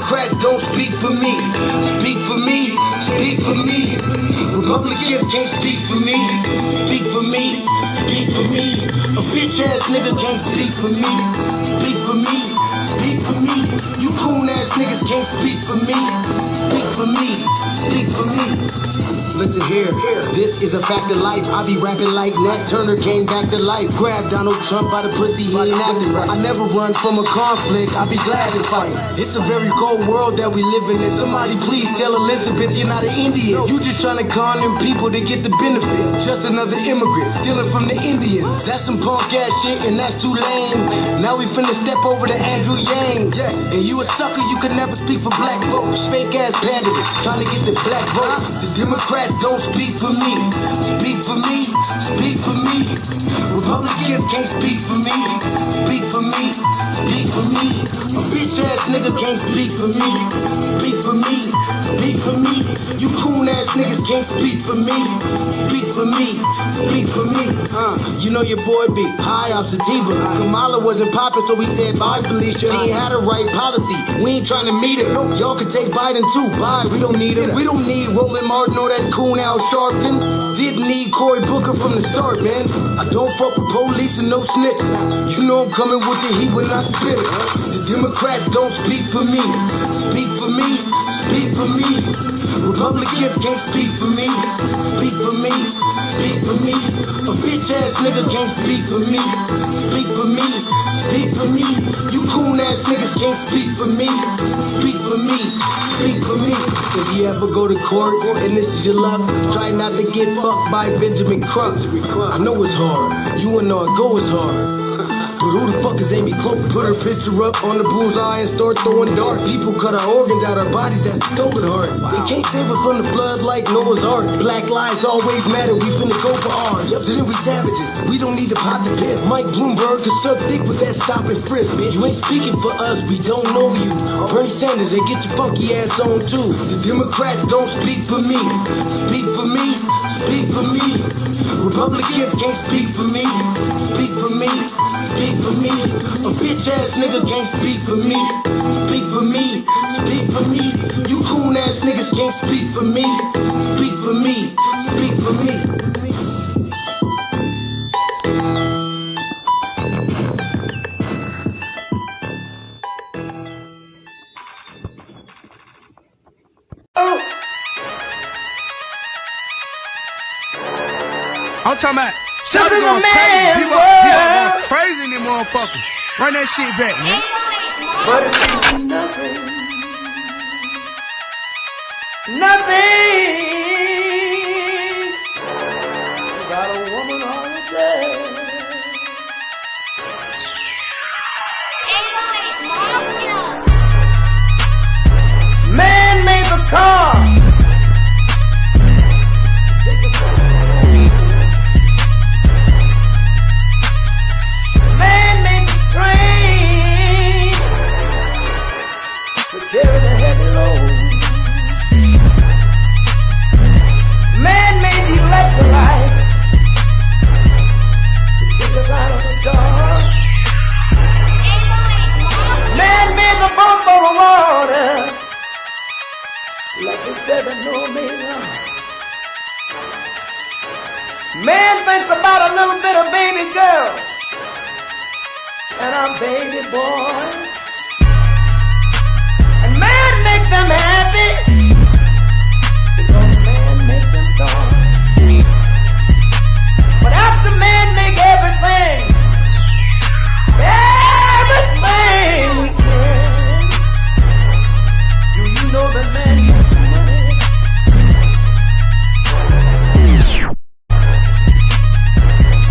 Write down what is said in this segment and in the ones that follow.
Democrats don't speak for me. Speak for me, speak for me. Republicans can't speak for me. Speak for me, speak for me. A bitch ass nigga can't speak for me. Speak for me, speak for me. You coon ass niggas can't speak for me. Speak for me, speak for me. Listen here, this is a fact of life. I be rapping like Nat Turner came back to life. Grab Donald Trump by the pussy, he ain't acting right. I never run from a conflict, I be glad to fight. It's a very cold world that we live in. Somebody please tell Elizabeth you're not an Indian. You just trying to con them people to get the benefit. Just another immigrant, stealing from the Indians. That's some punk ass shit and that's too lame. Now we finna step over to Andrew Yang. And you a sucker, you could never speak for black folks. Fake ass pandemic, trying to get the black vote. The Democrats don't speak for me. Speak for me, speak for me. Republicans can't speak for me. Speak for me, speak for me. A bitch ass nigga can't speak for me. Speak for me, speak for me. You coon ass niggas can't speak for me. Speak for me, speak for me. You know your boy be high off sativa. Kamala wasn't popping, so we said bye, Felicia. She ain't had a right policy. We ain't trying to meet her. Y'all can take Biden too. Bye, we don't need him. We don't need Roland Martin or that coon Al Sharpton. Didn't need Cory Booker from the start, man. I don't fuck with police and no snitch. You know I'm coming with the heat when I spit it. The Democrats don't speak for me. Speak for me, speak for me. Republicans can't speak for me. Speak for me, speak for me. A bitch ass nigga can't speak for me. Speak for me, speak for me. You coon ass niggas can't speak for me. Speak for me, speak for me. If you ever go to court and this is your luck, try not to get fucked by Benjamin Crump. I know it's hard. You and our go is hard. But who the fuck is Amy Cloak? Put her picture up on the bullseye and start throwing darts. People cut our organs out our bodies, that's a stolen heart. They can't save us from the flood like Noah's Ark. Black lives always matter, we finna go for ours. So then we savages, we don't need to pot the piss. Mike Bloomberg can suck dick with that stop and frisk, bitch. You ain't speaking for us, we don't know you. Bernie Sanders, they get your funky ass on too. The Democrats don't speak for me. Speak for me, speak for me. Republicans can't speak for me. Speak for me, speak for me. A bitch ass nigga can't speak for me. Speak for me, speak for me. You coon ass niggas can't speak for me. Speak for me, speak for me. I'm talking about shout it going crazy. People are going crazy in them motherfuckers. Run that shit back, man. But it's nothing. Nothing. Got a woman on the bed. Man made the car. Carry the heavy load. Man made the electrolyte to keep us out of the dark. Man made the pump for the water like it's 7 Man thinks about a little bit of baby girl and a baby boy. Make them happy because man makes them strong. But after man make everything we can, do you know that man makes money?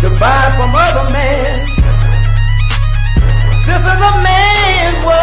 To buy from other men. This is a man's world.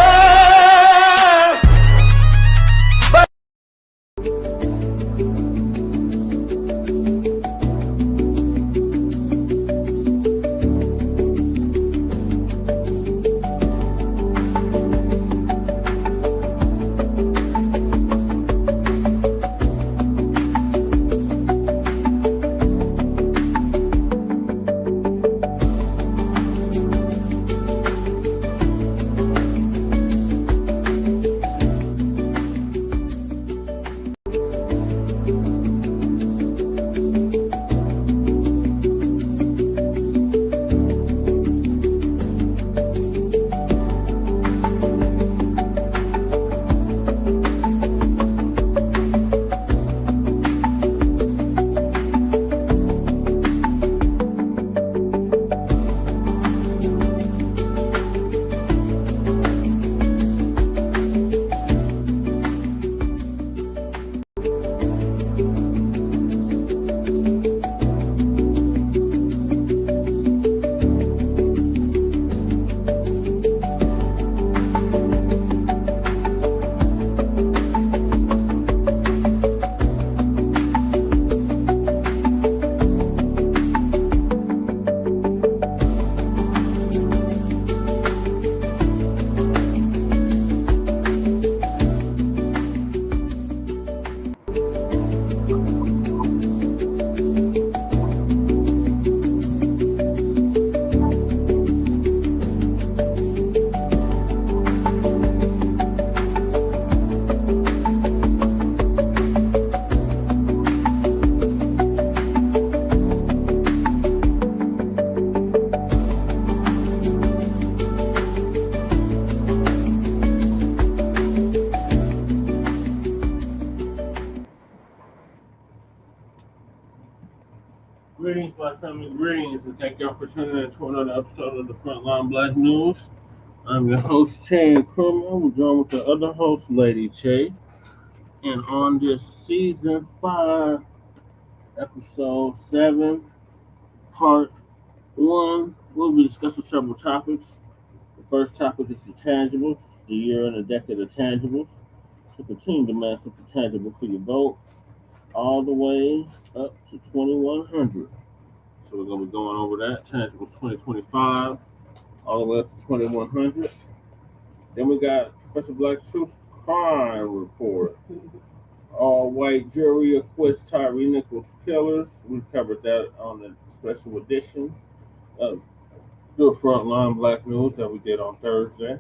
Greetings, Black family, greetings, and thank y'all for tuning in to another episode of the Front Line Blacc News. I'm your host, Che Nkrumah. We're joined with the other host, Lady Che. And on this season 5, episode 7, part 1, we'll be discussing several topics. The first topic is the tangibles, the year and a decade of tangibles. So continue to demand something tangible for your vote, all the way up to 2100. So we're going to be going over that. Tangibles 2025, all the way up to 2100. Then we got Professor Black's Truth Crime Report. All white jury acquits Tyre Nichols killers. We covered that on the special edition of the Front Line Blacc News that we did on Thursday.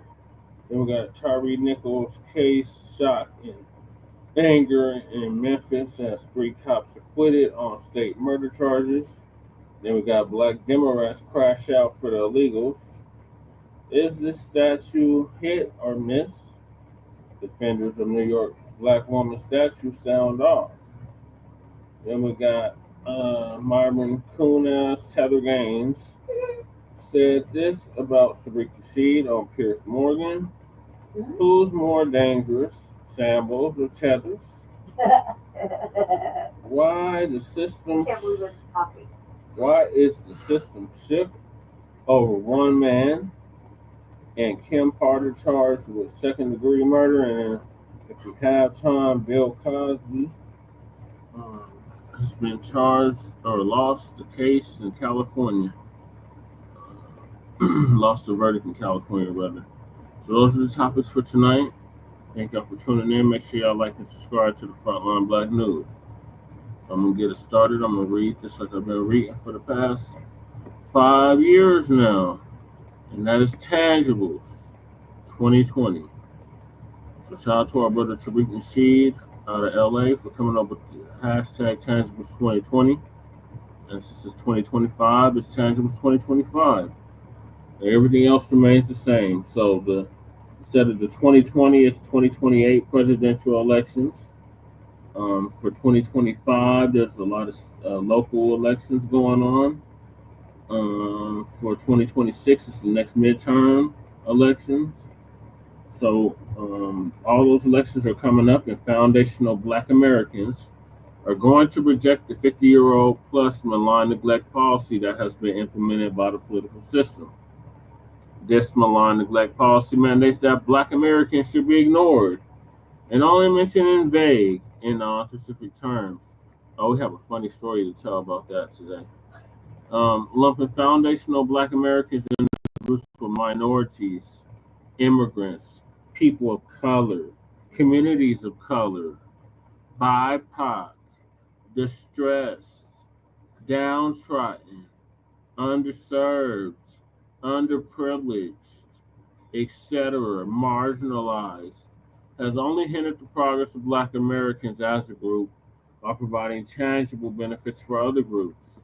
Then we got Tyre Nichols case shock and anger in Memphis as 3 cops acquitted on state murder charges. Then we got Black Democrats crash out for the illegals. Is this statue hit or miss? Defenders of New York Black woman statue sound off. Then we got Myron Tethers Gaines said this about Tariq Nasheed on Piers Morgan. Who's more dangerous, Sambos or Tethers? Why is the system shook over one man? And Kim Carter charged with second-degree murder. And if you have time, Bill Cosby has been charged or lost the case in California. Lost the verdict in California, rather. So those are the topics for tonight. Thank y'all for tuning in. Make sure y'all like and subscribe to the Frontline Blacc News. So I'm going to get it started. I'm going to read this like I've been reading for the past 5 years now. And that is Tangibles 2020. So shout out to our brother Tariq Nasheed out of LA for coming up with the hashtag Tangibles 2020. And since it's 2025, it's Tangibles 2025. And everything else remains the same. So instead of the 2020, it's 2028 presidential elections. For 2025, there's a lot of local elections going on. For 2026, it's the next midterm elections. So all those elections are coming up, and foundational Black Americans are going to reject the 50-year-old plus malign neglect policy that has been implemented by the political system. This malign neglect policy mandates that Black Americans should be ignored and only mentioned in vague and non-specific terms. Oh, we have a funny story to tell about that today. Lumping foundational Black Americans in groups of minorities, immigrants, people of color, communities of color, BIPOC, distressed, downtrodden, underserved, underprivileged, etc., marginalized, has only hindered the progress of Black Americans as a group while providing tangible benefits for other groups.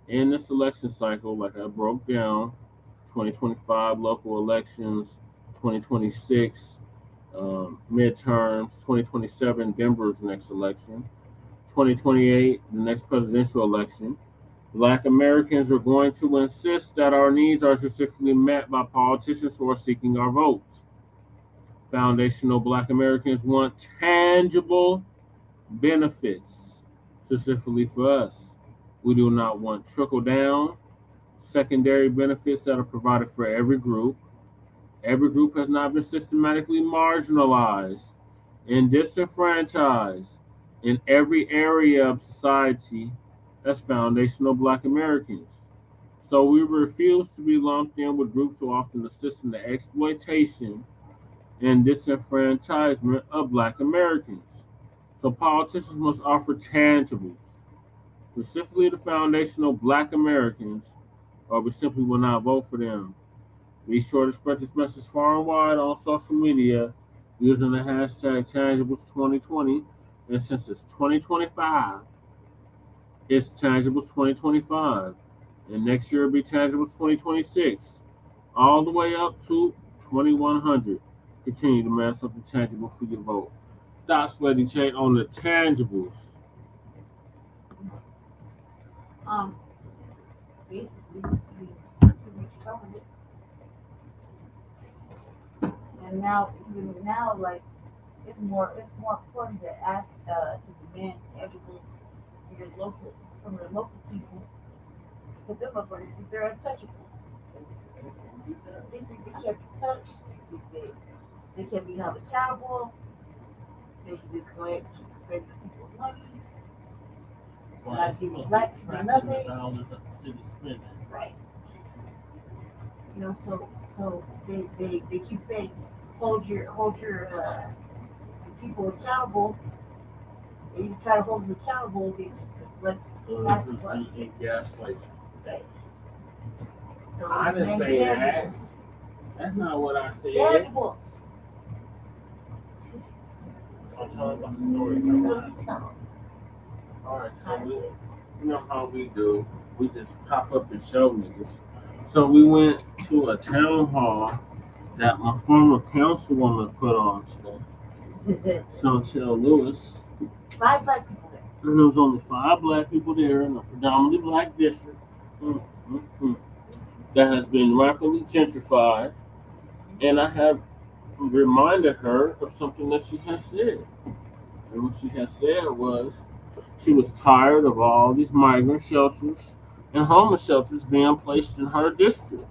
In this election cycle, like I broke down, 2025 local elections, 2026 midterms, 2027 Denver's next election, 2028 the next presidential election, Black Americans are going to insist that our needs are specifically met by politicians who are seeking our votes. Foundational Black Americans want tangible benefits specifically for us. We do not want trickle-down, secondary benefits that are provided for every group. Every group has not been systematically marginalized and disenfranchised in every area of society as foundational Black Americans. So we refuse to be lumped in with groups who often assist in the exploitation and disenfranchisement of Black Americans. So politicians must offer tangibles, specifically the foundational Black Americans, or we simply will not vote for them. Be sure to spread this message far and wide on social media using the hashtag Tangibles2020. And since it's 2025, it's Tangibles 2025. And next year it'll be Tangibles 2026. All the way up to 2100. Continue to demand something tangible for your vote. That's Lady Che on the tangibles. basically, pretty much covered it. And now, even now, like it's more important to ask to demand tangibles from your local people because them motherfuckers think they're untouchable. They think they can't be touched. They can't be held accountable. They can just go ahead and keep spending people's money. Not giving black people nothing. Right. You know, so they keep saying hold your people accountable. And you try to hold them accountable, they just deflect and gaslight. Right. So I didn't say that. That's not what I said. Tangibles. I'm talking about the story. All right, so you know how we do. We just pop up and show niggas. So we went to a town hall that my former councilwoman put on today. Chantel Lewis. 5 black people there. And there was only 5 black people there in a predominantly black district that has been rapidly gentrified. And I have reminded her of something that she has said. And what she has said was she was tired of all these migrant shelters and homeless shelters being placed in her district.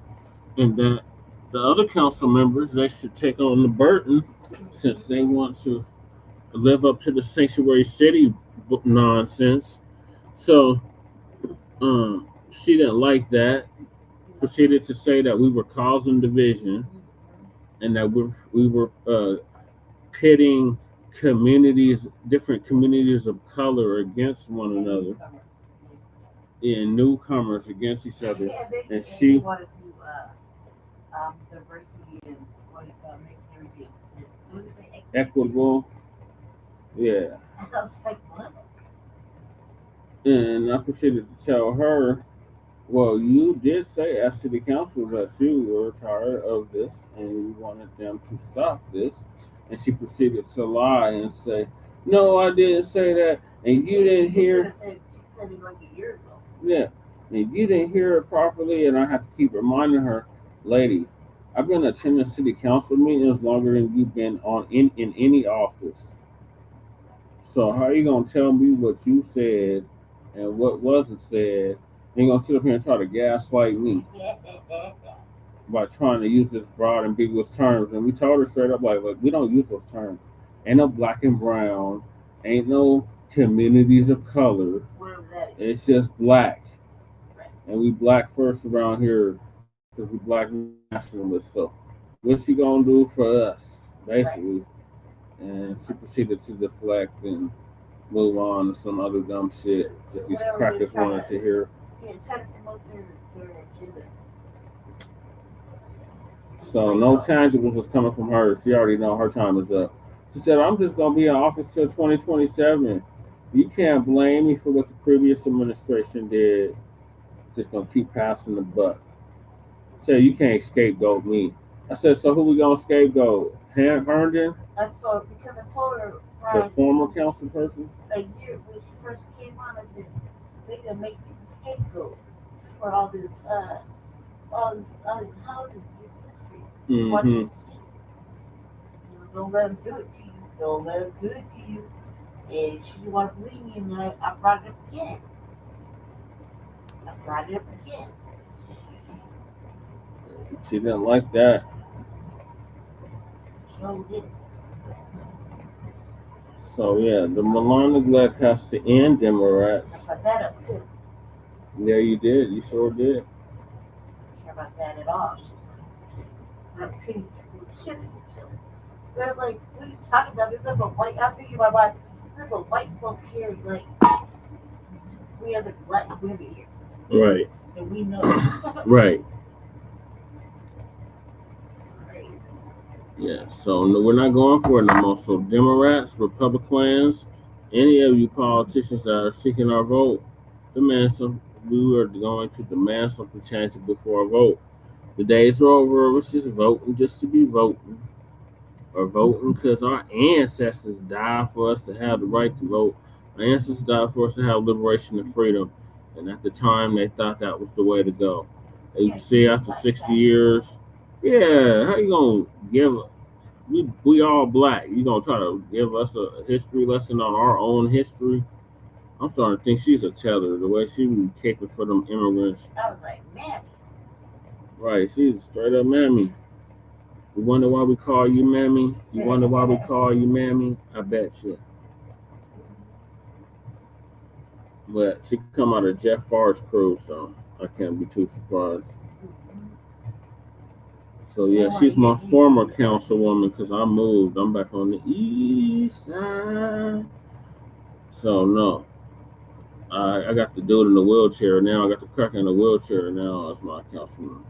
And that the other council members, they should take on the burden since they want to live up to the sanctuary city nonsense. So she didn't like that. Proceeded to say that we were causing division and that we were pitting different communities of color against one another, and newcomers against each other. And she wanted to do diversity and making everything equitable. Yeah. I was like, what? And I proceeded to tell her, well, you did say as city council that you were tired of this and you wanted them to stop this. And she proceeded to lie and say, no, I didn't say that. And you didn't hear. She said it like a year ago. Yeah. And you didn't hear it properly. And I have to keep reminding her, lady, I've been attending city council meetings longer than you've been in any office. So how are you going to tell me what you said and what wasn't said? And you're going to sit up here and try to gaslight me by trying to use this broad, ambiguous terms. And we told her straight up, like, we don't use those terms. Ain't no black and brown. Ain't no communities of color. It's just black. And we black first around here because we black nationalists. So what's she going to do for us, basically? And she proceeded to deflect and move on to some other dumb shit that these crackers wanted to hear. Yeah, trying to promote their agenda. So no tangibles is coming from her. She already know her time is up. She said, I'm just going to be in office till 2027. You can't blame me for what the previous administration did. Just going to keep passing the buck. Said, you can't scapegoat me. I said, so who we going to scapegoat? Herndon? That's all, because I told her The former council person? a year when she first came on, I said, they're going to make you the scapegoat for all this housing in your district. Watch Mm-hmm. you see. Don't let them do it to you. Don't let them do it to you. And she didn't want to believe me, and I brought it up again. She didn't like that. So did. So yeah, the malign neglect has to end, Democrats. I brought that up too. Yeah, you did. You sure did. I don't care about that at all. I'm pitting kids to kill. They're like, what are you talking about? There's like a white, I'm thinking about my, there's a white folk here, like, we other black women here. Right. And we know. Right. Yeah, so no, we're not going for it no more. So Democrats, Republicans, any of you politicians that are seeking our vote, we are going to demand something tangible before our vote. The days are over of us just voting just to be voting. Or voting because our ancestors died for us to have the right to vote. Our ancestors died for us to have liberation and freedom. And at the time, they thought that was the way to go. And you can see after 60 years, yeah, how you gonna give? We all black. You gonna try to give us a history lesson on our own history? I'm starting to think she's a tether. The way she be caping for them immigrants. I was like, man. Right, she's straight up mammy. You wonder why we call you mammy? You wonder why we call you mammy? I bet you. But she come out of Jeff Farr's crew, so I can't be too surprised. So yeah, she's my former councilwoman because I moved. I'm back on the east side. So no, I got the dude in the wheelchair now. I got the cracker in the wheelchair now as my councilman.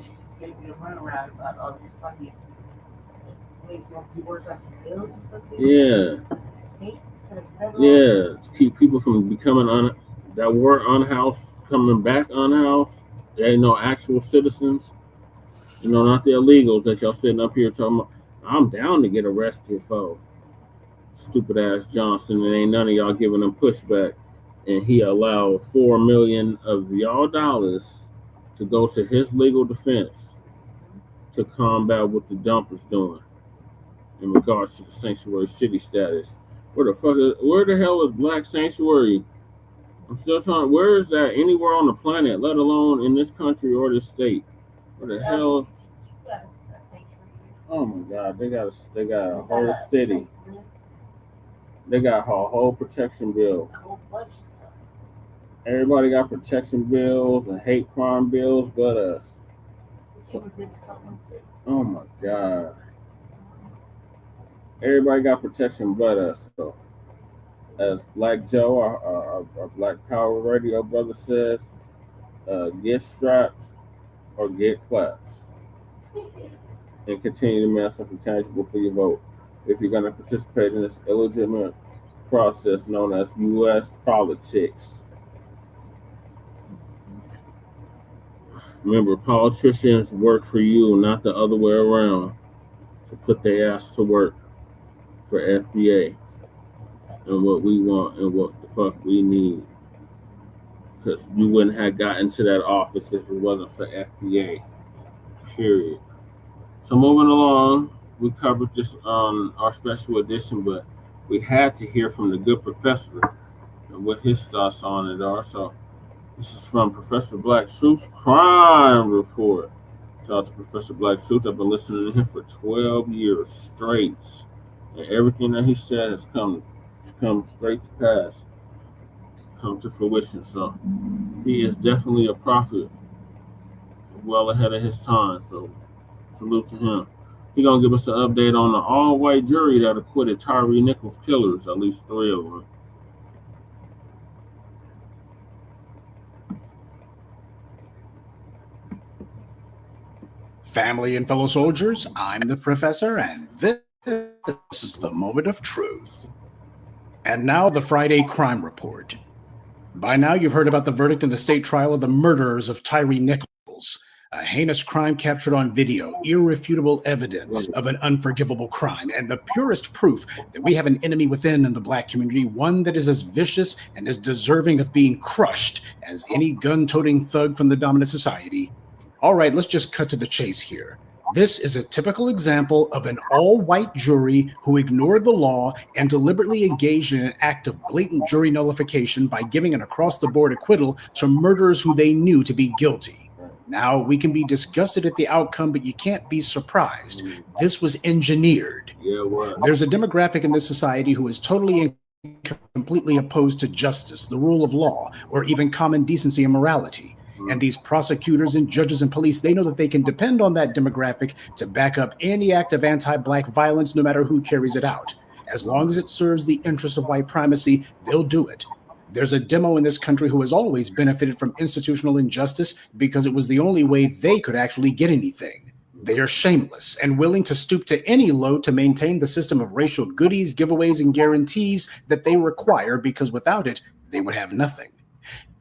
She gave me a runaround about all this fucking. Wait, you work on some bills or something? Yeah. State instead of federal? Yeah, to keep people from becoming that were unhoused coming back unhoused. They ain't no actual citizens. You know, not the illegals that y'all sitting up here talking about. I'm down to get arrested for stupid ass Johnson, and ain't none of y'all giving him pushback. And he allowed $4 million of y'all dollars to go to his legal defense to combat what the dump is doing in regards to the sanctuary city status. Where the hell is Black Sanctuary? I'm still trying. Where is that anywhere on the planet, let alone in this country or this state? Where the hell? Oh my God, they got a whole city. They got a whole protection bill. Everybody got protection bills and hate crime bills but us. So, oh my God. Everybody got protection but us. So, as Black Joe, our Black Power Radio brother says, get strapped or get claps. And continue to mass something tangible for your vote. If you're going to participate in this illegitimate process known as U.S. politics. Remember, politicians work for you, not the other way around. To put their ass to work for FBA and what we want and what the fuck we need. Because we wouldn't have gotten to that office if it wasn't for FBA. Period. So moving along, we covered this on our special edition, but we had to hear from the good professor and what his thoughts on it are. So this is from Professor Black Truth's Crime Report. Shout out to Professor Black Truth. I've been listening to him for 12 years straight. And everything that he said has come straight to pass, come to fruition. So he is definitely a prophet, well ahead of his time. So salute to him. He's going to give us an update on the all-white jury that acquitted Tyre Nichols killers, at least 3 of them. Family and fellow soldiers, I'm the professor, and this is the moment of truth. And now the Friday Crime Report. By now you've heard about the verdict in the state trial of the murderers of Tyre Nichols, a heinous crime captured on video, irrefutable evidence of an unforgivable crime, and the purest proof that we have an enemy within in the Black community, one that is as vicious and as deserving of being crushed as any gun-toting thug from the dominant society. All right, let's just cut to the chase here. This is a typical example of an all-white jury who ignored the law and deliberately engaged in an act of blatant jury nullification by giving an across-the-board acquittal to murderers who they knew to be guilty. Now, we can be disgusted at the outcome, but you can't be surprised. This was engineered. There's a demographic in this society who is totally and completely opposed to justice, the rule of law, or even common decency and morality. And these prosecutors and judges and police, they know that they can depend on that demographic to back up any act of anti-Black violence, no matter who carries it out. As long as it serves the interests of white primacy, they'll do it. There's a demo in this country who has always benefited from institutional injustice because it was the only way they could actually get anything. They are shameless and willing to stoop to any load to maintain the system of racial goodies, giveaways, and guarantees that they require, because without it, they would have nothing.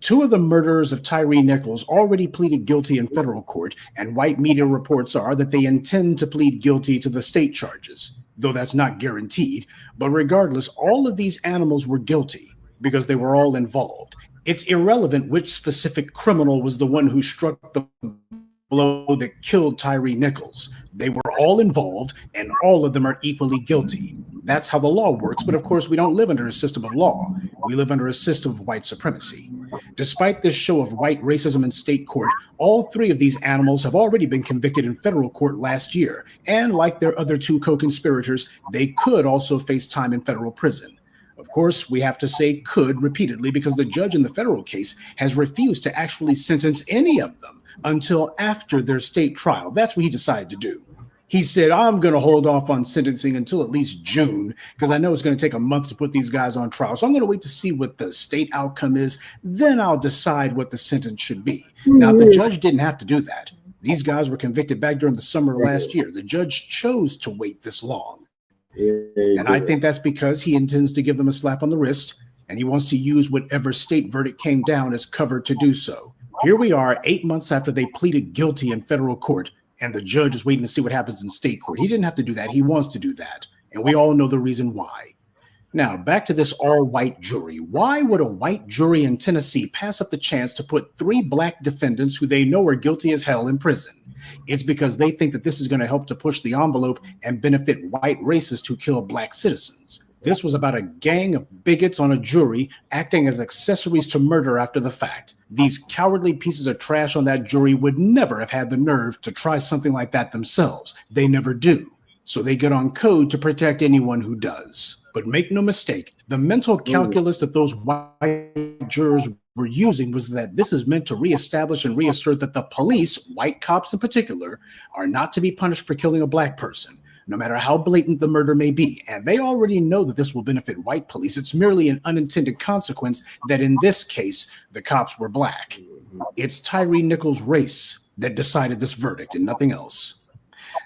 2 of the murderers of Tyre Nichols already pleaded guilty in federal court, and white media reports are that they intend to plead guilty to the state charges, though that's not guaranteed. But regardless, all of these animals were guilty. because they were all involved. It's irrelevant which specific criminal was the one who struck the blow that killed Tyre Nichols. They were all involved, and all of them are equally guilty. That's how the law works, but of course we don't live under a system of law. We live under a system of white supremacy. Despite this show of white racism in state court, all three of these animals have already been convicted in federal court last year, and like their other two co-conspirators, they could also face time in federal prison. Of course, we have to say could repeatedly because the judge in the federal case has refused to actually sentence any of them until after their state trial. That's what he decided to do. He said, I'm going to hold off on sentencing until at least June because I know it's going to take a month to put these guys on trial. So I'm going to wait to see what the state outcome is. Then I'll decide what the sentence should be. Now, the judge didn't have to do that. These guys were convicted back during the summer of last year. The judge chose to wait this long. And I think that's because he intends to give them a slap on the wrist, and he wants to use whatever state verdict came down as cover to do so. Here we are 8 months after they pleaded guilty in federal court, and the judge is waiting to see what happens in state court. He didn't have to do that. He wants to do that. And we all know the reason why. Now, back to this all-white jury. Why would a white jury in Tennessee pass up the chance to put 3 black defendants who they know are guilty as hell in prison? It's because they think that this is going to help to push the envelope and benefit white racists who kill black citizens. This was about a gang of bigots on a jury acting as accessories to murder after the fact. These cowardly pieces of trash on that jury would never have had the nerve to try something like that themselves. They never do. So they get on code to protect anyone who does. But make no mistake, the mental calculus that those white jurors were using was that this is meant to reestablish and reassert that the police, white cops in particular, are not to be punished for killing a black person, no matter how blatant the murder may be. And they already know that this will benefit white police. It's merely an unintended consequence that in this case, the cops were black. It's Tyre Nichols' race that decided this verdict and nothing else.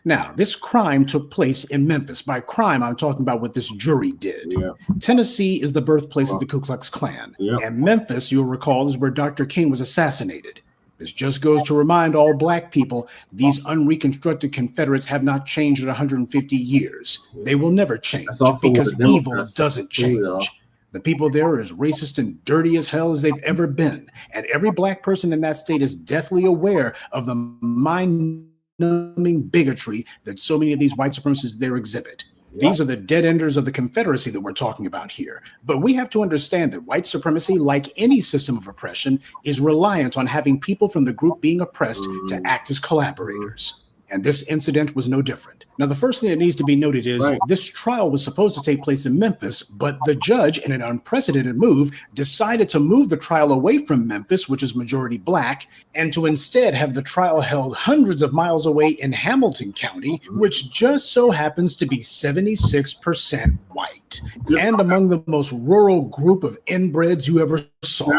Now, this crime took place in Memphis. By crime, I'm talking about what this jury did. Yeah. Tennessee is the birthplace of the Ku Klux Klan. Yeah. And Memphis, you'll recall, is where Dr. King was assassinated. This just goes to remind all black people, these unreconstructed Confederates have not changed in 150 years. They will never change because evil doesn't change. The people there are as racist and dirty as hell as they've ever been. And every black person in that state is deathly aware of the mind-numbing bigotry that so many of these white supremacists there exhibit. These are the dead enders of the Confederacy that we're talking about here. But we have to understand that white supremacy, like any system of oppression, is reliant on having people from the group being oppressed to act as collaborators. And this incident was no different. Now, the first thing that needs to be noted is this trial was supposed to take place in Memphis, but the judge, in an unprecedented move, decided to move the trial away from Memphis, which is majority black, and to instead have the trial held hundreds of miles away in Hamilton County, which just so happens to be 76% white, and among the most rural group of inbreds you ever saw.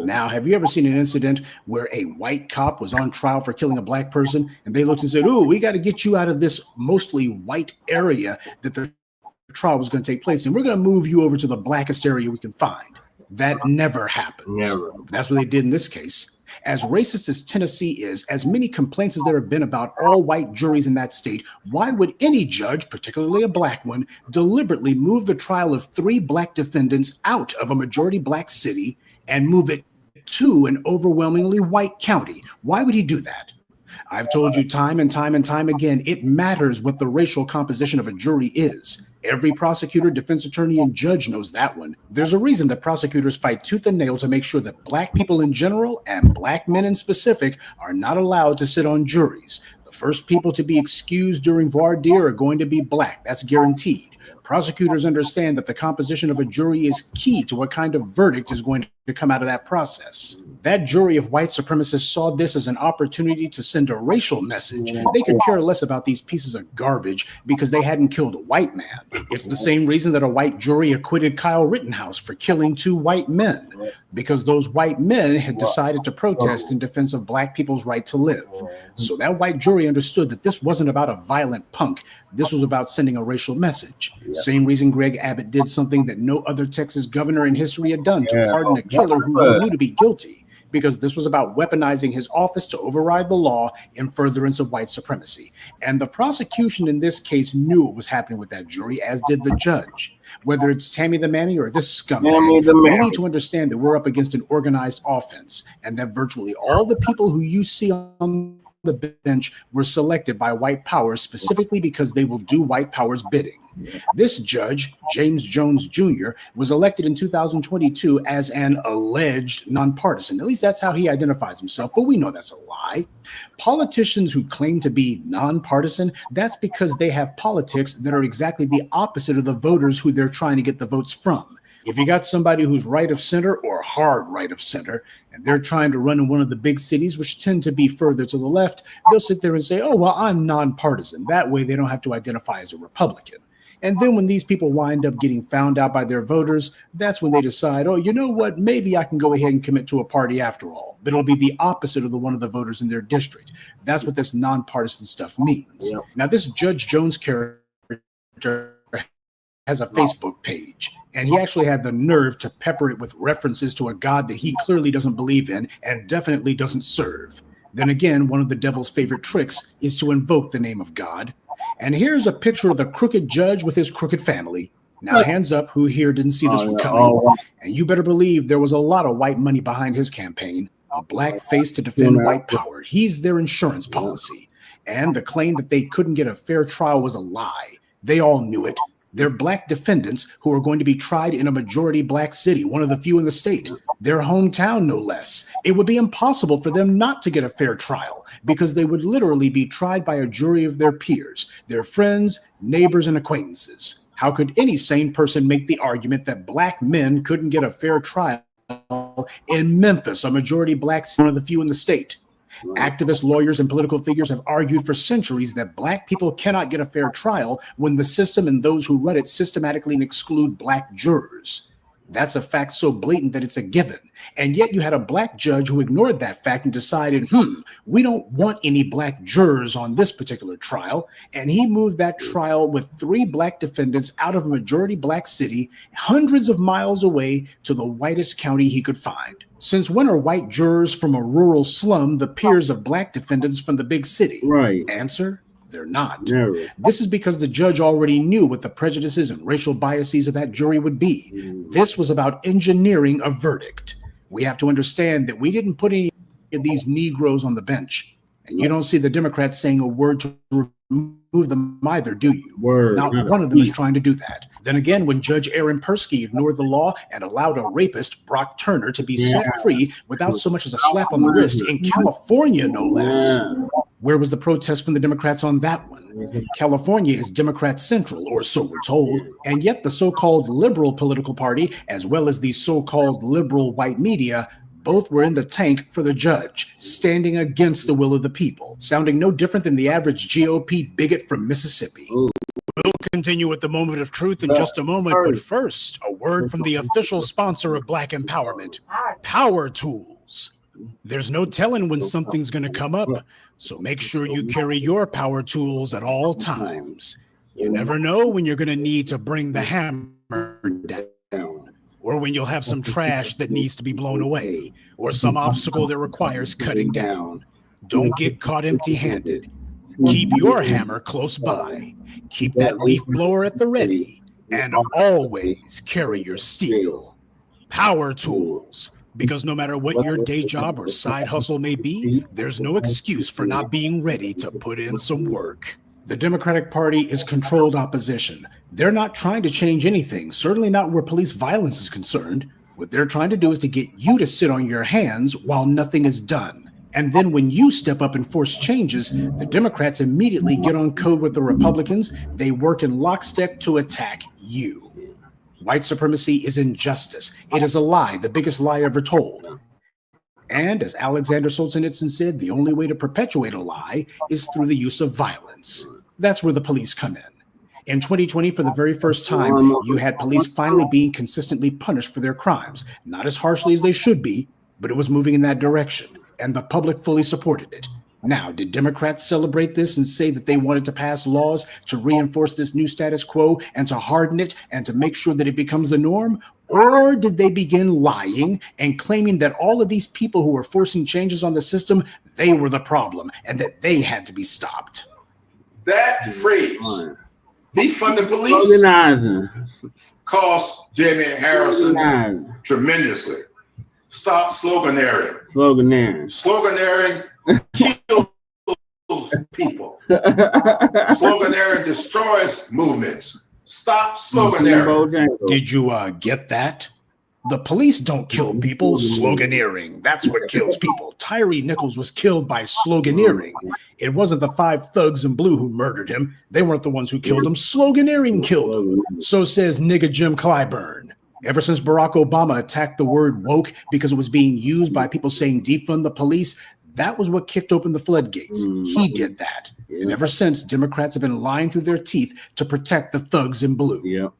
Now, have you ever seen an incident where a white cop was on trial for killing a black person, and they looked and said, ooh, we got to get you out of this mostly white area that the trial was going to take place in. We're going to move you over to the blackest area we can find. That never happens. Never. That's what they did in this case. As racist as Tennessee is, as many complaints as there have been about all white juries in that state, why would any judge, particularly a black one, deliberately move the trial of 3 black defendants out of a majority black city and move it to an overwhelmingly white county? Why would he do that? I've told you time and time and time again, it matters what the racial composition of a jury is. Every prosecutor, defense attorney, and judge knows that one. There's a reason that prosecutors fight tooth and nail to make sure that black people in general and black men in specific are not allowed to sit on juries. The first people to be excused during voir dire are going to be black. That's guaranteed. Prosecutors understand that the composition of a jury is key to what kind of verdict is going to come out of that process. That jury of white supremacists saw this as an opportunity to send a racial message. They could care less about these pieces of garbage because they hadn't killed a white man. It's the same reason that a white jury acquitted Kyle Rittenhouse for killing 2 white men, because those white men had decided to protest in defense of black people's right to live. So that white jury understood that this wasn't about a violent punk. This was about sending a racial message. Same reason Greg Abbott did something that no other Texas governor in history had done, to pardon a killer who he knew to be guilty. because this was about weaponizing his office to override the law in furtherance of white supremacy. And the prosecution in this case knew what was happening with that jury, as did the judge. Whether it's Tammy the Manny or this scumbag, we need to understand that we're up against an organized offense, and that virtually all the people who you see on the bench were selected by white powers specifically because they will do white powers bidding. This judge, James Jones Jr., was elected in 2022 as an alleged nonpartisan. At least that's how he identifies himself, but we know that's a lie. Politicians who claim to be nonpartisan, that's because they have politics that are exactly the opposite of the voters who they're trying to get the votes from. If you got somebody who's right of center or hard right of center, and they're trying to run in one of the big cities, which tend to be further to the left, they'll sit there and say, oh, well, I'm nonpartisan. That way they don't have to identify as a Republican. And then when these people wind up getting found out by their voters, that's when they decide, oh, you know what, maybe I can go ahead and commit to a party after all. But it'll be the opposite of the one of the voters in their district. That's what this nonpartisan stuff means. Yep. Now, this Judge Jones character has a Facebook page, and he actually had the nerve to pepper it with references to a God that he clearly doesn't believe in and definitely doesn't serve. Then again, one of the devil's favorite tricks is to invoke the name of God. And here's a picture of the crooked judge with his crooked family. Now, hands up, who here didn't see this one coming? And you better believe there was a lot of white money behind his campaign. A black face to defend white power. He's their insurance policy. And the claim that they couldn't get a fair trial was a lie. They all knew it. They're black defendants who are going to be tried in a majority black city, one of the few in the state, their hometown, no less. It would be impossible for them not to get a fair trial because they would literally be tried by a jury of their peers, their friends, neighbors, and acquaintances. How could any sane person make the argument that black men couldn't get a fair trial in Memphis, a majority black city, one of the few in the state? Activists, lawyers, and political figures have argued for centuries that black people cannot get a fair trial when the system and those who run it systematically exclude black jurors. That's a fact so blatant that it's a given. And yet you had a black judge who ignored that fact and decided, we don't want any black jurors on this particular trial. And he moved that trial with 3 black defendants out of a majority black city, hundreds of miles away to the whitest county he could find. Since when are white jurors from a rural slum the peers of black defendants from the big city? Right. Answer: they're not. Never. This is because the judge already knew what the prejudices and racial biases of that jury would be. This was about engineering a verdict. We have to understand that we didn't put any of these Negroes on the bench. And you don't see the Democrats saying a word to remove them either, do you? Not one of them is trying to do that. Then again, when Judge Aaron Persky ignored the law and allowed a rapist, Brock Turner, to be set free without so much as a slap on the wrist in California, no less. Where was the protest from the Democrats on that one? California is Democrat Central, or so we're told, and yet the so-called liberal political party, as well as the so-called liberal white media, both were in the tank for the judge, standing against the will of the people, sounding no different than the average GOP bigot from Mississippi. We'll continue with the moment of truth in just a moment, but first, a word from the official sponsor of Black Empowerment, Power Tools. There's no telling when something's going to come up, so make sure you carry your power tools at all times. You never know when you're going to need to bring the hammer down, or when you'll have some trash that needs to be blown away, or some obstacle that requires cutting down. Don't get caught empty-handed. Keep your hammer close by. Keep that leaf blower at the ready, and always carry your steel. Power Tools. Because no matter what your day job or side hustle may be, there's no excuse for not being ready to put in some work. The Democratic Party is controlled opposition. They're not trying to change anything, certainly not where police violence is concerned. What they're trying to do is to get you to sit on your hands while nothing is done. And then when you step up and force changes, the Democrats immediately get on code with the Republicans. They work in lockstep to attack you. White supremacy is injustice. It is a lie, the biggest lie ever told. And as Alexander Solzhenitsyn said, the only way to perpetuate a lie is through the use of violence. That's where the police come in. In 2020, for the very first time, you had police finally being consistently punished for their crimes. Not as harshly as they should be, but it was moving in that direction, and the public fully supported it. Now, did Democrats celebrate this and say that they wanted to pass laws to reinforce this new status quo and to harden it and to make sure that it becomes the norm? Or did they begin lying and claiming that all of these people who were forcing changes on the system, they were the problem and that they had to be stopped? That phrase, defund the police, Organizing. cost Jamie Harrison tremendously. Stop sloganeering. Sloganeering kills people. Sloganeering destroys movements. Stop sloganeering. Did you get that? The police don't kill people, sloganeering. That's what kills people. Tyre Nichols was killed by sloganeering. It wasn't the 5 thugs in blue who murdered him. They weren't the ones who killed him. Sloganeering killed him. So says nigga Jim Clyburn. Ever since Barack Obama attacked the word woke because it was being used by people saying defund the police, that was what kicked open the floodgates. He did that. And ever since, Democrats have been lying through their teeth to protect the thugs in blue.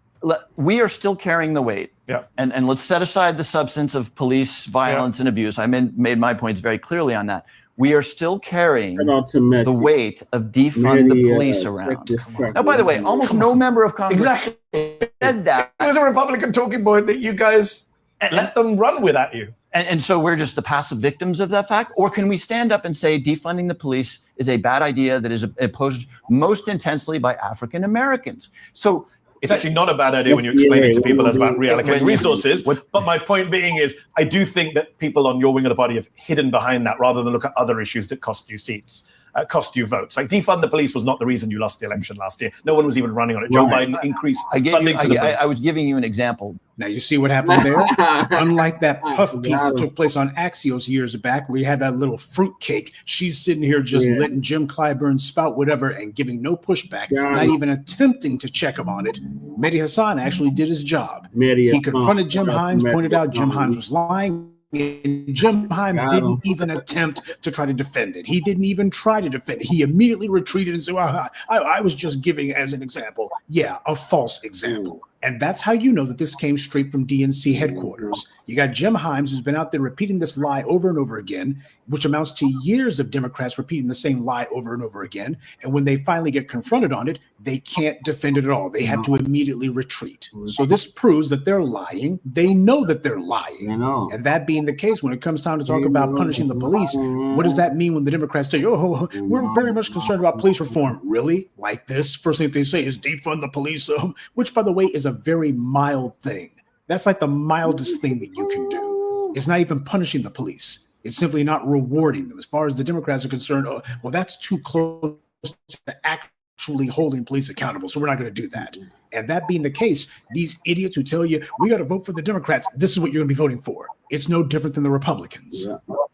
We are still carrying the weight. And let's set aside the substance of police violence and abuse. I made my points very clearly on that. We are still carrying the weight of defund the police around. Now, by the way, almost no member of Congress said that. It was a Republican talking point that you guys let them run with at you. And so we're just the passive victims of that fact? Or can we stand up and say defunding the police is a bad idea that is opposed most intensely by African Americans? So it's actually not a bad idea when you explain it to people as about reallocating resources. But my point being is, I do think that people on your wing of the party have hidden behind that rather than look at other issues that cost you seats, cost you votes. Like defund the police was not the reason you lost the election last year. No one was even running on it. Joe Biden increased funding to the police. I was giving you an example. Now you see what happened there? Unlike that puff piece that took place on Axios years back where you had that little fruit cake, she's sitting here just letting Jim Clyburn spout whatever and giving no pushback, not even attempting to check him on it. Mehdi Hassan actually did his job. He confronted Jim Himes, pointed out Jim Himes was lying, and Jim Himes didn't even attempt to try to defend it. He didn't even try to defend it. He immediately retreated and said, I was just giving as an example. Yeah, a false example. And that's how you know that this came straight from DNC headquarters. You got Jim Himes, who's been out there repeating this lie over and over again, which amounts to years of Democrats repeating the same lie over and over again. And when they finally get confronted on it, they can't defend it at all. They have to immediately retreat. So this proves that they're lying. They know that they're lying. And that being the case, when it comes time to talk about punishing the police, what does that mean when the Democrats say, oh, we're very much concerned about police reform? Really? Like this? First thing they say is defund the police, which, by the way, is a very mild thing. That's like the mildest thing that you can do. It's not even punishing the police. It's simply not rewarding them. As far as the Democrats are concerned, well, that's too close to actually holding police accountable, so we're not going to do that. And that being the case, these idiots who tell you, we got to vote for the Democrats, this is what you're going to be voting for. It's no different than the Republicans.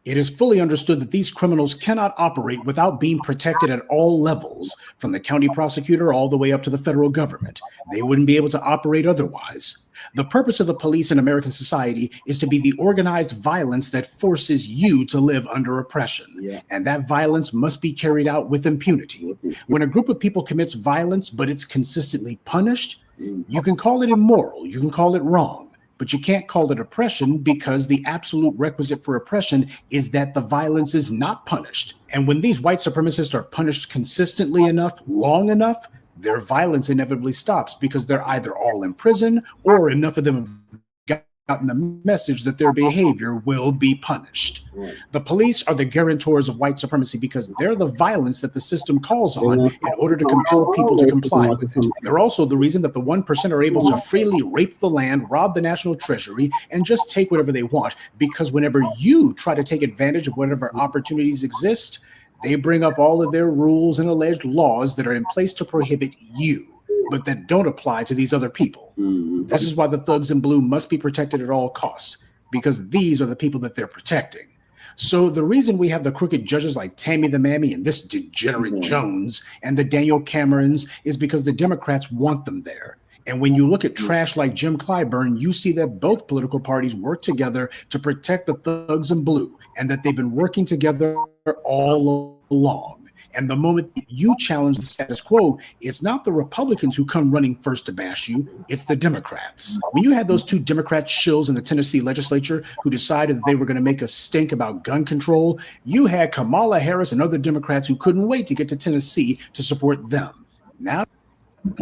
It is fully understood that these criminals cannot operate without being protected at all levels, from the county prosecutor all the way up to the federal government. They wouldn't be able to operate otherwise. The purpose of the police in American society is to be the organized violence that forces you to live under oppression. And that violence must be carried out with impunity. When a group of people commits violence, but it's consistently punished, you can call it immoral, you can call it wrong, but you can't call it oppression, because the absolute requisite for oppression is that the violence is not punished. And when these white supremacists are punished consistently enough, long enough, their violence inevitably stops, because they're either all in prison or enough of them have gotten the message that their behavior will be punished. The police are the guarantors of white supremacy because they're the violence that the system calls on in order to compel people to comply with it. They're also the reason that the 1% are able to freely rape the land, rob the national treasury, and just take whatever they want, because whenever you try to take advantage of whatever opportunities exist, they bring up all of their rules and alleged laws that are in place to prohibit you, but that don't apply to these other people. This is why the thugs in blue must be protected at all costs, because these are the people that they're protecting. So the reason we have the crooked judges like Tammy the Mammy and this degenerate Jones and the Daniel Camerons is because the Democrats want them there. And when you look at trash like Jim Clyburn, you see that both political parties work together to protect the thugs in blue, and that they've been working together all along. And the moment you challenge the status quo, it's not the Republicans who come running first to bash you, it's the Democrats. When you had those two Democrat shills in the Tennessee legislature who decided that they were going to make a stink about gun control, you had Kamala Harris and other Democrats who couldn't wait to get to Tennessee to support them. Now,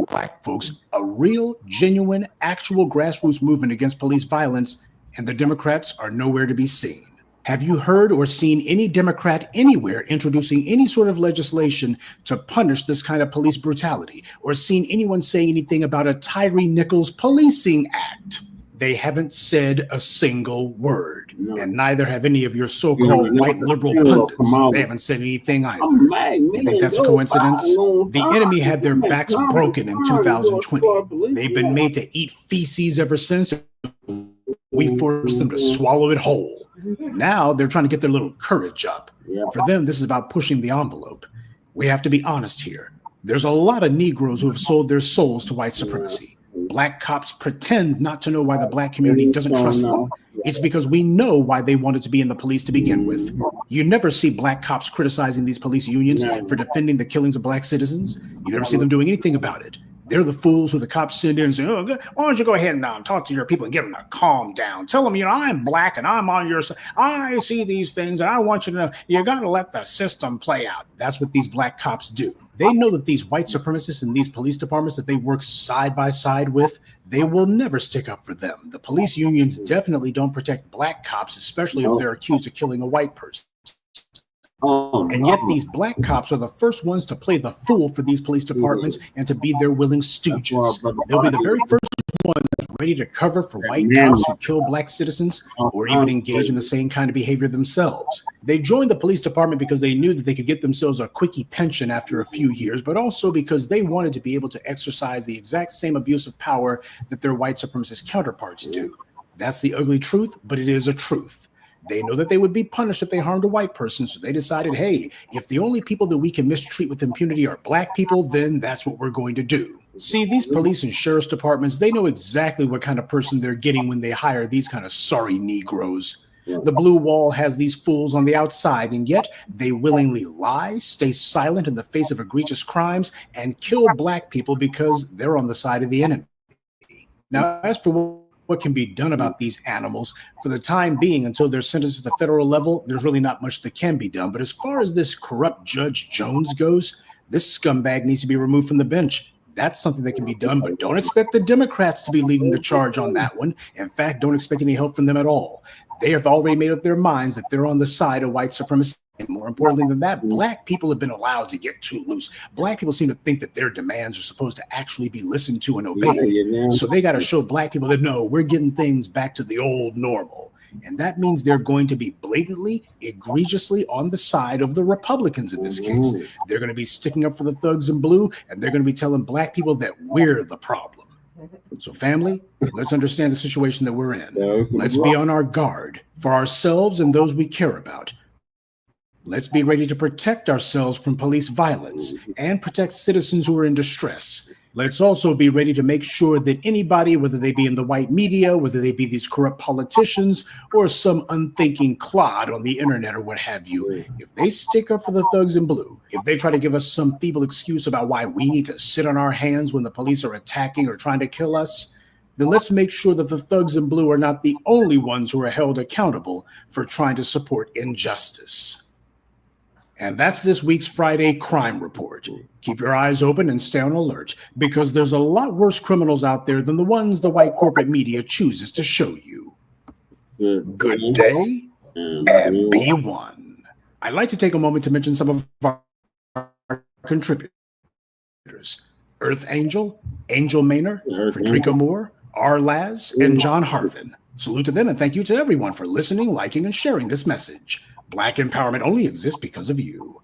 Black folks, a real, genuine, actual grassroots movement against police violence, and the Democrats are nowhere to be seen. Have you heard or seen any Democrat anywhere introducing any sort of legislation to punish this kind of police brutality, or seen anyone saying anything about a Tyre Nichols policing act? They haven't said a single word, and neither have any of your so-called white liberal pundits. They haven't said anything either. You think that's a coincidence? The enemy had their backs broken in 2020. They've been made to eat feces ever since. We forced them to swallow it whole. Now they're trying to get their little courage up. For them, this is about pushing the envelope. We have to be honest here. There's a lot of Negroes who have sold their souls to white supremacy. Black cops pretend not to know why the Black community doesn't trust them. It's because we know why they wanted to be in the police to begin with. You never see Black cops criticizing these police unions for defending the killings of Black citizens. You never see them doing anything about it. They're the fools who the cops send in and say, oh, why don't you go ahead and talk to your people and get them to calm down. Tell them, I'm Black and I'm on your side. I see these things and I want you to know you got to let the system play out. That's what these Black cops do. They know that these white supremacists in these police departments that they work side by side with, they will never stick up for them. The police unions definitely don't protect Black cops, especially if they're accused of killing a white person. And yet these Black cops are the first ones to play the fool for these police departments and to be their willing stooges. They'll be the very first ones ready to cover for white cops who kill Black citizens or even engage in the same kind of behavior themselves. They joined the police department because they knew that they could get themselves a quickie pension after a few years, but also because they wanted to be able to exercise the exact same abuse of power that their white supremacist counterparts do. That's the ugly truth, but it is a truth. They know that they would be punished if they harmed a white person, so they decided, hey, if the only people that we can mistreat with impunity are Black people, then that's what we're going to do. See, these police and sheriff's departments, they know exactly what kind of person they're getting when they hire these kind of sorry Negroes. The blue wall has these fools on the outside, and yet they willingly lie, stay silent in the face of egregious crimes, and kill Black people because they're on the side of the enemy. Now, as for what can be done about these animals, for the time being, until they're sentenced at the federal level, there's really not much that can be done. But as far as this corrupt Judge Jones goes, this scumbag needs to be removed from the bench. That's something that can be done, but don't expect the Democrats to be leading the charge on that one. In fact, don't expect any help from them at all. They have already made up their minds that they're on the side of white supremacy. And more importantly than that, Black people have been allowed to get too loose. Black people seem to think that their demands are supposed to actually be listened to and obeyed. So they got to show Black people that, no, we're getting things back to the old normal. And that means they're going to be blatantly, egregiously on the side of the Republicans in this case. They're going to be sticking up for the thugs in blue, and they're going to be telling Black people that we're the problem. So family, let's understand the situation that we're in. Let's be on our guard for ourselves and those we care about. Let's be ready to protect ourselves from police violence and protect citizens who are in distress. Let's also be ready to make sure that anybody, whether they be in the white media, whether they be these corrupt politicians, or some unthinking clod on the internet or what have you, if they stick up for the thugs in blue, if they try to give us some feeble excuse about why we need to sit on our hands when the police are attacking or trying to kill us, then let's make sure that the thugs in blue are not the only ones who are held accountable for trying to support injustice. And that's this week's Friday Crime Report. Keep your eyes open and stay on alert, because there's a lot worse criminals out there than the ones the white corporate media chooses to show you. Good day and be one. I'd like to take a moment to mention some of our contributors. Earth Angel, Angel Maynor, Frederica Moore, R. Laz, and John Harvin. Salute to them, and thank you to everyone for listening, liking, and sharing this message. Black empowerment only exists because of you.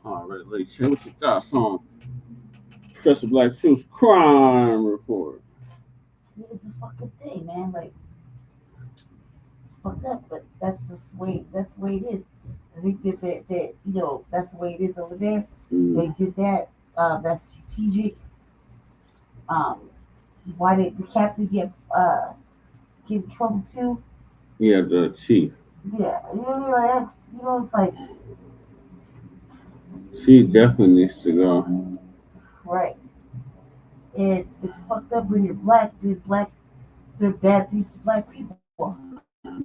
All right, ladies, what's your thoughts on Professor Black Truth's crime report? It's a fucking thing, man. Like, it's fucked up, but that's the way it is. I think that you know, that's the way it is over there. They did that. That's strategic. Why did the captain get in trouble too? Yeah, the chief. Yeah, it's like She definitely needs to go. Right. And it's fucked up when you're black. Do bad things to black people.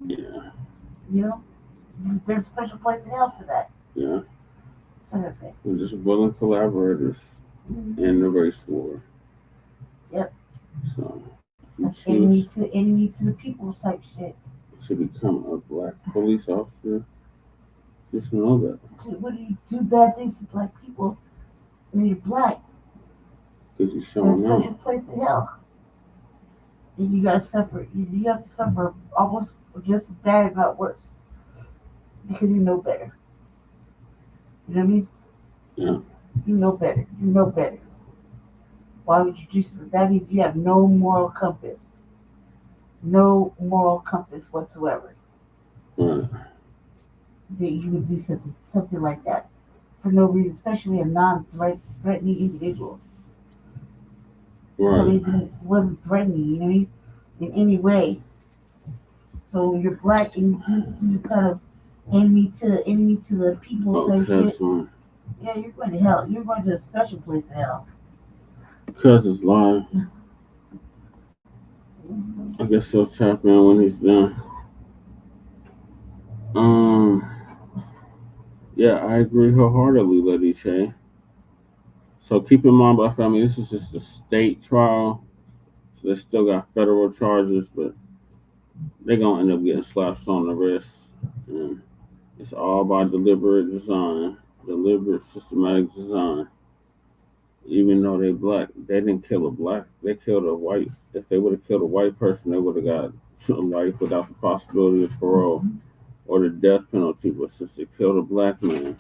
Yeah. You know? There's a special place in hell for that. Yeah. Sort of thing. We're just willing collaborators in the race war. Yep. So that's enemy to the people type shit. To become a black police officer, just know that. When you do bad things to black people, when you're black, because you're showing there's a special place in hell. And you gotta suffer. You have to suffer almost just as bad, if not worse, because you know better. You know what I mean? Yeah. You know better. You know better. Why would you do something? That means you have no moral compass. No moral compass whatsoever. Right. That you would do something like that for no reason, especially a non-threatening individual. Right. Somebody that wasn't threatening, you know what I mean? In any way. So you're black and you kind of enemy to the people. Yeah, you're going to hell. You're going to a special place in hell. Because it's live. I guess he'll tap in when he's done. Yeah, I agree wholeheartedly, Lady Che. So keep in mind, my family, this is just a state trial. So they still got federal charges, but they're going to end up getting slaps on the wrist. And it's all by deliberate design, deliberate systematic design. Even though they black, they didn't kill a black. They killed a white. If they would have killed a white person, they would have got life without the possibility of parole or the death penalty. But since they killed a black man,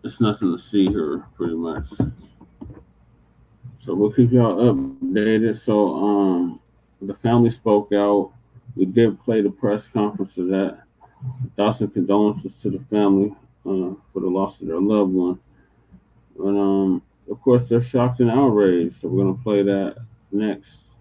it's nothing to see here, pretty much. So we'll keep y'all updated. So the family spoke out. We did play the press conference of that. Thoughts and condolences to the family for the loss of their loved one. But of course, they're shocked and outraged. So we're gonna play that next.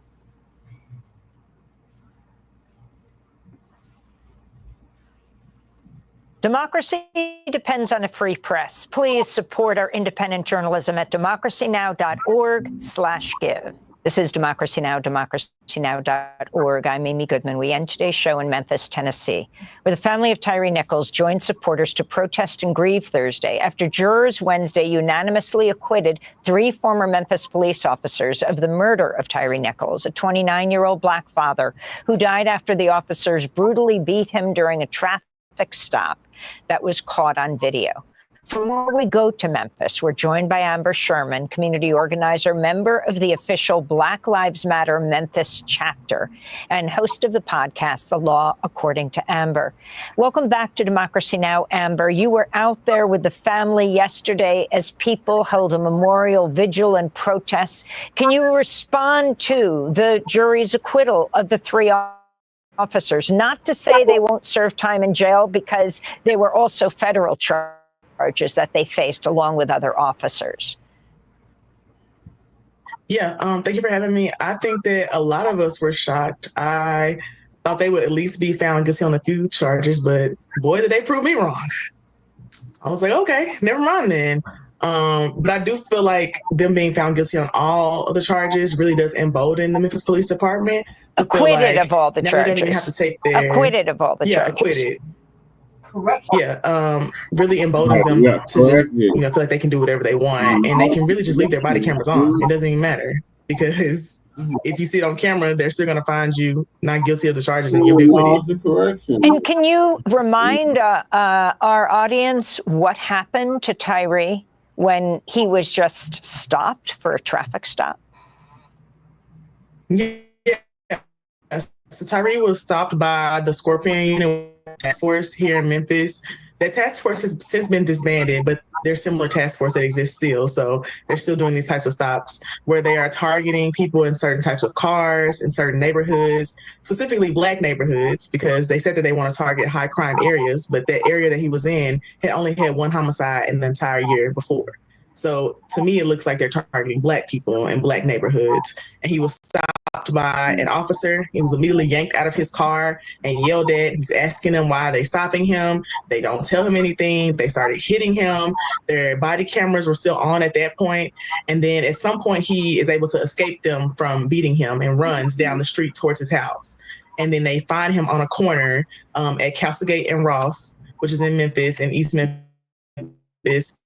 Democracy depends on a free press. Please support our independent journalism at democracynow.org/give. This is Democracy Now!, democracynow.org. I'm Amy Goodman. We end today's show in Memphis, Tennessee, where the family of Tyre Nichols joined supporters to protest and grieve Thursday after jurors Wednesday unanimously acquitted 3 former Memphis police officers of the murder of Tyre Nichols, a 29-year-old black father who died after the officers brutally beat him during a traffic stop that was caught on video. For more, we go to Memphis. We're joined by Amber Sherman, community organizer, member of the official Black Lives Matter Memphis chapter, and host of the podcast, The Law According to Amber. Welcome back to Democracy Now!, Amber. You were out there with the family yesterday as people held a memorial vigil and protests. Can you respond to the jury's acquittal of the 3 officers? Not to say they won't serve time in jail, because they were also federal charges that they faced along with other officers. Yeah, thank you for having me. I think that a lot of us were shocked. I thought they would at least be found guilty on a few charges, but boy, did they prove me wrong. I was like, okay, never mind then. But I do feel like them being found guilty on all of the charges really does embolden the Memphis Police Department. Acquitted of all the charges. They don't even have to take their... Acquitted of all the charges. Acquitted. Yeah, really emboldens them to just, feel like they can do whatever they want, and they can really just leave their body cameras on. It doesn't even matter, because if you see it on camera, they're still going to find you not guilty of the charges and you'll be acquitted. And can you remind our audience what happened to Tyre when he was just stopped for a traffic stop? Yeah. So Tyre was stopped by the Scorpion Unit Task Force here in Memphis. That task force has since been disbanded, but there's similar task force that exists still. So they're still doing these types of stops where they are targeting people in certain types of cars in certain neighborhoods, specifically black neighborhoods, because they said that they want to target high crime areas, but that area that he was in had only had 1 homicide in the entire year before. So to me, it looks like they're targeting Black people in Black neighborhoods. And he was stopped by an officer. He was immediately yanked out of his car and yelled at. He's asking them why they're stopping him. They don't tell him anything. They started hitting him. Their body cameras were still on at that point. And then at some point, he is able to escape them from beating him and runs down the street towards his house. And then they find him on a corner at Castlegate and Ross, which is in Memphis, in East Memphis.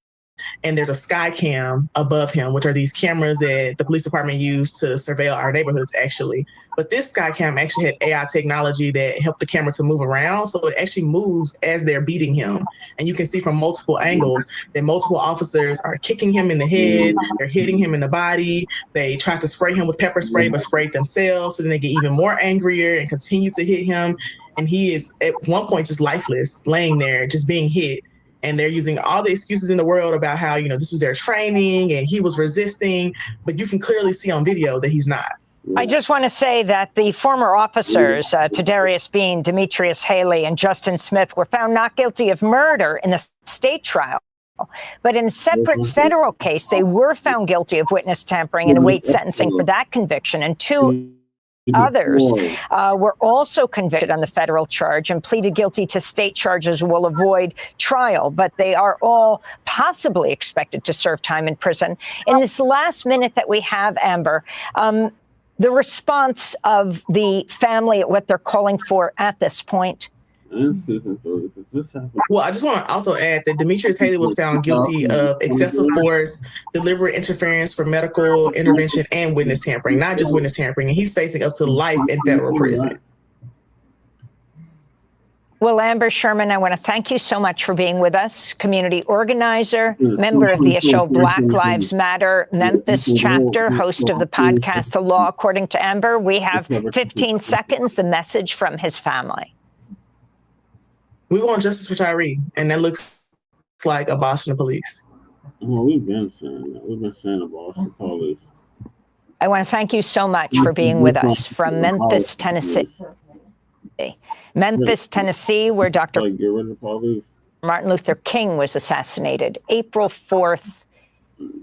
And there's a sky cam above him, which are these cameras that the police department used to surveil our neighborhoods, actually. But this sky cam actually had AI technology that helped the camera to move around. So it actually moves as they're beating him. And you can see from multiple angles that multiple officers are kicking him in the head. They're hitting him in the body. They tried to spray him with pepper spray, but sprayed themselves. So then they get even more angrier and continue to hit him. And he is at one point just lifeless, laying there, just being hit. And they're using all the excuses in the world about how, this is their training and he was resisting, but you can clearly see on video that he's not. I just want to say that the former officers, Tadarius Bean, Demetrius Haley, and Justin Smith, were found not guilty of murder in the state trial. But in a separate federal case, they were found guilty of witness tampering and await sentencing for that conviction. And two others were also convicted on the federal charge and pleaded guilty to state charges, will avoid trial, but they are all possibly expected to serve time in prison. In this last minute that we have, Amber, the response of the family at what they're calling for at this point. Well, I just want to also add that Demetrius Haley was found guilty of excessive force, deliberate interference for medical intervention, and witness tampering, not just witness tampering. And he's facing up to life in federal prison. Well, Amber Sherman, I want to thank you so much for being with us. Community organizer, member of the show Black Lives Matter Memphis chapter, host of the podcast The Law According to Amber. We have 15 seconds, the message from his family. We want justice for Tyre, and that looks like abolishing the police. Well, we've been saying that. We've been saying abolish the police. I want to thank you so much for being with us from Memphis, Tennessee. Memphis, Tennessee, where Dr. Martin Luther King was assassinated April 4th,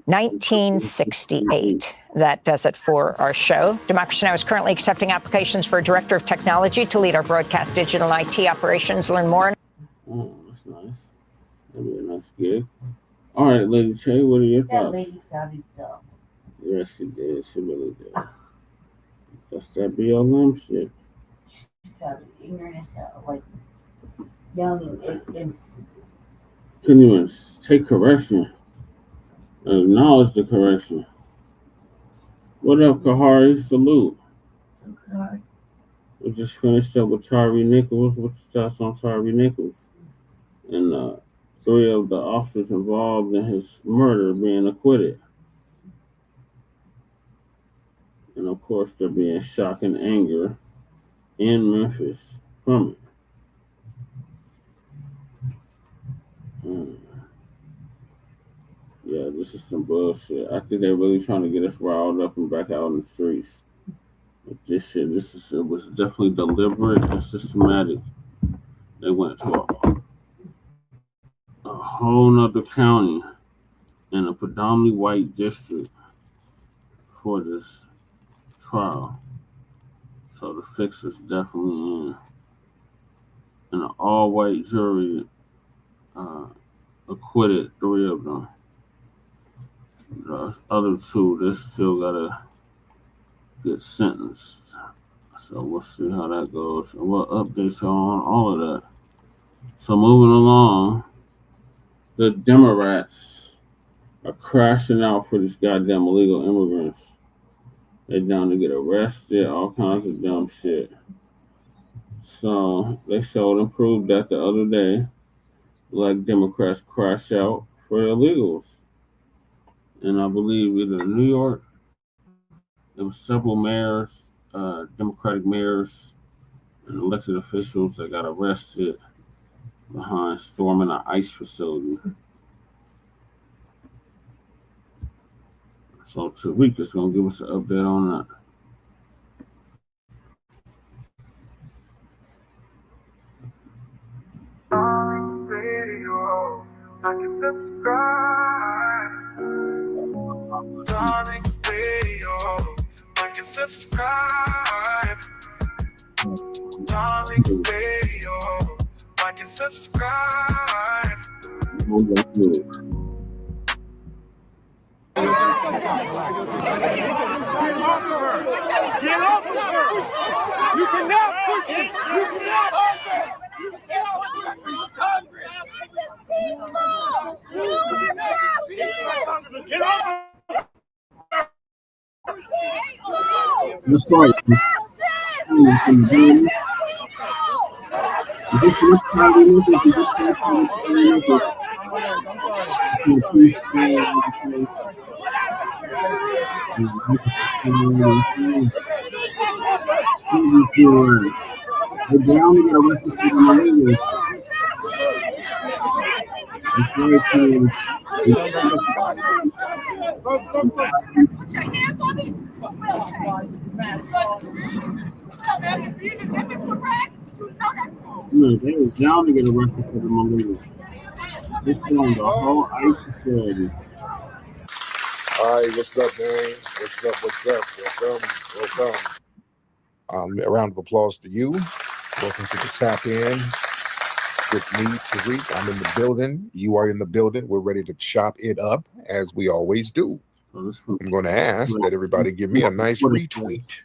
1968. That does it for our show. Democracy Now! Is currently accepting applications for a director of technology to lead our broadcast, digital, and IT operations. Learn more. Oh, that's nice. That'd be a nice gig. All right, Lady Che, what are your thoughts? That lady sounded dumb. Yes, she did. She really did. That's that BLM shit. She sounded ignorant as hell, like young and couldn't even take correction. Acknowledge the correction. What up, Kahari? Salute. okay. We just finished up with Tyre Nichols. What's your thoughts on Tyre Nichols? And 3 of the officers involved in his murder being acquitted. And of course, there being shock and anger in Memphis from it. Yeah, this is some bullshit. I think they're really trying to get us riled up and back out in the streets. But this shit, it was definitely deliberate and systematic. They went to a whole nother county in a predominantly white district for this trial. So the fix is definitely in. And an all-white jury acquitted 3 of them. The other 2, they still gotta get sentenced. So we'll see how that goes. And we'll update you on all of that. So moving along, the Democrats are crashing out for these goddamn illegal immigrants. They're down to get arrested, all kinds of dumb shit. So they showed and proved that the other day, like Democrats crash out for illegals. And I believe either New York, there was several mayors, Democratic mayors and elected officials that got arrested behind storming an ICE facility. So Tariq is going to give us an update on that. Radio, I can subscribe. and subscribe. Darling Radio. Like and subscribe. Get off of her! You cannot push it! You cannot hold this! You cannot push Congress! Get off of her! That's right. Look, they was down to get arrested for the Malay. This one, the whole ICE facility. All right, what's up, man? What's up? Welcome. A round of applause to you. Welcome to the Tap In with me, Tariq. I'm in the building. You are in the building. We're ready to chop it up as we always do. I'm going to ask that everybody give me a nice retweet.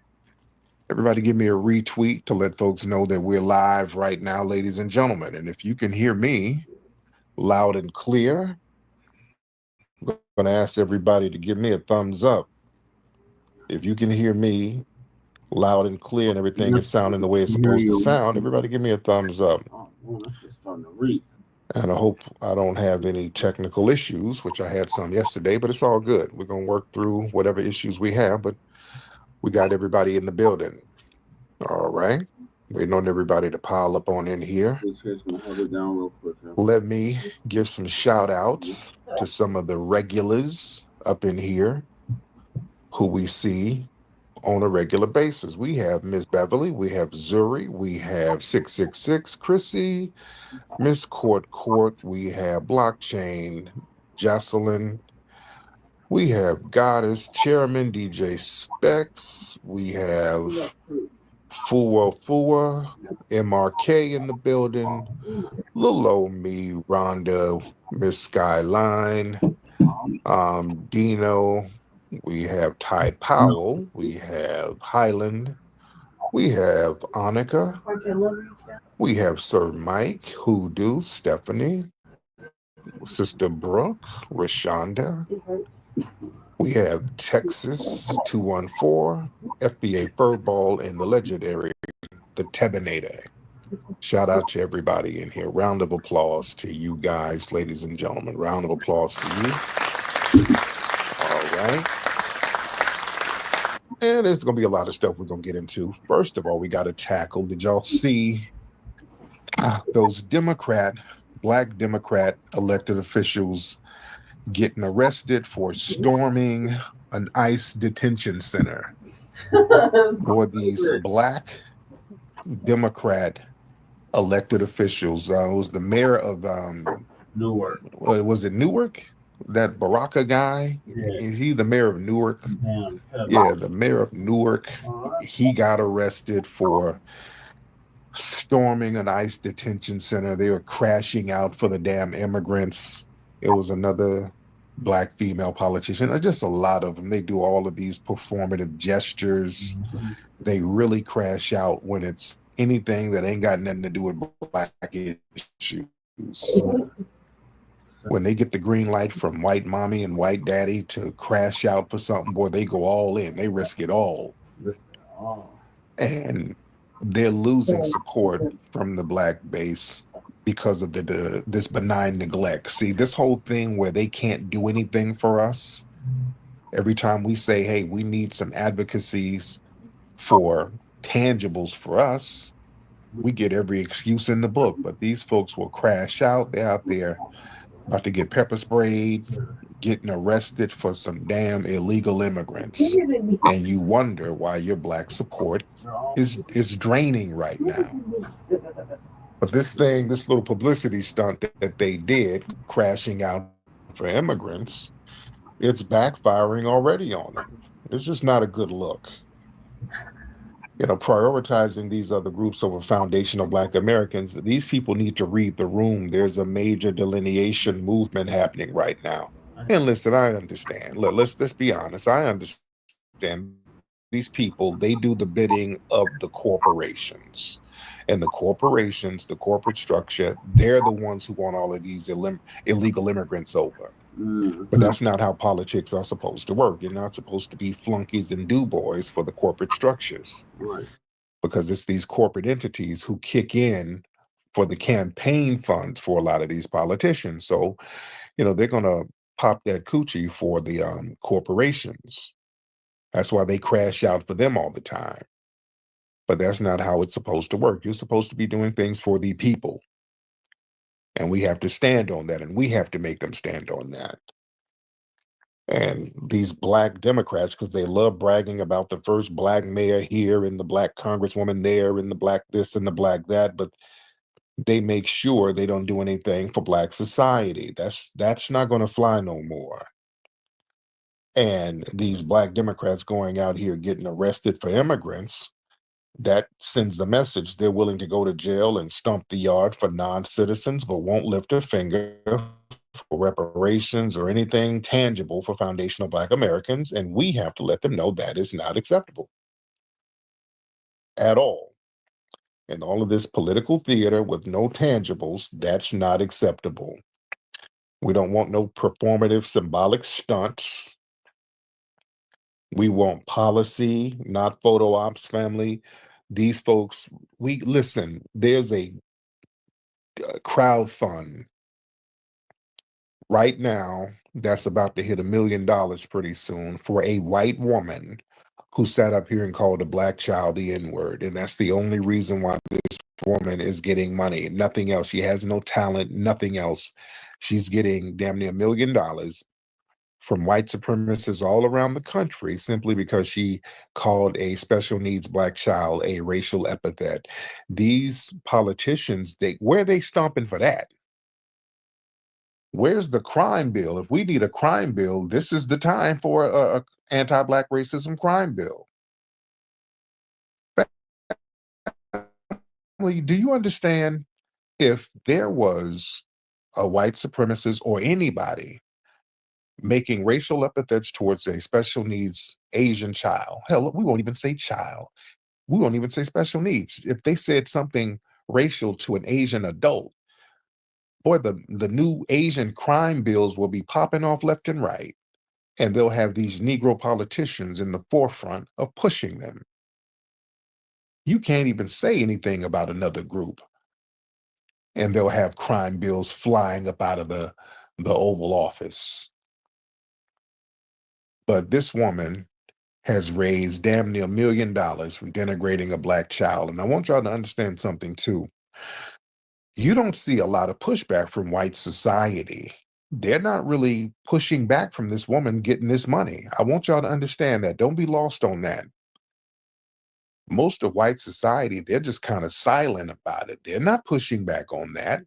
Everybody give me a retweet to let folks know that we're live right now, ladies and gentlemen. And if you can hear me loud and clear, I'm going to ask everybody to give me a thumbs up. If you can hear me loud and clear and everything is sounding the way it's supposed to sound, everybody give me a thumbs up. And I hope I don't have any technical issues, which I had some yesterday, but it's all good. We're going to work through whatever issues we have, but we got everybody in the building. All right. Waiting on everybody to pile up on in here. Let me give some shout outs to some of the regulars up in here who we see on a regular basis. We have Miss Beverly, we have Zuri, we have 666 Chrissy, Miss Court, we have Blockchain, Jocelyn, we have Goddess, Chairman, DJ Specs, we have Fua, MRK in the building, Lil old me, Rhonda, Miss Skyline, Dino, we have Ty Powell, we have Highland, we have Annika, we have Sir Mike, Hoodoo, Stephanie, Sister Brooke, Rashonda, we have Texas 214, FBA Furball, and the legendary, the Tebinator. Shout out to everybody in here. Round of applause to you guys, ladies and gentlemen. Round of applause to you. All right. And there's going to be a lot of stuff we're going to get into. First of all, we got to tackle, did y'all see those Black Democrat elected officials getting arrested for storming an ICE detention center? For these Black Democrat elected officials. It was the mayor of Newark. Was it Newark? That Baraka guy? Yeah. Is he the mayor of Newark? Yeah, the mayor of Newark. He got arrested for storming an ICE detention center. They were crashing out for the damn immigrants. It was another Black female politician. Just a lot of them. They do all of these performative gestures. Mm-hmm. They really crash out when it's anything that ain't got nothing to do with Black issues. When they get the green light from white mommy and white daddy to crash out for something, boy, they go all in. They risk it all. And they're losing support from the Black base because of this benign neglect. See, this whole thing where they can't do anything for us, every time we say, hey, we need some advocacies for tangibles for us, we get every excuse in the book. But these folks will crash out. They're out there about to get pepper sprayed, getting arrested for some damn illegal immigrants. And you wonder why your Black support is draining right now. But this little publicity stunt that they did, crashing out for immigrants, it's backfiring already on them. It's just not a good look. prioritizing these other groups over foundational Black Americans. These people need to read the room. There's a major delineation movement happening right now. And listen, I understand. Look, let's be honest. I understand these people, they do the bidding of the corporations. And the corporations, the corporate structure, they're the ones who want all of these illegal immigrants over. But that's not how politics are supposed to work. You're not supposed to be flunkies and do-boys for the corporate structures. Right. Because it's these corporate entities who kick in for the campaign funds for a lot of these politicians. So, they're going to pop that coochie for the corporations. That's why they crash out for them all the time. But that's not how it's supposed to work. You're supposed to be doing things for the people. And we have to stand on that, and we have to make them stand on that. And these Black Democrats, because they love bragging about the first Black mayor here and the Black congresswoman there and the Black this and the Black that, but they make sure they don't do anything for Black society. That's not going to fly no more. And these Black Democrats going out here getting arrested for immigrants, that sends the message they're willing to go to jail and stomp the yard for non-citizens, but won't lift a finger for reparations or anything tangible for foundational Black Americans. And we have to let them know that is not acceptable at all. And all of this political theater with no tangibles, that's not acceptable. We don't want no performative symbolic stunts. We want policy, not photo ops, family. These folks, listen, there's a crowd fund right now that's about to hit $1 million pretty soon for a white woman who sat up here and called a Black child the N-word. And that's the only reason why this woman is getting money. Nothing else. She has no talent, nothing else. She's getting damn near $1 million from white supremacists all around the country simply because she called a special needs Black child a racial epithet. These politicians, where are they stomping for that? Where's the crime bill? If we need a crime bill, this is the time for a anti-Black racism crime bill. Do you understand if there was a white supremacist or anybody making racial epithets towards a special needs Asian child? Hell, we won't even say child. We won't even say special needs. If they said something racial to an Asian adult, boy, the new Asian crime bills will be popping off left and right, and they'll have these Negro politicians in the forefront of pushing them. You can't even say anything about another group, and they'll have crime bills flying up out of the Oval Office. But this woman has raised damn near $1 million from denigrating a Black child. And I want y'all to understand something too. You don't see a lot of pushback from white society. They're not really pushing back from this woman getting this money. I want y'all to understand that. Don't be lost on that. Most of white society, they're just kind of silent about it. They're not pushing back on that.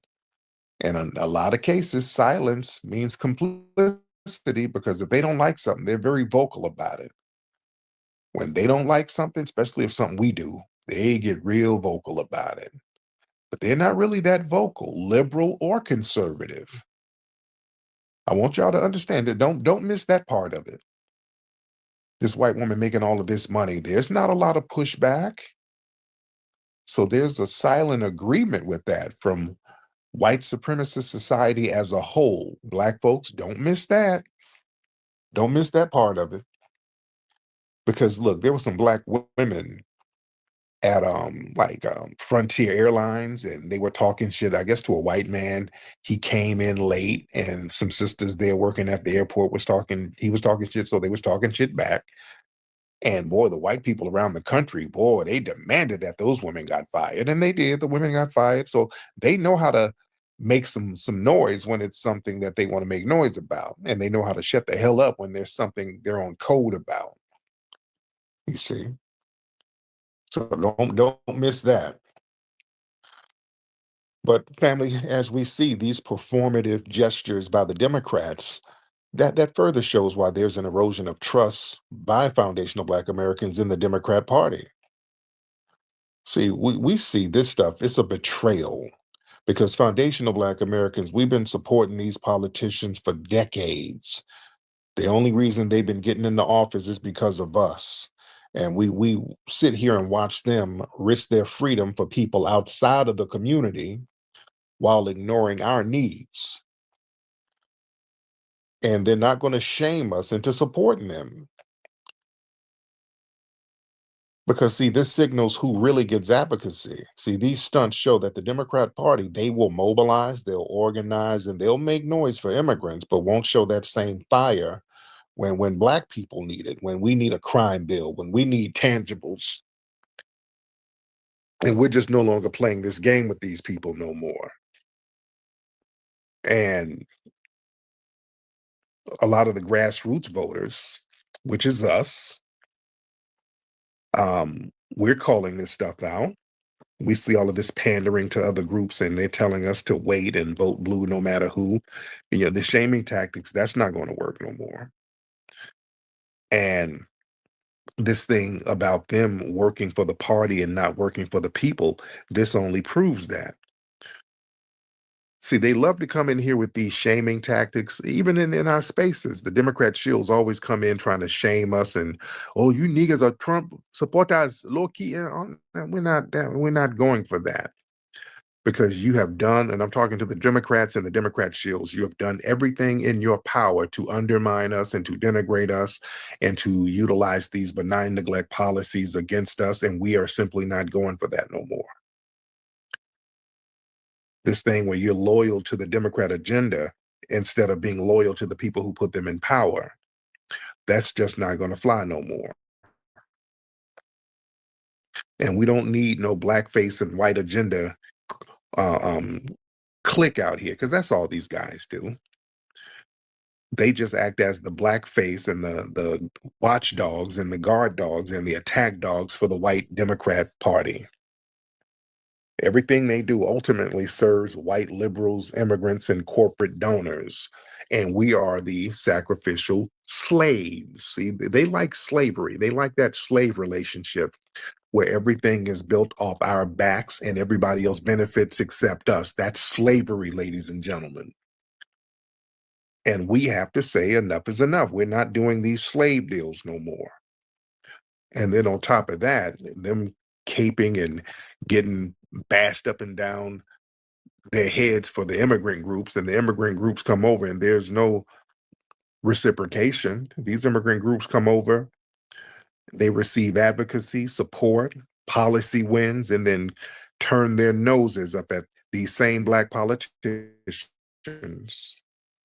And in a lot of cases, silence means complicity, because if they don't like something, they're very vocal about it. When they don't like something, especially if something we do, they get real vocal about it. But they're not really that vocal, liberal or conservative. I want y'all to understand it. Don't miss that part of it. This white woman making all of this money, there's not a lot of pushback. So there's a silent agreement with that from white supremacist society as a whole. Black folks, don't miss that. Don't miss that part of it. Because look, there were some Black women at Frontier Airlines, and they were talking shit, I guess, to a white man. He came in late, and some sisters there working at the airport he was talking shit, so they was talking shit back. And boy, the white people around the country, boy, they demanded that those women got fired, and they did. The women got fired, so they know how to make some noise when it's something that they want to make noise about, and they know how to shut the hell up when there's something they're on code about. You see? So don't miss that. But family, as we see these performative gestures by the Democrats, That further shows why there's an erosion of trust by foundational Black Americans in the Democrat Party. See, we see this stuff, it's a betrayal because foundational Black Americans, we've been supporting these politicians for decades. The only reason they've been getting into office is because of us. And we sit here and watch them risk their freedom for people outside of the community while ignoring our needs. And they're not going to shame us into supporting them. Because, see, this signals who really gets advocacy. See, these stunts show that the Democrat Party, they will mobilize, they'll organize, and they'll make noise for immigrants, but won't show that same fire when Black people need it, when we need a crime bill, when we need tangibles. And we're just no longer playing this game with these people no more. And a lot of the grassroots voters, which is us, we're calling this stuff out. We see all of this pandering to other groups and they're telling us to wait and vote blue no matter who. You know, the shaming tactics, that's not going to work no more. And this thing about them working for the party and not working for the people, this only proves that. See, they love to come in here with these shaming tactics, even in our spaces. The Democrat shills always come in trying to shame us and, oh, you niggas are Trump supporters, low key. We're not going for that. Because you have done, and I'm talking to the Democrats and the Democrat shills, you have done everything in your power to undermine us and to denigrate us and to utilize these benign neglect policies against us, and we are simply not going for that no more. This thing where you're loyal to the Democrat agenda instead of being loyal to the people who put them in power, that's just not going to fly no more. And we don't need no blackface and white agenda click out here, because that's all these guys do. They just act as the black face and the watchdogs and the guard dogs and the attack dogs for the white Democrat Party. Everything they do ultimately serves white liberals, immigrants, and corporate donors. And we are the sacrificial slaves. See, they like slavery. They like that slave relationship where everything is built off our backs and everybody else benefits except us. That's slavery, ladies and gentlemen. And we have to say enough is enough. We're not doing these slave deals no more. And then on top of that, them caping and getting bashed up and down their heads for the immigrant groups, and the immigrant groups come over and there's no reciprocation. These immigrant groups come over, they receive advocacy, support, policy wins, and then turn their noses up at these same black politicians,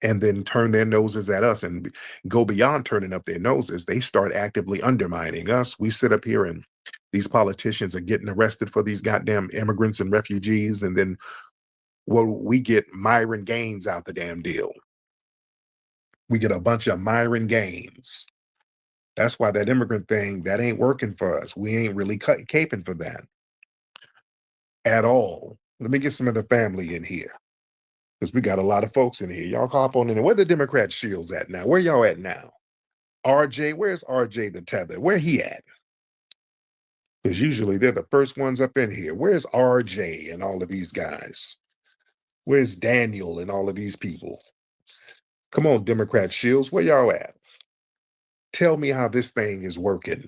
and then turn their noses at us and go beyond turning up their noses. They start actively undermining us. We sit up here and these politicians are getting arrested for these goddamn immigrants and refugees, and then we get Myron gains out the damn deal. We get a bunch of Myron gains. That's why that immigrant thing, that ain't working for us. We ain't really caping for that at all. Let me get some of the family in here, because we got a lot of folks in here. Y'all hop on in there. Where the Democrat shields at now? Where y'all at now? RJ, where's RJ the Tether? Where he at? Because usually they're the first ones up in here. Where's RJ and all of these guys? Where's Daniel and all of these people? Come on, Democrat shields, where y'all at? Tell me how this thing is working.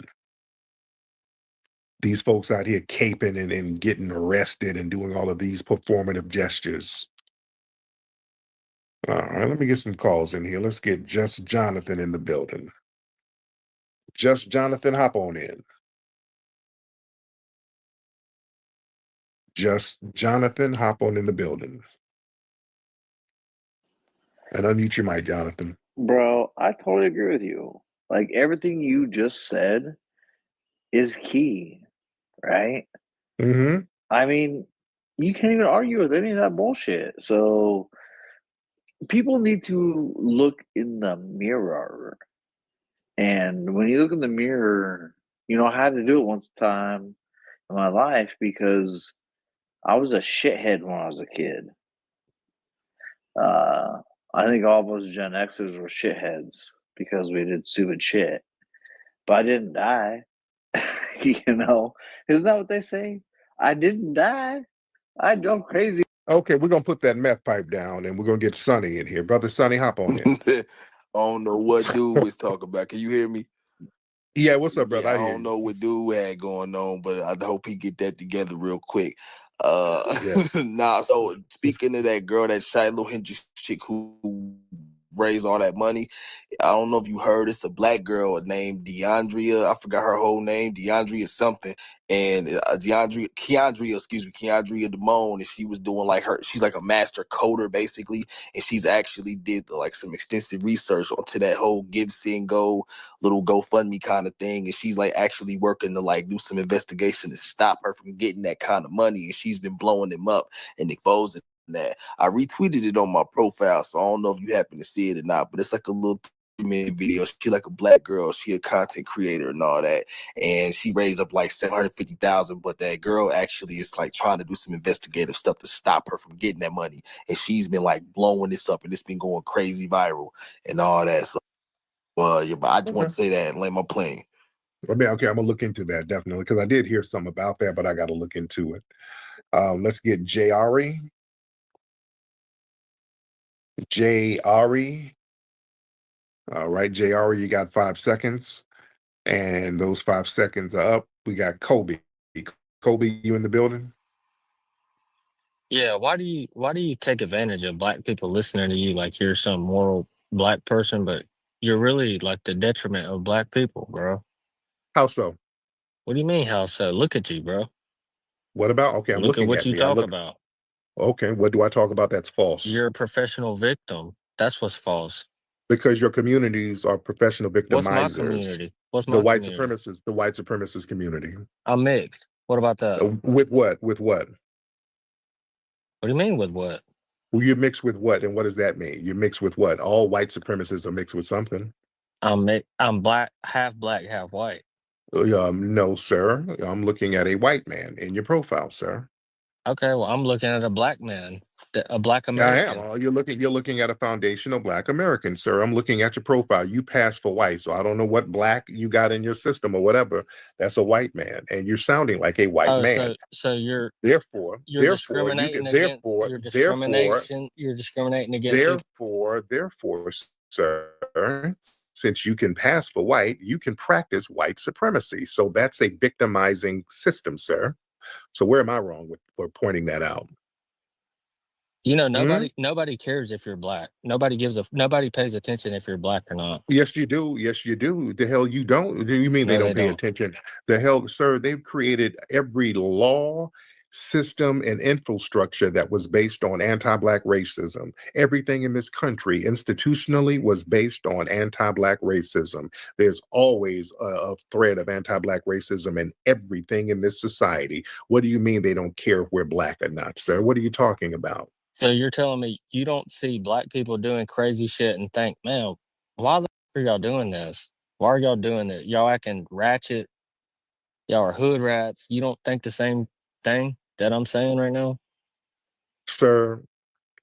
These folks out here caping and getting arrested and doing all of these performative gestures. All right, let me get some calls in here. Let's get Just Jonathan in the building. Just Jonathan, hop on in. Just Jonathan, hop on in the building. And unmute your mic, Jonathan. Bro, I totally agree with you. Like, everything you just said is key, right? Mm-hmm. I mean, you can't even argue with any of that bullshit. So people need to look in the mirror. And when you look in the mirror, you know, I had to do it once time in my life because I was a shithead when I was a kid. I think all of us Gen Xers were shitheads because we did stupid shit. But I didn't die. You know, isn't that what they say? I didn't die. I drove crazy. Okay, we're gonna put that meth pipe down, and we're gonna get Sonny in here. Brother Sonny, hop on in. I don't know what dude was talking about. Can you hear me? Yeah, what's up, brother? Yeah, I hear don't you. know what dude had going on, but I hope he get that together real quick. Yes. Nah, so speaking of that girl, that Shiloh Hendrix chick who raised all that money, I don't know if you heard, it's a black girl named DeAndrea. I forgot her whole name, DeAndrea something. And Keandria Damone, and she was doing like she's like a master coder basically, and she's actually did like some extensive research onto that whole give, send, go, little GoFundMe kind of thing, and she's like actually working to like do some investigation to stop her from getting that kind of money, and she's been blowing them up and exposing that. I retweeted it on my profile, so I don't know if you happen to see it or not, but it's like a little 3-minute video. She like a black girl, she a content creator and all that, and she raised up like $750,000, but that girl actually is like trying to do some investigative stuff to stop her from getting that money, and she's been like blowing this up, and it's been going crazy viral and all that. So yeah, but I just want to say that and land my plane. I mean, okay, I'm gonna look into that definitely, because I did hear something about that, but I got to look into it. Let's get J.R.E. J.R.E. All right, J.R.E., you got 5 seconds, and those 5 seconds are up. We got Kobe. Kobe, you in the building? Yeah, why do you take advantage of black people listening to you like you're some moral black person, but you're really like the detriment of black people, bro? How so? What do you mean, how so? Look at you, bro. What about? Okay, I'm Look at looking what at you me. I talk look. about. Okay, what do I talk about that's false? You're a professional victim. That's what's false. Because your communities are professional What's my victimizers. community? What's The my white community? supremacists, the white supremacist community. I'm mixed. What about that? With what? With what? What do you mean with what? Well, you're mixed with what, and what does that mean? You're mixed with what? All white supremacists are mixed with something. I'm black, half white. No, sir. I'm looking at a white man in your profile, sir. Okay, well, I'm looking at a black man, a black I American. am. Well, you're looking at a foundational black American, sir. I'm looking at your profile. You pass for white, so I don't know what black you got in your system or whatever. That's a white man, and you're sounding like a white man. So you're discriminating against therefore, sir, since you can pass for white, you can practice white supremacy. So that's a victimizing system, sir. So where am I wrong for pointing that out? You know, nobody cares if you're black. Nobody pays attention if you're black or not. Yes, you do. Yes, you do. The hell you don't. Do you mean No, they don't pay attention? The hell, sir, they've created every law, system, and infrastructure that was based on anti-black racism. Everything in this country institutionally was based on anti-black racism. There's always a thread of anti-black racism in everything in this society. What do you mean they don't care if we're black or not, sir? What are you talking about? So you're telling me you don't see black people doing crazy shit and think, man, why the f are y'all doing this? Why are y'all doing this? Y'all acting ratchet. Y'all are hood rats. You don't think the same thing that I'm saying right now? Sir,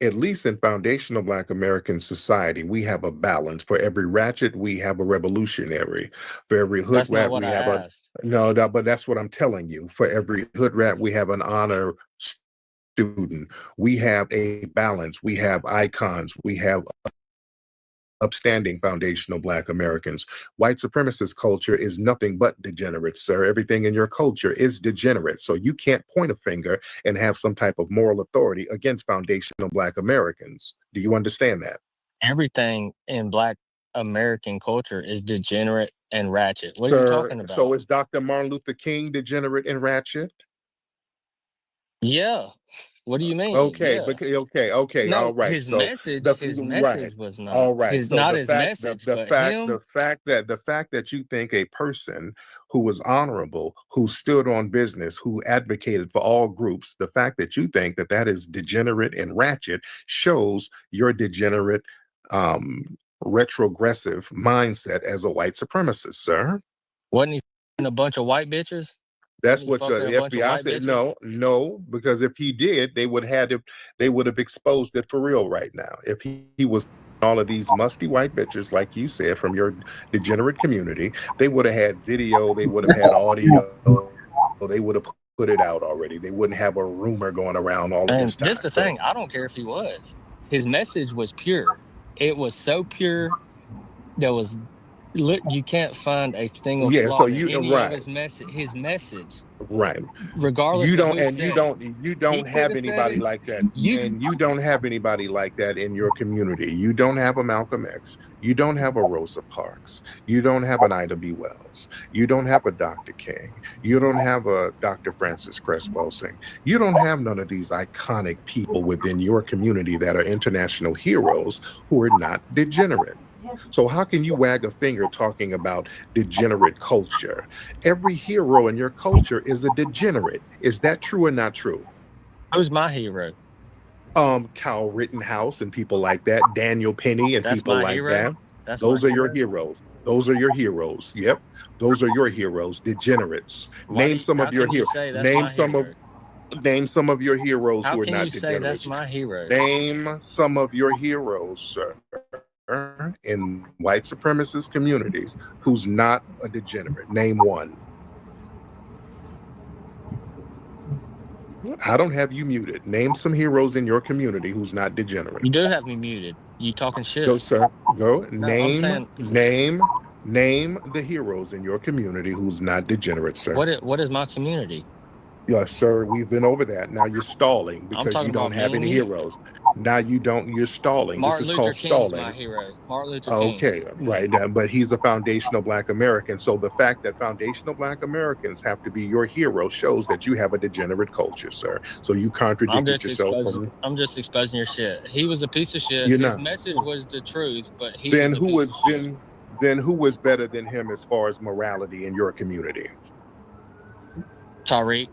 at least in foundational Black American society, we have a balance. For every ratchet, we have a revolutionary. For every hood That's not rat, what we I have asked. but that's what I'm telling you. For every hood rat, we have an honor student. We have a balance. We have icons. We have upstanding foundational Black Americans. White supremacist culture is nothing but degenerate, sir. Everything in your culture is degenerate. So you can't point a finger and have some type of moral authority against foundational Black Americans. Do you understand that? Everything in Black American culture is degenerate and ratchet. What are you Sir, talking about? so is Dr. Martin Luther King degenerate and ratchet? Yeah. What do you mean? Okay, Yeah. okay, No, all right. his So message right. was not All right. So not the his fact message, but him. the fact that you think a person who was honorable, who stood on business, who advocated for all groups, the fact that you think that that is degenerate and ratchet shows your degenerate retrogressive mindset as a white supremacist, sir. Wasn't he a bunch of white bitches? That's He what the fucking a bunch of FBI white said. bitches? No, because if he did, they would have exposed it for real right now. If he was all of these musty white bitches, like you said, from your degenerate community, they would have had video, they would have had audio, they would have put it out already. They wouldn't have a rumor going around all of And this time. this the thing. I don't care if he was. His message was pure. It was so pure. There was, you can't find a single Yeah, flaw so in any of his message. His message, right. regardless You of don't, who and said it. you He don't could have have said anybody it. like that, and you don't have anybody like that in your community. You don't have a Malcolm X. You don't have a Rosa Parks. You don't have an Ida B. Wells. You don't have a Dr. King. You don't have a Dr. Francis Cress Welsing. You don't have none of these iconic people within your community that are international heroes who are not degenerate. So how can you wag a finger talking about degenerate culture? Every hero in your culture is a degenerate. Is that true or not true? Who's my hero? Kyle Rittenhouse and people like that, Daniel Penny and That's people my like hero. that. That's Those my are your hero. heroes. Those are your heroes. Yep. Those are your heroes, degenerates. Name some How of your can you heroes. say that's my hero? Name some of your heroes How who are can you not say that's degenerates. my hero? Name some of your heroes, sir, in white supremacist communities who's not a degenerate. Name one. I don't have you muted. Name some heroes in your community who's not degenerate. You do have me muted. You talking shit. Go, sir. Go. No, I'm saying, Name the heroes in your community who's not degenerate, sir. what is my community? Yes, sir. We've been over that. Now you're stalling because talking you don't about me have and any you. heroes. Now you don't. You're stalling. This Martin is Luther called King's stalling. my hero. Martin Luther King. Okay, right. But he's a foundational Black American. So the fact that foundational Black Americans have to be your hero shows that you have a degenerate culture, sir. So you contradicted yourself. I'm just exposing your shit. He was a piece of shit. You're His not. message was the truth, but he Then was a who piece was of shit. then who was better than him as far as morality in your community? Tariq.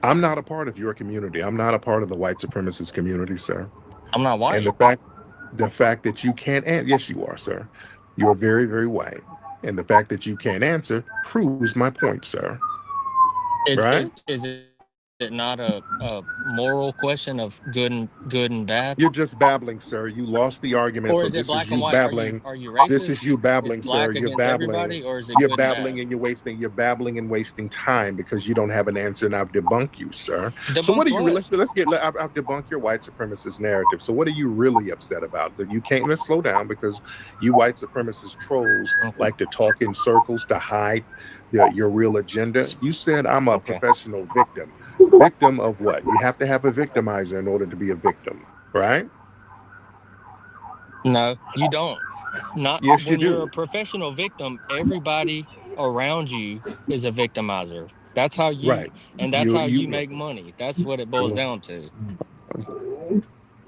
I'm not a part of your community. I'm not a part of the white supremacist community, sir. I'm not white. And the fact that you can't answer, yes, you are, sir. You're very, very white. And the fact that you can't answer proves my point, sir. Right? Is it not a moral question of good and bad? You're just babbling, sir. You lost the argument. Or So is it this black is and you white? babbling. Are you racist? This is you babbling, is sir. black You're against babbling. everybody, or is it You're good babbling and and you're babbling and wasting time because you don't have an answer, and I've debunked you, sir. So Debunk what are you what? let's I've debunked your white supremacist narrative. So what are you really upset about? That you can't let's slow down because you white supremacist trolls like to talk in circles to hide your real agenda. You said I'm a professional victim. Victim of what? You have to have a victimizer in order to be a victim, right? No, you don't. Not yes, when you you're do. a professional victim, everybody around you is a victimizer. That's how you Right. and that's how you make money. That's what it boils down to.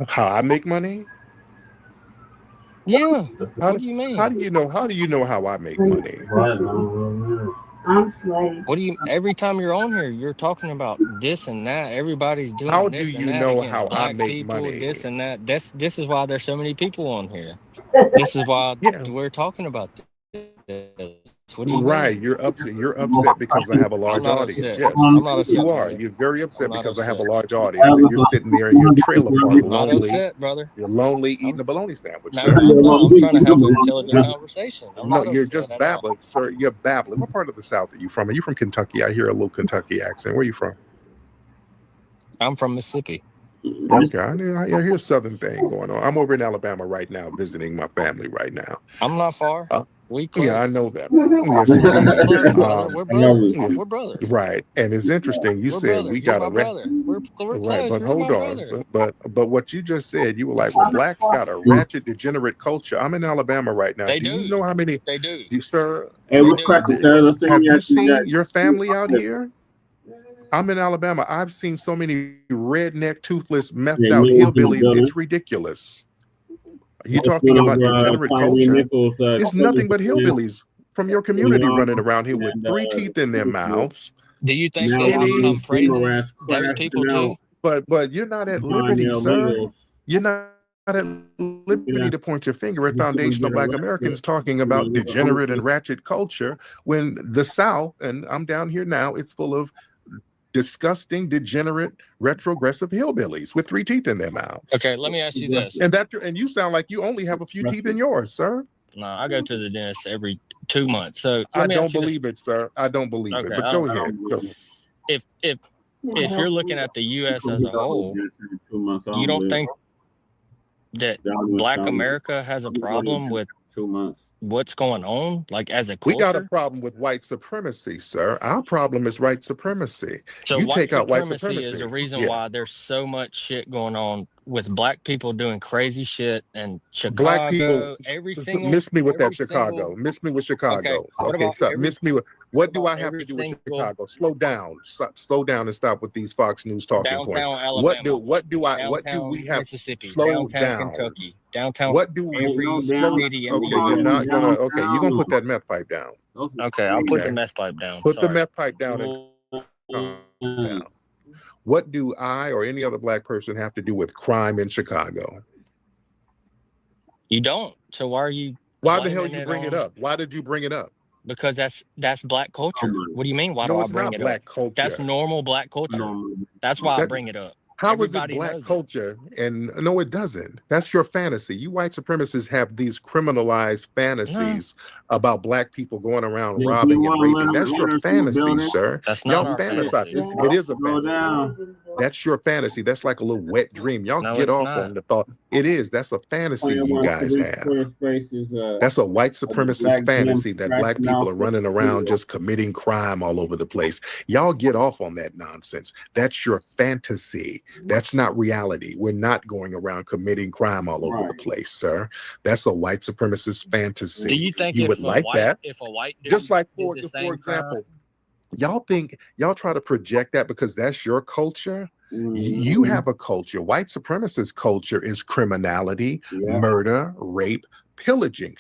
How I make money? Yeah. What do you mean? How do you know how I make money? I'm sweating. What do you? Every time you're on here, you're talking about this and that. Everybody's doing How this do and you that know against how I black make people. money? This and that. This is why there's so many people on here. This is why we're talking about this. What do you Right, mean? you're upset because I have a large audience. Upset. Yes, I'm not upset, you are. brother. You're very upset because I have a upset. large audience, and you're sitting there in your trailer park, I'm not lonely. upset, brother. You're lonely eating a bologna sandwich, No, sir. I'm trying to have an intelligent conversation. I'm No, not you're upset just at all. babbling, sir. You're babbling. What part of the South are you from? Are you from Kentucky? I hear a little Kentucky accent. Where are you from? I'm from Mississippi. Okay, I hear a Southern thing going on. I'm over in Alabama right now, visiting my family right now. I'm not far. We close. Yeah, I know that. Yes, indeed. We're close, brother. We're brothers. We're brothers. Right, and it's interesting. You We're said brothers. we You're got my a brother. We're close. right, but You're hold my on. brother. But what you just said, you were like, well, blacks got a ratchet, degenerate culture. I'm in Alabama right now. They do you do. know how many? They do. Sir, Hey, what's cracking, sir? Let's see have you you seen your family out here? I'm in Alabama. I've seen so many redneck, toothless, methed out hillbillies. It's ridiculous. You talking about degenerate culture? Nichols, It's nothing but hillbillies from your community running around here with 3 teeth in their mouths. Do you think that I become crazy? Those people too. But you're not at liberty, sir. You're not at liberty to point your finger at foundational Black Americans talking about degenerate and ratchet culture when the South, and I'm down here now, it's full of disgusting, degenerate, retrogressive hillbillies with 3 teeth in their mouths. Okay, let me ask you this. And you sound like you only have a few teeth in yours, sir. No, I go to the dentist every 2 months. So I don't believe it, sir. I don't believe it. But go ahead. If you're looking at the U.S. as a whole, you don't think that Black America has a problem with 2 months what's going on, like as a culture? We got a problem with white supremacy, sir. Our problem is white supremacy. So you take out white supremacy supremacy is the reason why there's so much shit going on with Black people doing crazy shit and Chicago. Black people, every single miss me with that Chicago. Miss me with Chicago. Okay, so miss me with what do I have to do with Chicago? Slow down. Slow down and stop with these Fox News talking points. Alabama, what do we have? Mississippi, slow downtown down. Kentucky, downtown. What do we every city in the you're not gonna. US. Okay, you're gonna put that meth pipe down. Okay, I'll put the meth pipe down. Put the meth pipe down and calm down. What do I or any other Black person have to do with crime in Chicago? You don't. So why are you? Why the hell you bring it up? Why did you bring it up? Because that's Black culture. What do you mean? Why do I bring it up? Black culture. That's normal Black culture. That's why I bring it up. How is it Black culture? And no, it doesn't. That's your fantasy. You white supremacists have these criminalized fantasies about Black people going around robbing and raping. That's your fantasy, sir. That's not our fantasy. It is a fantasy. That's your fantasy. That's like a little wet dream. Y'all get off on the thought. It is. That's a fantasy you guys have. That's a white supremacist fantasy that Black people are running around just committing crime all over the place. Y'all get off on that nonsense. That's your fantasy. That's not reality. We're not going around committing crime all over the place, sir. That's a white supremacist fantasy. Do you think you would like that? If a white dude just like did for the same example, y'all try to project that because that's your culture. You have a culture. White supremacist culture is criminality, murder, rape, pillaging.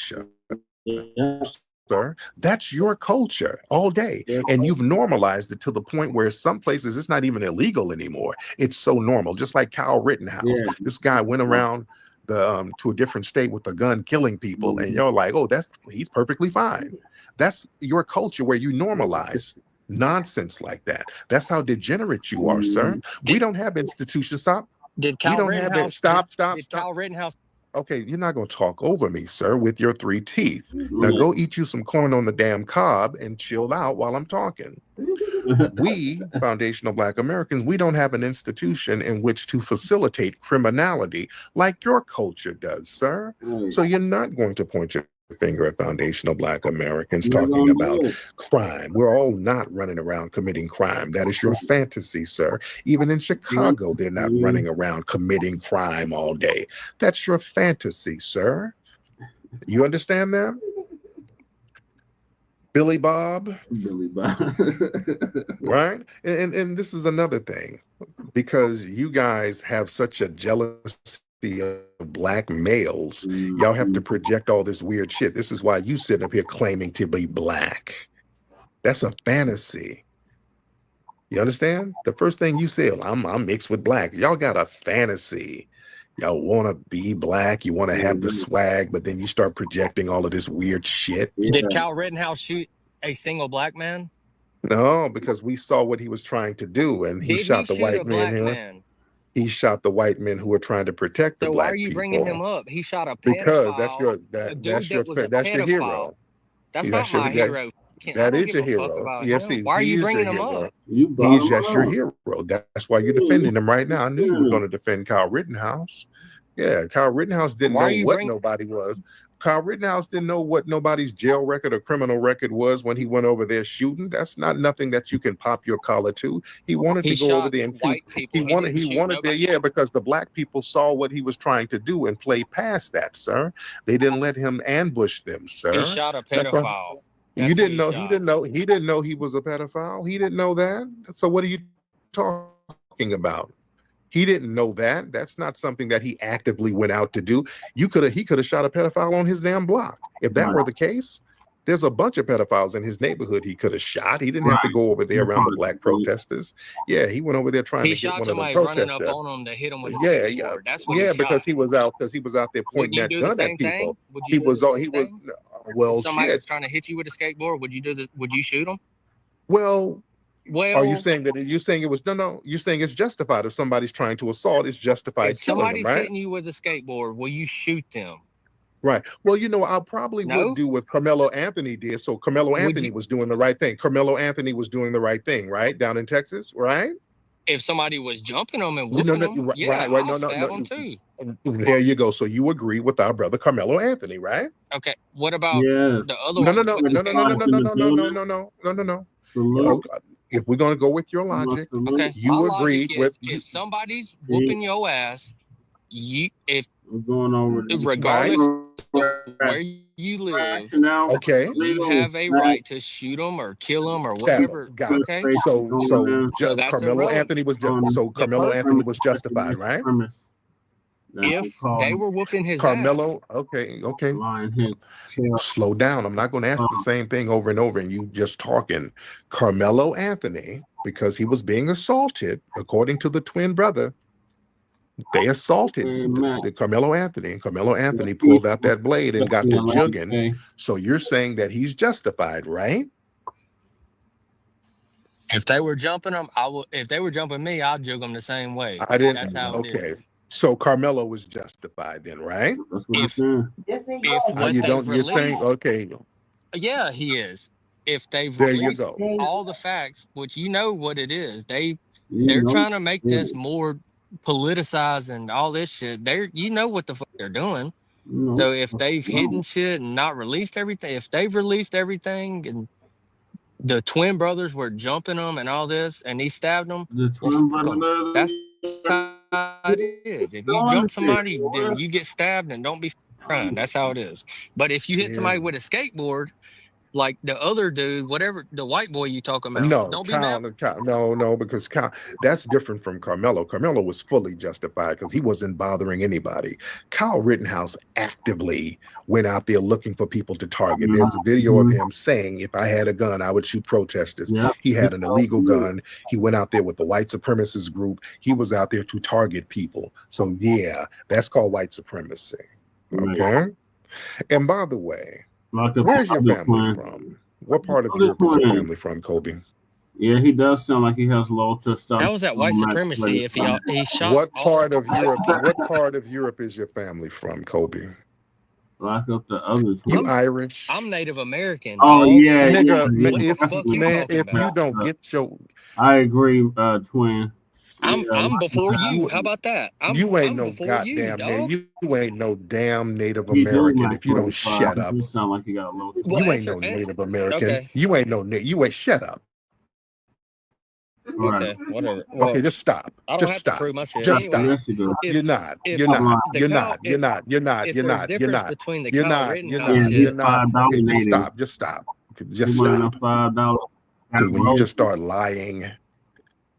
Sir, that's your culture all day. And you've normalized it to the point where some places it's not even illegal anymore. It's so normal. Just like Kyle Rittenhouse. This guy went around to a different state with a gun killing people, and you're like, oh, he's perfectly fine. That's your culture where you normalize nonsense like that. That's how degenerate you are, sir. We don't have institutions. Stop. Did Kyle Rittenhouse stop. Kyle Rittenhouse? Okay, you're not going to talk over me, sir, with your 3 teeth. Now go eat you some corn on the damn cob and chill out while I'm talking. We, foundational Black Americans, we don't have an institution in which to facilitate criminality like your culture does, sir. So you're not going to point your finger at foundational Black Americans talking about crime. We're all not running around committing crime. That is your fantasy, sir. Even in Chicago, they're not running around committing crime all day. That's your fantasy, sir. You understand that? Billy Bob. Right? And this is another thing, because you guys have such a jealousy of Black males, y'all have to project all this weird shit. This is why you sitting up here claiming to be Black. That's a fantasy. You understand? The first thing you said, I'm mixed with Black. Y'all got a fantasy. Y'all want to be Black. You want to have the swag, but then you start projecting all of this weird shit. Did Kyle Rittenhouse shoot a single Black man? No, because we saw what he was trying to do, and he shot the white man. He shot the white men who were trying to protect the Black people. So why are you bringing him up? He shot a pedophile. Because that's your hero. That's not my hero. That is your hero. Yes, why are you bringing him up? He's just your hero. That's why you're defending him right now. I knew you were going to defend Kyle Rittenhouse. Yeah, Kyle Rittenhouse didn't know what nobody was. Kyle Rittenhouse didn't know what nobody's jail record or criminal record was when he went over there shooting. That's not nothing that you can pop your collar to. He wanted to go over there and shoot. He wanted to, because the Black people saw what he was trying to do and play past that, sir. They didn't let him ambush them, sir. He shot a pedophile. You didn't know. He didn't know he was a pedophile. He didn't know that. So what are you talking about? He didn't know that. That's not something that he actively went out to do. He could have shot a pedophile on his damn block. If that were the case, There's a bunch of pedophiles in his neighborhood he could have shot. He didn't have to go over there around the black protesters. Yeah, he went over there trying He to get shot one of the somebody running up protesters. on him to hit him with a Yeah, skateboard. That's what he yeah, shot. because he was out there Would pointing you that do the gun same at people. thing? Would you He was if well, somebody was shit. trying to hit you with a skateboard, would you do this? Would you shoot him? Well, Well, are you saying that you're saying it was no? You're saying it's justified if somebody's trying to assault, it's justified if killing them, somebody's right? hitting you with a skateboard, will you shoot them? Right. Well, you know, I probably No? would do what Carmelo Anthony did. So Carmelo Anthony was doing the right thing. Carmelo Anthony was doing the right thing, right? Down in Texas, right? If somebody was jumping them and No, whooping no, them, right, yeah, right. I'll stab them too. There you go. So you agree with our brother Carmelo Anthony, right? Okay. What about Yes. the other No, one no, with the skateboard? no. Okay, if we're gonna go with your logic, Okay. you My agreed logic with is if somebody's whooping your ass, we're going over this. regardless of where you live, okay, you have a right to shoot them or kill them or whatever. Got it. Okay. So that's Carmelo irrelevant. Anthony was Carmelo Anthony was justified, right? If they were whooping his Carmelo, ass. okay. Slow down. I'm not going to ask the same thing over and over and you just talking. Carmelo Anthony, because he was being assaulted, according to the twin brother, they assaulted the Carmelo Anthony, and Carmelo Anthony pulled out that blade and got to jugging. So you're saying that he's justified, right? If they were jumping them, I will. If they were jumping me, I'll jug them the same way. I didn't. That's how it is. So Carmelo was justified then, right? If what you they've don't, you're saying released, okay. Yeah, he is. If they've There you released go. all the facts, which you know what it is, they're trying to make this more politicized and all this shit. You know what the fuck they're doing. So if they've hidden shit and not released everything, if they've released everything and the twin brothers were jumping them and all this, and he stabbed them, that's how it is. If you jump somebody, then you get stabbed and don't be crying. That's how it is. But if you hit somebody with a skateboard, like the other dude, whatever the white boy you talking about, No, don't be mad. no, because that's different from Carmelo. Carmelo was fully justified because he wasn't bothering anybody. Kyle Rittenhouse actively went out there looking for people to target. There's a video of him saying, if I had a gun, I would shoot protesters. He had an illegal gun. He went out there with the white supremacist group. He was out there to target people. So yeah, that's called white supremacy. Okay. And by the way, where's your family from? What part of Europe is your family from, Kobe? Yeah, he does sound like he has low testosterone. How was that white supremacy if he shot? What part of Europe? What part of Europe is your family from, Kobe? Lock up the others. You Irish? I'm Native American. Oh dog. yeah, nigga. If you don't get your, I agree, twin. I'm before you. How about that? You ain't no goddamn you ain't no damn Native American if you don't shut up. You sound like you got a low. You ain't no Native American. Okay. You ain't shut up. Okay, whatever. Well, Okay, just stop. I don't Just have stop. to prove my shit Just anyway. stop. If- You're not. if You're not. the You're Kyle- not. You're if- not. You're not. if You're there's not. You're difference not. between the You're Kyle not. You're Rittenhouse not. shit- You're not. Okay, just nigga. stop. Just stop. Okay, just You want stop. $5? Because when you just start lying,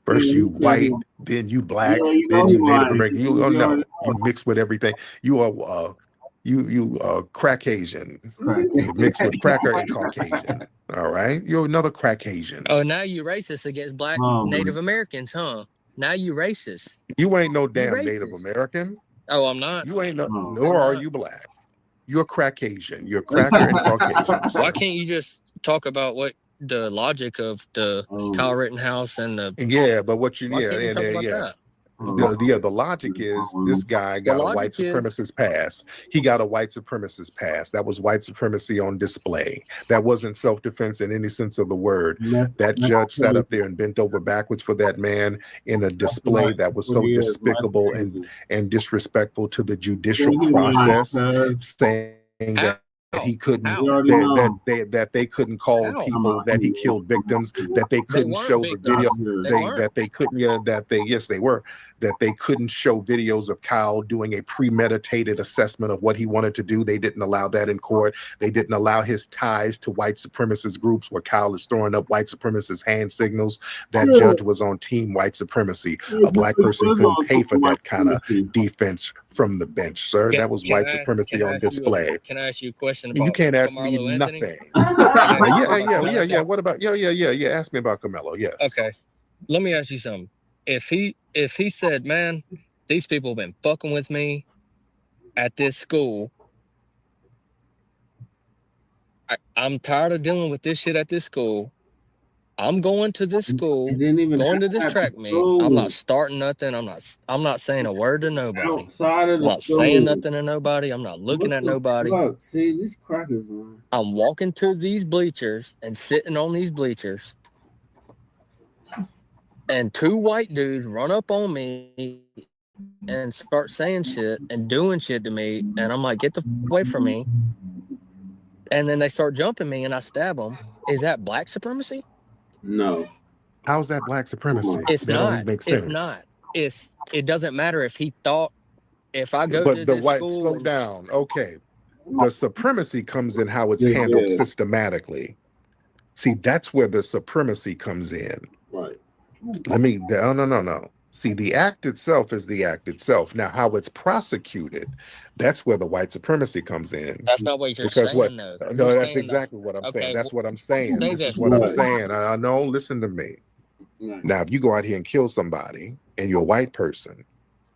first you white, then you black, Yeah, you then know you you Native lying. American. You You don't know. already You mix with everything. You are you crack Asian. You mix with cracker and Caucasian. All right, you're another crack Asian. Oh, now you racist against black Native Americans, huh? Now you racist. You ain't no You damn racist. Native American. Oh, I'm not. You ain't no, No. nor are you black. You're Caucasian. You're cracker and Caucasian. sir. Why can't you just talk about what the logic of the Kyle Rittenhouse and the? Yeah, but what you Why can't you talk about that? The logic is this guy got a white supremacist pass. He got a white supremacist pass. That was white supremacy on display. That wasn't self-defense in any sense of the word. That judge sat up there and bent over backwards for that man in a display that was so despicable and disrespectful to the judicial process, saying that he couldn't that they couldn't call people that he killed victims, that they couldn't show the video, that they couldn't show videos of Kyle doing a premeditated assessment of what he wanted to do. They didn't allow that in court. They didn't allow his ties to white supremacist groups where Kyle is throwing up white supremacist hand signals. That judge was on team white supremacy. A black person couldn't pay for that kind of defense from the bench, sir. That was white supremacy on display. Can I ask you a question? question You about can't ask me Carmelo Anthony? nothing. Yeah. Yeah. What about yeah? Ask me about Carmelo. Yes. Okay. Let me ask you something. If he said, man, these people have been fucking with me at this school. I'm tired of dealing with this shit at this school. I'm going to this school, going to this track meet. I'm not starting nothing. I'm not saying a word to nobody. Outside of I'm the not school. saying nothing to nobody. I'm not looking at nobody. Fuck? See, these crackers, man. I'm walking to these bleachers and sitting on these bleachers. And two white dudes run up on me and start saying shit and doing shit to me. And I'm like, get the away from me. And then they start jumping me and I stab them. Is that black supremacy? No. How's that black supremacy? It's that not. Don't make sense. It's not. It doesn't matter if he thought, if I go to But the this white, school. slow down. Okay. The supremacy comes in how it's handled systematically. See, that's where the supremacy comes in. Right. No. See, the act itself is the act itself. Now, how it's prosecuted, that's where the white supremacy comes in. That's not what you're Because saying, though. No, You're that's saying exactly what I'm saying. okay, That's what I'm saying. say This this. is what I'm saying. No, listen to me. Now, if you go out here and kill somebody and you're a white person,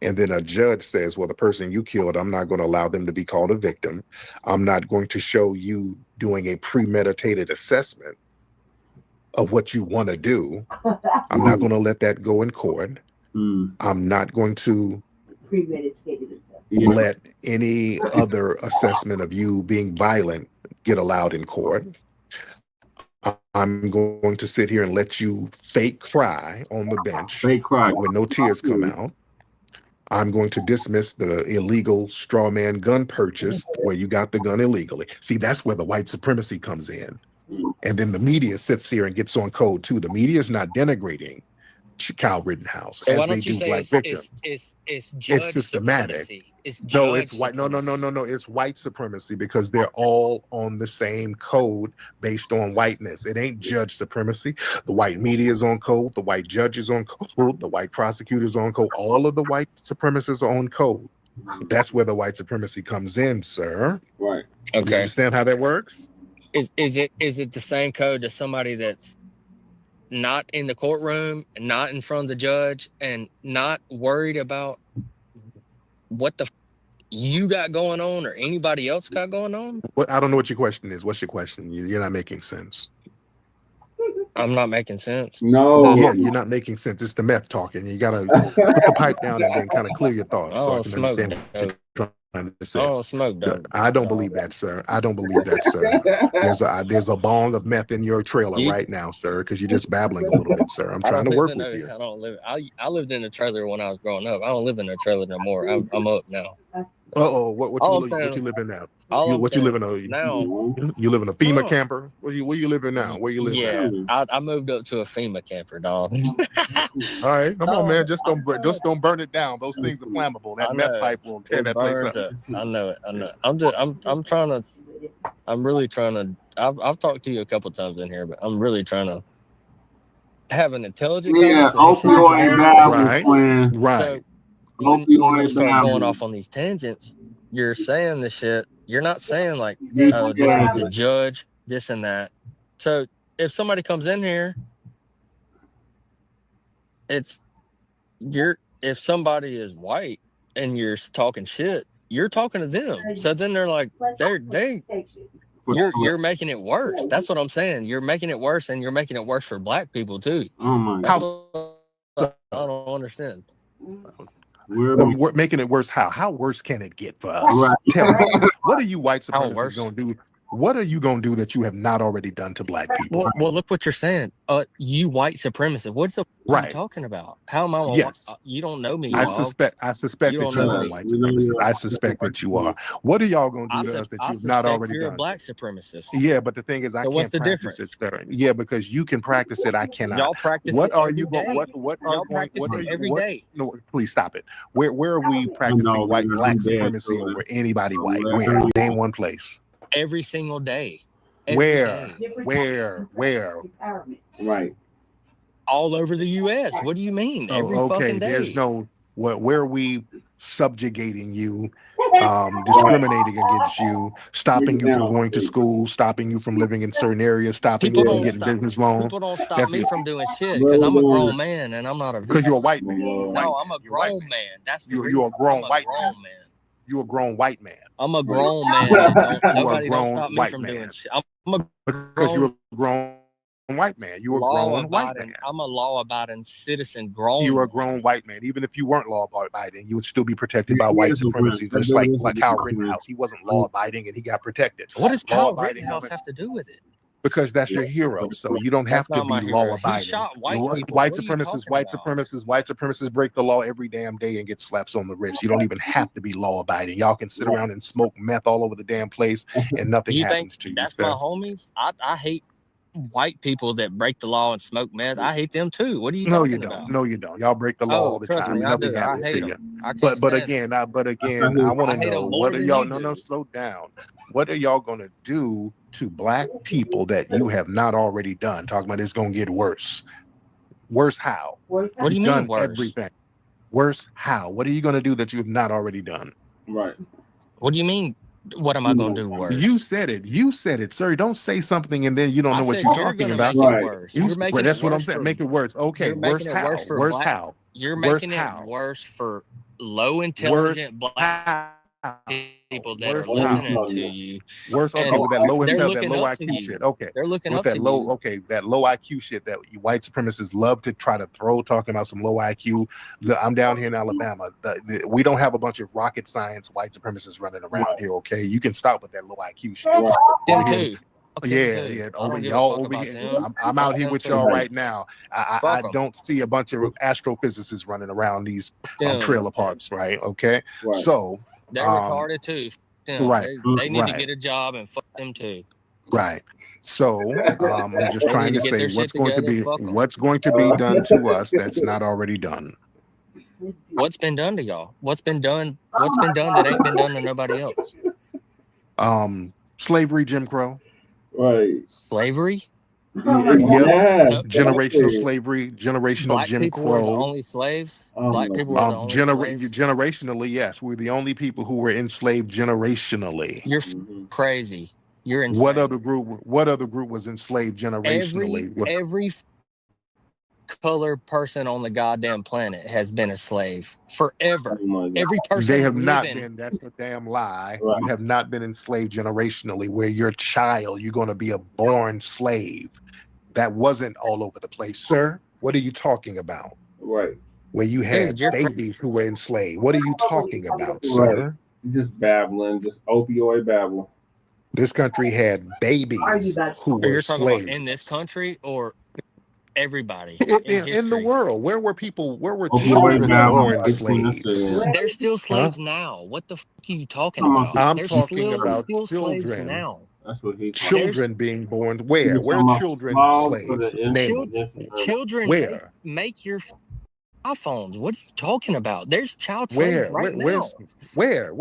and then a judge says, well, the person you killed, I'm not going to allow them to be called a victim. I'm not going to show you doing a premeditated assessment of what you want to do. I'm not going to let that go in court. I'm not going to let any other assessment of you being violent get allowed in court. I'm going to sit here and let you fake cry on the bench when no tears come out. I'm going to dismiss the illegal straw man gun purchase where you got the gun illegally. See, that's where the white supremacy comes in. And then the media sits here and gets on code too. The media is not denigrating Kyle Rittenhouse So as why they don't you do say black victims. it's judge systematic. Supremacy. It's No, judge it's white. No. supremacy. It's white supremacy because they're all on the same code based on whiteness. It ain't judge supremacy. The white media is on code. The white judges on code. The white prosecutors on code. All of the white supremacists are on code. That's where the white supremacy comes in, sir. Right. Okay. You understand how that works? Is it the same code as somebody that's not in the courtroom, not in front of the judge, and not worried about what the you got going on or anybody else got going on? What I don't know what your question is. What's your question? You're not making sense. I'm not making sense. No. Yeah, you're not making sense. It's the meth talking. You gotta put the pipe down and then kind of clear your thoughts so I can understand what you're trying to say. Oh, smoke dope. I don't believe that, sir. I don't believe that, sir. There's a bong of meth in your trailer right now, sir, because you're just babbling a little bit, sir. I'm trying to work with you. I don't live. I lived in a trailer when I was growing up. I don't live in a trailer no more. I'm up now. What you live in now? What you live in now? You live in a FEMA camper? Where you live in now? Where you live now? I moved up to a FEMA camper, dog. All right, come on, man. Just don't burn it down. Those things are flammable. That meth pipe will tear that place up. I know it. I'm really trying to. I've talked to you a couple times in here, but I'm really trying to have an intelligent conversation. Right. So when you start going off on these tangents, you're saying the shit. You're not saying like, oh, this is the judge, this and that. So if somebody comes in here, if somebody is white and you're talking shit, you're talking to them. So then they're like, you're making it worse. That's what I'm saying. You're making it worse, and you're making it worse for black people too. Oh my God. I don't understand. We're making it worse. How worse can it get for us? Right. Tell me, what are you white supremacists going to do? What are you going to do that you have not already done to black people? Well, look what you're saying. You white supremacist. What's the are you talking about? How am I? Yes. You don't know me. I suspect that you are white supremacist. I suspect that you are. What are y'all going to do to us that you've not already done? You're a black supremacist. Yeah, but the thing is, I can't practice it, sir. Yeah, because you can practice it. I cannot. Y'all practice what it are every you going? day. What y'all practice it every day? No, please stop it. Where are we practicing black supremacy over anybody white? Where? Name one place. Every single day. Where? Right. All over the U.S. What do you mean? Every okay. fucking day. There's no where are we subjugating you discriminating against you, stopping you from going to school, stopping you from living in certain areas, stopping you from getting business loans. People don't stop me from doing shit because I'm a grown man and I'm not a. Because you're a white man. No, I'm a grown man. That's the reason. You're a grown I'm white man. You're a grown white man. I'm a grown man. That nobody don't stop me from doing shit. Because you're a grown white man. You're a grown white man. I'm a law-abiding citizen. Grown. You're a grown white man. Even if you weren't law-abiding, you would still be protected by white supremacy, just like Kyle Rittenhouse. He wasn't law-abiding and he got protected. What does Kyle Rittenhouse have to do with it? Because that's your hero. So you don't have to be law-abiding. He shot white supremacists break the law every damn day and get slaps on the wrist. You don't even have to be law-abiding. Y'all can sit around and smoke meth all over the damn place and nothing happens to you. That's my homies. I hate white people that break the law and smoke meth. I hate them too. What are you talking about? No, you don't. Y'all break the law all the time. Nothing happens to you. But again, I want to know, what are y'all? No, slow down. What are y'all gonna do to black people that you have not already done? Talking about it's gonna get worse. Worse how? What do you mean worse? Everything. Worse how? What are you gonna do that you have not already done? Right. What do you mean? What am I going to do worse? You said it, sir. Don't say something and then you don't know what you're talking about. That's what I'm saying. Make it worse. Okay. Worse how? Worse how? You're making it worse for low intelligent black people that are listening to you. Worse with that low intelligent, that low IQ shit. Okay. They're looking up to that low. you. Okay, that low IQ shit that you white supremacists love to try to throw, talking about some low IQ. I'm down here in Alabama. We don't have a bunch of rocket science white supremacists running around here. Okay, you can stop with that low IQ shit. Them too. Yeah. Y'all over here. I'm out here with y'all right now. I don't see a bunch of astrophysicists running around these trailer parks, right? Okay, so. They're retarded too. Right. They need to get a job and fuck them too. Right. So I'm just trying to say what's going to be done to us that's not already done. What's been done to y'all? What's been done that ain't been done to nobody else? Slavery, Jim Crow. Right. Slavery? Generational slavery, generational Black Jim people Crow. were the only slaves. Black people were the only slaves. Generationally, yes, we're the only people who were enslaved generationally. You're crazy. You're insane. What other group was enslaved generationally? Every color person on the goddamn planet has been a slave forever. Every person they have not been. That's a damn lie. Right. You have not been enslaved generationally. Where your child, you're going to be a born slave. That wasn't all over the place, sir. What are you talking about? Right. Where you had babies who were enslaved. What are you talking about, sir? Right. Just babbling, just opioid babble. This country had babies who were You're talking slaves. about in this country or everybody in the world? Where were children born slaves? They're still slaves now. What the fuck are you talking about? I'm talking about children now. That's what he's children being born. Where children slaves? Children make your iPhones. What are you talking about? There's child slaves right now. Where?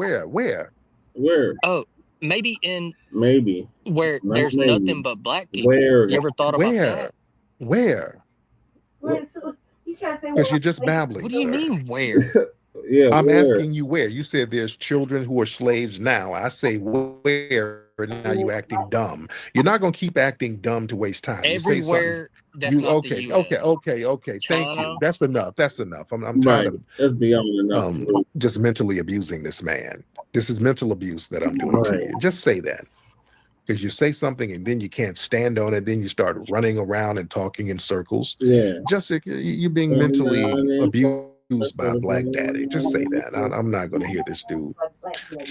Oh, maybe where Not there's maybe. Nothing but black people. Where? You ever thought about that? Where? Because you're just babbling. What do you mean where? I'm asking you where. You said there's children who are slaves now. I say where, and now you're acting dumb. You're not going to keep acting dumb to waste time. Everywhere. That's not the US. Okay. Thank you. That's enough. I'm tired of That's beyond enough. just mentally abusing this man. This is mental abuse that I'm doing to you. Just say that. Because you say something and then you can't stand on it, then you start running around and talking in circles. Yeah. Just you're being mentally abused by a black daddy. Just say that. I'm not going to hear this dude.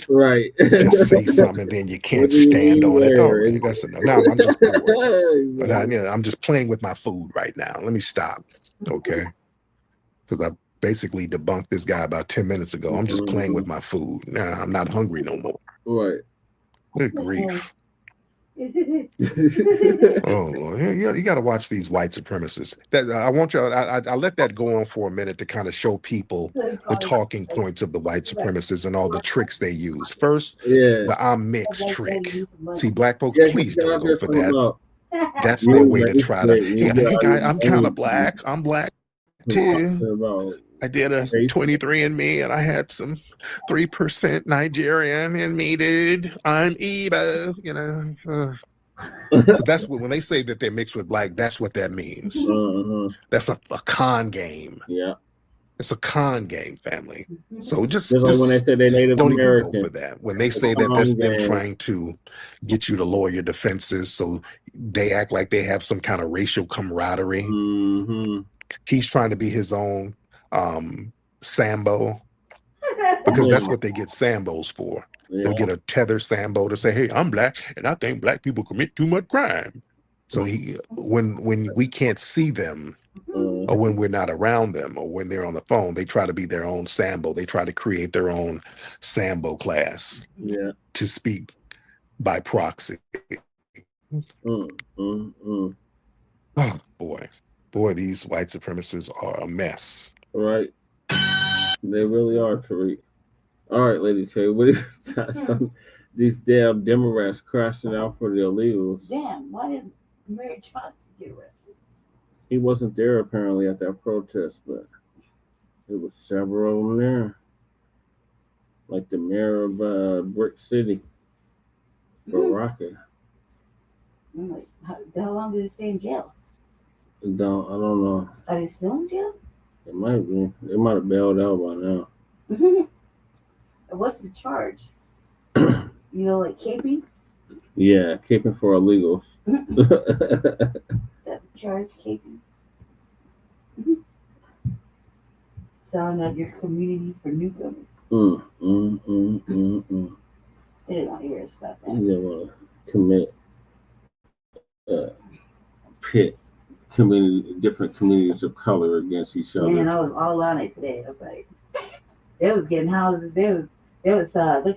Right. Just say something and then you can't stand on it. Oh, that's enough. Now I'm just bored. But I'm just playing with my food right now. Let me stop. Okay. Because I basically debunked this guy about 10 minutes ago. I'm just playing with my food. Nah, I'm not hungry no more. Right. Good grief. Oh Lord, you got to watch these white supremacists. I want you. I let that go on for a minute to kind of show people the talking points of the white supremacists and all the tricks they use. First, the I'm mixed trick. See, black folks, please don't go for that. That's their way to try to. Hey, I'm kind of black. I'm black too. I did a 23andMe and I had some 3% Nigerian in me, dude. I'm Igbo, you know. So that's what, when they say that they're mixed with black, that's what that means. That's a con game. Yeah. It's a con game, family. So just like when they say they're Native don't American. even go for that. When they say that that's them trying to get you to lower your defenses, so they act like they have some kind of racial camaraderie. He's trying to be his own Sambo, because that's what they get Sambos for. They'll get a tether Sambo to say, "Hey, I'm black, and I think black people commit too much crime." So when we can't see them, or when we're not around them, or when they're on the phone, they try to be their own Sambo. They try to create their own Sambo class to speak by proxy. Oh boy, these white supremacists are a mess. Right, they really are, Tariq. All right, Lady Tay, what is these damn Democrats crashing out for the illegals? Damn, why didn't Mary Johnson get arrested? He wasn't there apparently at that protest, but there was several of them there. Like the mayor of Brick City, Baraka. I'm like, how long did they stay in jail? I don't know. Are they still in jail? It might be. They might have bailed out by now. What's the charge? You know, like caping? Yeah, caping for illegals. That charge, caping? Selling out your community for newcomers. They didn't want to hear us about that. They didn't want to commit pit different communities of color against each other. Man, I was all on it today. I was like, they was getting houses. Their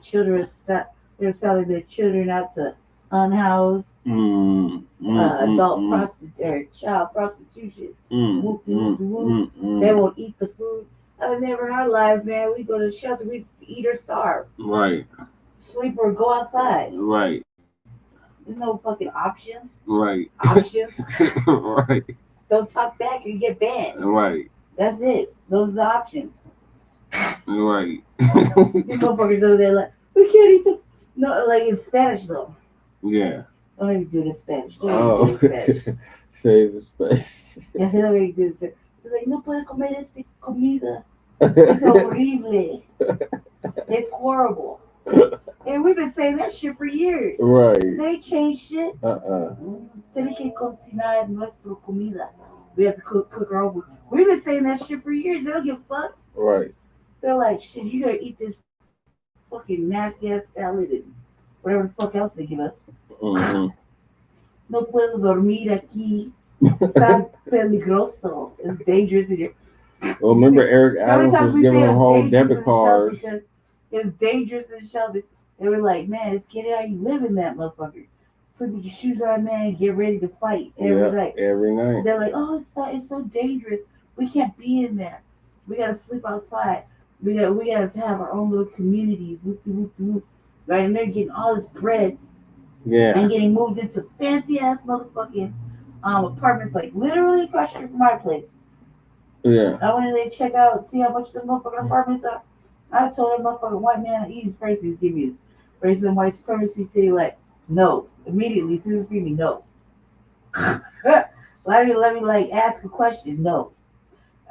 children, they were selling their children out to unhoused, adult prostitution, child prostitution. They won't eat the food. Never in our lives, man. We go to the shelter, we eat or starve. Right. Sleep or go outside. Right. There's no fucking options. Right. Options. Right. Don't talk back or you get banned. Right. That's it. Those are the options. Right. These motherfuckers over there like, we can't eat the... No, like in Spanish though. Yeah. Don't even do it in Spanish. Oh. Save the space. Yeah, don't even do it. They're like, no puedo comer esta comida. It's horrible. It's horrible. And we've been saying that shit for years. Right. They changed shit. Tiene que cocinar nuestra comida. We have to cook our own food. We've been saying that shit for years. They don't give a fuck. Right. They're like, shit, you gotta eat this fucking nasty ass salad and whatever the fuck else they give us. No puedo dormir aquí. Está peligroso. It's dangerous in here. Well, remember Eric Adams was giving them whole debit cards. It's dangerous in the shelter. They were like, man, it's getting how you live in that motherfucker. Put your shoes on, man, get ready to fight every night. Every night. They're like, oh, it's so dangerous. We can't be in there. We gotta sleep outside. We gotta have our own little communities. Right, and they're getting all this bread. Yeah. And getting moved into fancy ass motherfucking apartments, like literally across the street from my place. Yeah. I went in there to check out, see how much the motherfucking apartments are. I told that motherfucking white man, he's first, he's give me racism, white supremacy thing, like, no. Immediately, as soon as you see me, no. let me like ask a question, no.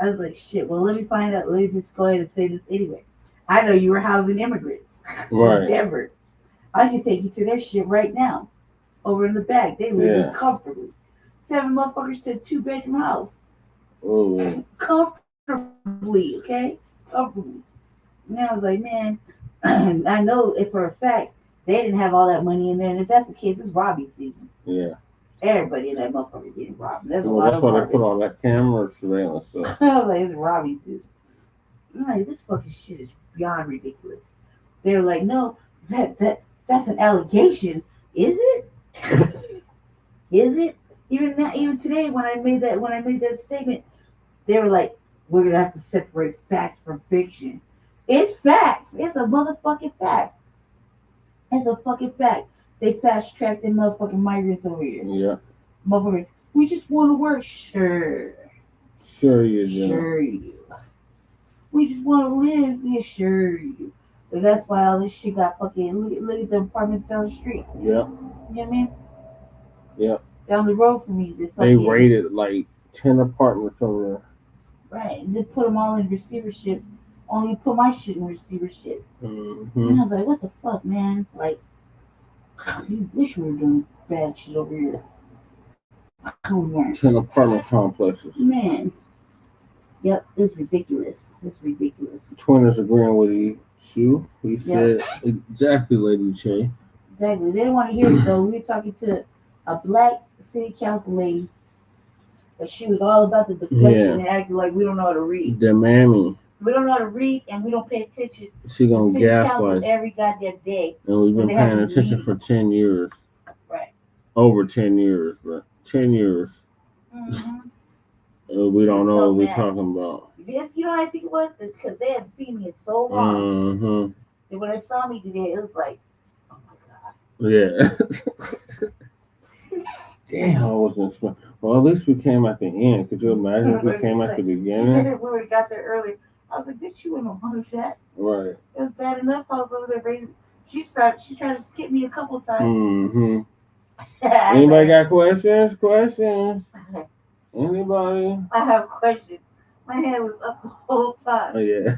I was like, shit, well, let me find out. Let me just go ahead and say this anyway. I know you were housing immigrants. Right. In Denver. I can take you to their shit right now. Over in the back. They live comfortably. 7 motherfuckers to a 2-bedroom house. Oh. Comfortably, okay? Comfortably. And I was like, man, I know if for a fact they didn't have all that money in there. And if that's the case, it's robbing season. Yeah. Everybody in that motherfucker getting robbed. That's why they put all that camera surveillance stuff. I was like, it's robbing season. I'm like, this fucking shit is beyond ridiculous. They're like, no, that's an allegation. Is it? Is it? Even today when I made that statement, they were like, we're gonna have to separate fact from fiction. It's facts. It's a motherfucking fact. It's a fucking fact. They fast tracked them motherfucking migrants over here. Yeah. Motherfuckers, we just want to work. Sure. Sure you do. Sure you do. we just want to live. We assure you. But that's why all this shit got fucking. Look at the apartments down the street. Yep. You know what I mean? Yep. Down the road from me. They raided like 10 apartments over there. Right. And just put them all in receivership. Only put my shit in receivership. Mm-hmm. And I was like, what the fuck, man? Like, you wish we were doing bad shit over here. 10 apartment complexes. Man. Yep, it's ridiculous. It's ridiculous. Twin is agreeing with you. He said, exactly, Lady Che. Exactly. They didn't want to hear it, though. We were talking to a black city council lady, but she was all about the deflection and acting like we don't know how to read. The mammy. We don't know how to read, and we don't pay attention. She gonna gaslight every goddamn day. And we've been paying attention for 10 years. Right. Over 10 years, but 10 years. Mm-hmm. We don't know what we're talking about. This, you know what I think it was? Because they hadn't seen me in so long. Mm-hmm. And when they saw me today, it was like, oh my God. Yeah. Damn, I wasn't expecting. Well, at least we came at the end. Could you imagine if we came at the beginning? She said if we would have got there early. I was like, bitch, you wouldn't want that. Right. It was bad enough. I was over there raising. She tried to skip me a couple times. Mm-hmm. Anybody got questions? Anybody? I have questions. My hand was up the whole time. Oh, yeah.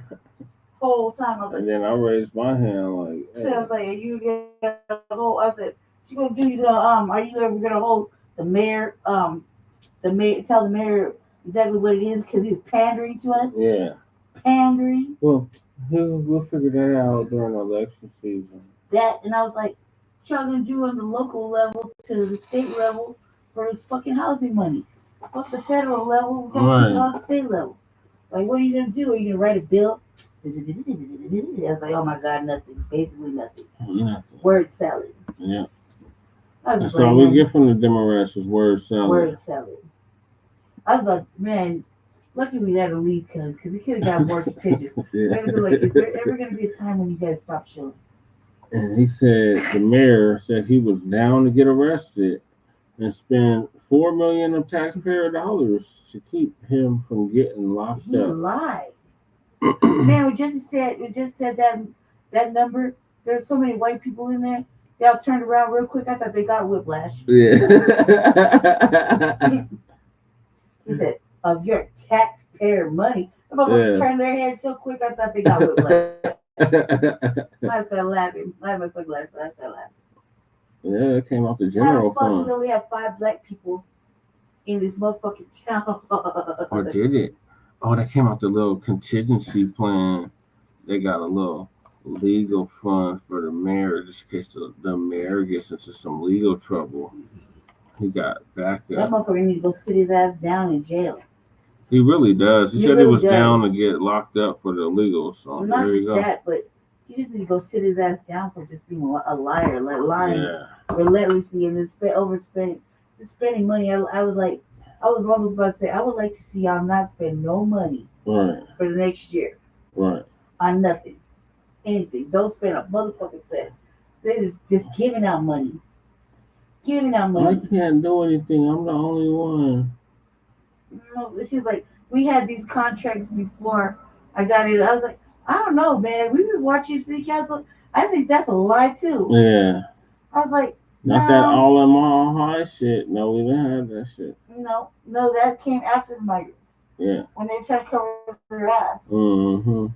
Whole time. I was and then I raised my hand like. Hey. So I was like, "Are you gonna hold?" I said, "She gonna do the Are you ever gonna hold the mayor? Tell the mayor exactly what it is because he's pandering to us." Yeah. Pandering. Well, we'll figure that out during election season. That and I was like, "What y'all gonna do on the local level to the state level for this fucking housing money? Fuck the federal level. We're gonna do it on the state level. Like, what are you gonna do? Are you gonna write a bill?" I was like, "Oh my God, nothing. Basically nothing. Yeah. Word salad." Yeah. That's all we get from the Democrats is word salad. Word salad. I was like, man, lucky we had a lead because he could have got more contentious. Yeah. Like, is there ever going to be a time when you guys stop showing? And he said, the mayor said he was down to get arrested and spend $4 million of taxpayer dollars to keep him from getting locked up. He lied. Man, we just said that number. There's so many white people in there. They all turned around real quick. I thought they got whiplash. Yeah. He said, of your taxpayer money. The motherfuckers turned their heads so quick, I thought they got whiplash. I started laughing. I started laughing. Yeah, it came out the general fund. We only have 5 black people in this motherfucking town. Or did it? Oh, that came out the little contingency plan. They got a little legal fund for the mayor, just in case the mayor gets into some legal trouble. He got backup. That motherfucker need to go sit his ass down in jail. He really does. He said he was down to get locked up for the illegals. So well, not just that, but he just need to go sit his ass down for just being a liar, like lying relentlessly and then spending money. I was almost about to say, I would like to see y'all not spend no money for the next year. Right. On nothing. Anything. Don't spend a motherfucking cent. They're just giving out money. I can't do anything. I'm the only one. No, she's like, we had these contracts before I got it. I was like, I don't know, man. We've been watching City Council. I think that's a lie too. Yeah. I was like, not that all in my high shit. No, we didn't have that shit. No, that came after the migrants. Yeah. When they tried to cover their ass. Mm-hmm.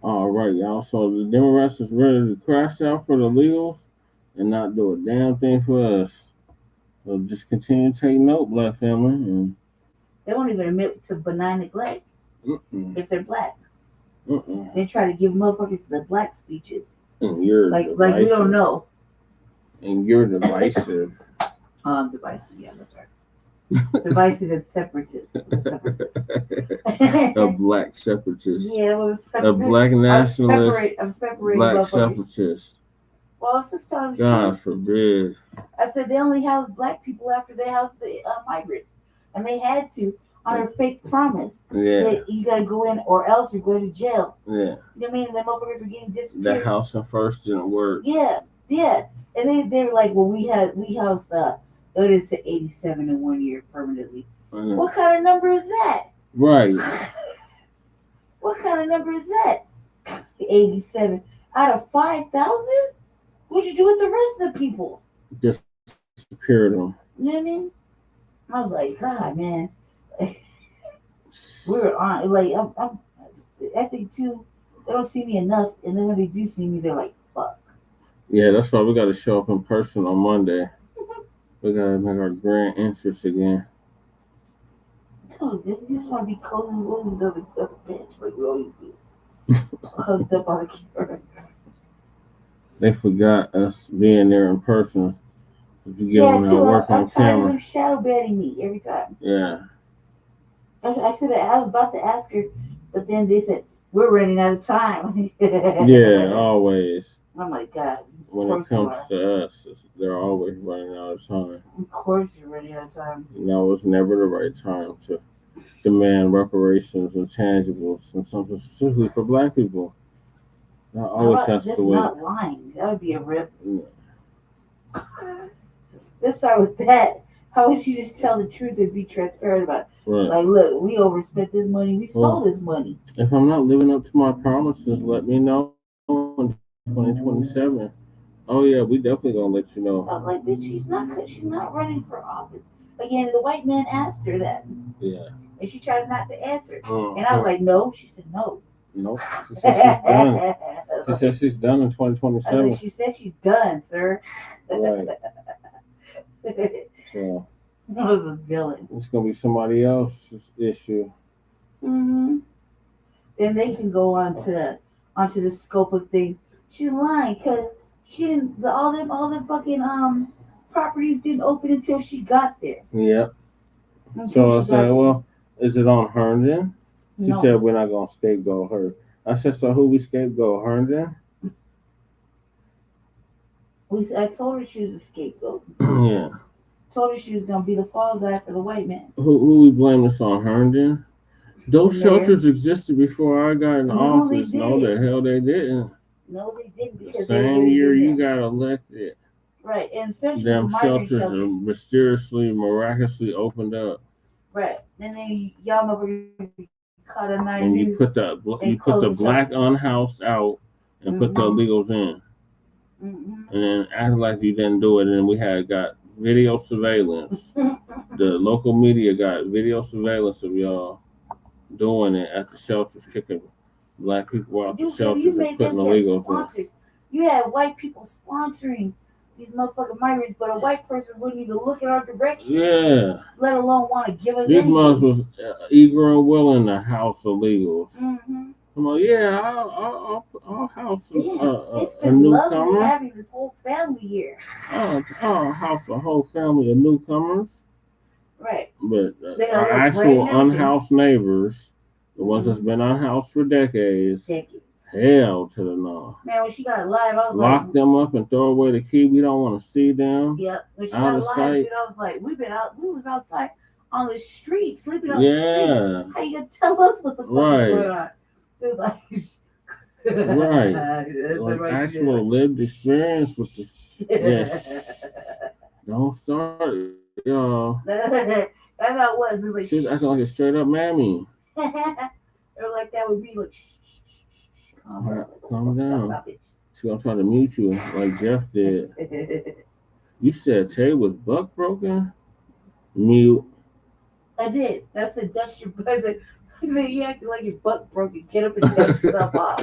All right, y'all. So the Democrats is ready to crash out for the legals and not do a damn thing for us. So just continue to take note, black family. And they won't even admit to benign neglect if they're black. They try to give motherfuckers the black speeches. And you're like we don't know. And you're divisive. Divisive, yeah, that's right. Divisive and separatist. A black separatist. Yeah, it was a black nationalist. I'm separating black separatist. Well, it's just telling God forbid. I said they only housed black people after they housed the migrants, and they had to on a fake promise. Yeah. That you gotta go in, or else you're going to jail. Yeah. You know what I mean? The motherfuckers were getting disappeared. The housing first didn't work. Yeah. And they were like, well, we housed it is to 87 in 1 year permanently. What kind of number is that? Right. number is that? 87 out of 5,000. What'd you do with the rest of the people? Disappeared them. You know what I mean? I was like, God, man. We were on, like, I think, too, they don't see me enough, and then when they do see me, they're like, fuck. Yeah, that's why we got to show up in person on Monday. We got to make our grand entrance again. Dude, you just want to be cozy with the bench, like we always do. Hugged up on the camera. They forgot us being there in person. If you get Yeah, on that too. work I'm on tired of camera. them shadow banning me every time. Yeah. I was about to ask her, but then they said, we're running out of time. Yeah, always. I'm like, God. When it comes to us, they're always running out of time. Of course you're running out of time. And that was never the right time to demand reparations and tangibles and something specifically for Black people. That always has to wait. That's not lying. That would be a rip. Yeah. Let's start with that. How would you just tell the truth and be transparent about it? Right. Like, look, we overspent this money. We stole this money. If I'm not living up to my promises, let me know in 2027. Oh yeah, we definitely gonna let you know. I was like, bitch, she's not running for office. Again, the white man asked her that. Yeah. And she tried not to answer. And I was like, no. She said no. Nope. She said she's done. She said she's done in 2027. She said she's done, sir. Right. So I was a villain. It's gonna be somebody else's issue. Mm-hmm. Then they can go onto the scope of things. She's lying because she didn't. All them fucking properties didn't open until she got there. Yep. So I said, well, is it on Herndon? She No. said we're not gonna scapegoat her. I said, so who we scapegoat? Herndon? I told her she was a scapegoat. Yeah. Told her she was gonna be the fall guy for the white man. Who we blame this on? Herndon? Those shelters existed before I got in office. No, the hell they didn't. No, they didn't because the same year you got elected. Right, and especially them the shelters are mysteriously, miraculously opened up. Right, and then y'all motherfuckers caught a knife. And you put the black unhoused out and put the illegals in. And then act like you didn't do it, and then we got video surveillance. The local media got video surveillance of y'all doing it at the shelters, kicking Black people out the shelters and putting illegals in. You had white people sponsoring these motherfucking migrants, but a white person wouldn't even look in our direction. Yeah. Let alone want to give us. These mothers was eager and willing to house illegals. Mm-hmm. I'm like, yeah, I'll house it's a been newcomer. lovely having this whole family here. I'll house a whole family of newcomers. Right. But our actual unhoused neighbors, the ones that's been unhoused for decades, hell to the no. Man, when she got alive, I was lock them up and throw away the key. We don't want to see them. Yeah. When she got alive, dude, I was like, we was outside on the street, sleeping on the street. How you gonna tell us what the fuck is going on? It was like like actual lived experience with this. Yes. Don't start, y'all. That's how it was. It was like, she's acting like a straight up mammy. Or like that would be like, calm down. She's gonna try to mute you like Jeff did. You said Tay was buck broken? Mute. I did. That's a dust your butt. I said, you acting like your butt broken. Get up and dust yourself off.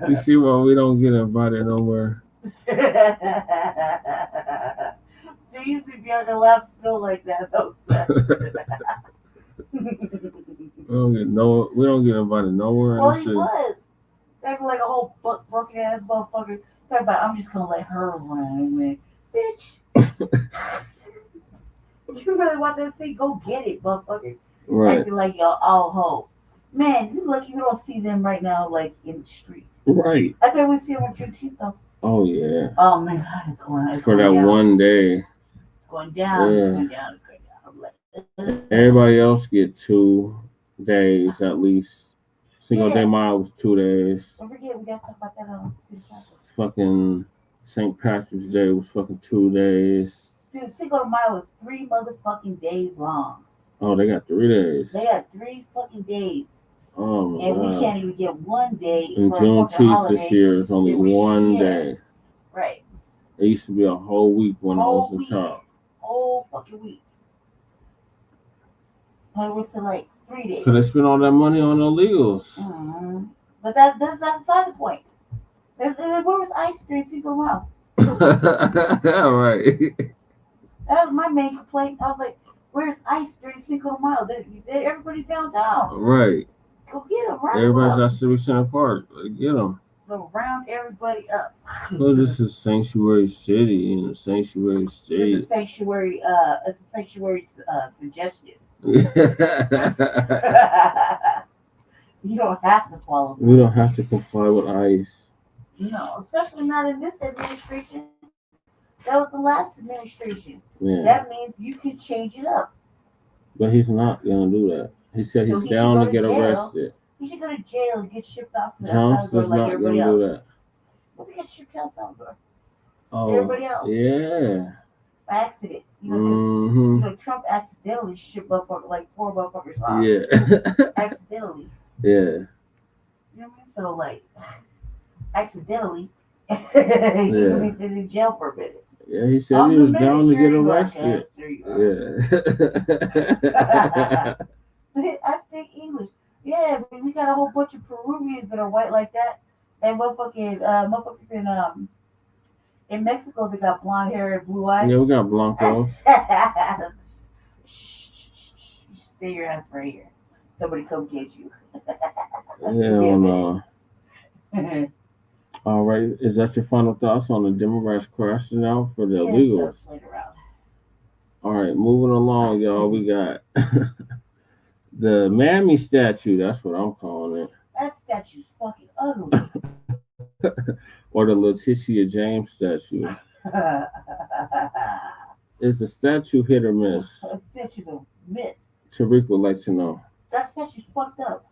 You see why we don't get invited nowhere. They usually be on the left still like that though. We don't get invited nowhere. Well, he was. Acting like a whole butt broken ass motherfucker. Talk about I'm just gonna let her run away. Bitch. You really want that seat? Go get it, motherfucker. Right. Acting like y'all all hoe. Man, you lucky we don't see them right now, like in the street. Right. I bet we see them on Juneteenth though. Oh yeah. Oh man, God, it's going down. For that one day. It's going down. Yeah. It's going down. It's going down. Everybody else get 2 days at least. Single Day Mile was 2 days. Don't forget, we got to talk about that on fucking St. Patrick's Day was fucking 2 days. Dude, Cinco de Mayo was 3 motherfucking days long. Oh, they got 3 days. They got 3 fucking days. Oh my and God. We can't even get 1 day. And Juneteenth this year is only 1 day. Right. It used to be a whole week when I was a child. Whole fucking week. I went to like 3 days. Could they spend all that money on illegals? Mm-hmm. But that's beside the point. Where was ICE during Cinco de Mayo? Right. That was my main complaint. I was like, "Where's ICE during Cinco de Mayo? Everybody's downtown. Right. Go get them. Right. Everybody's at Civic Center Park. Get them. Go round everybody up." Well, this is sanctuary city and a sanctuary state. It's a sanctuary. It's a sanctuary suggestion. You don't have to follow. We don't have to comply with ICE. No, especially not in this administration. That was the last administration. Yeah. That means you can change it up. But he's not gonna do that. He said he's down to get arrested. He should go to jail and get shipped off to Johnson's like not everybody gonna else. do that. What we get shipped to El Salvador? Oh, Everybody else. yeah. By accident. You know, Trump accidentally shipped like 4 motherfuckers off. Yeah. Accidentally. Yeah. You know what I mean? So like, accidentally, he's in jail for a minute. Yeah, he said he was down to get arrested. Yeah. I speak English. Yeah, but we got a whole bunch of Peruvians that are white like that, and motherfuckers in Mexico that got blonde hair and blue eyes. Yeah, we got blancos. Stay your ass right here. Somebody come get you. Hell no. All right, is that your final thoughts on the Democrats crashing out for the illegals? All right, moving along, y'all. We got the Mammy statue. That's what I'm calling it. That statue's fucking ugly. Or the Letitia James statue. Is the statue hit or miss? The statue's a miss. Tariq would like to know. That statue's fucked up.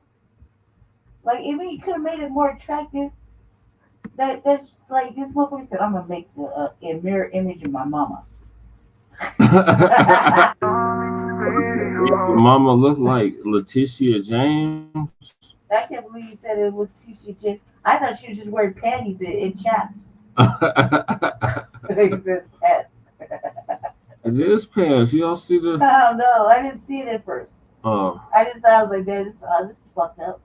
Like, if he could have made it more attractive, that's like this motherfucker said, I'm gonna make the mirror image of my mama. Mama looked like Letitia James. I can't believe you said it was Letitia James. I thought she was just wearing panties and chaps. He said pants. It is pants. You don't see the. Oh no, I didn't see it at first. Oh. I just thought, I was like, man, this is fucked up.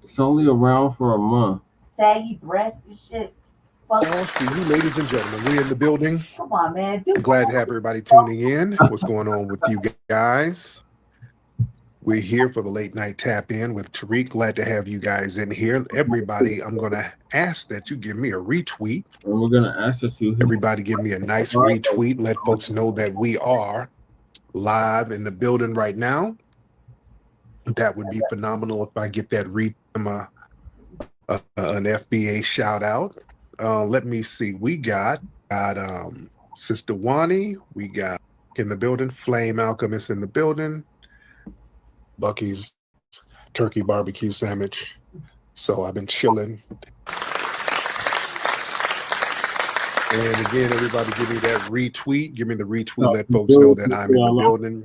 It's only around for a month. Saggy breasts and shit. Fuck. To you, ladies and gentlemen, we're in the building. Come on, man. Glad to have everybody tuning in. What's going on with you guys? We're here for the late night tap in with Tariq. Glad to have you guys in here. Everybody, I'm going to ask that you give me a retweet. And we're going to ask that you. Everybody give me a nice retweet. Let folks know that we are live in the building right now. That would be phenomenal if I get that an FBA shout out. Let me see. We got Sister Wani. We got in the building. Flame Alchemist in the building. Bucky's turkey barbecue sandwich. So I've been chilling. And again, everybody give me that retweet. Give me the retweet. Let folks know that I'm in the building.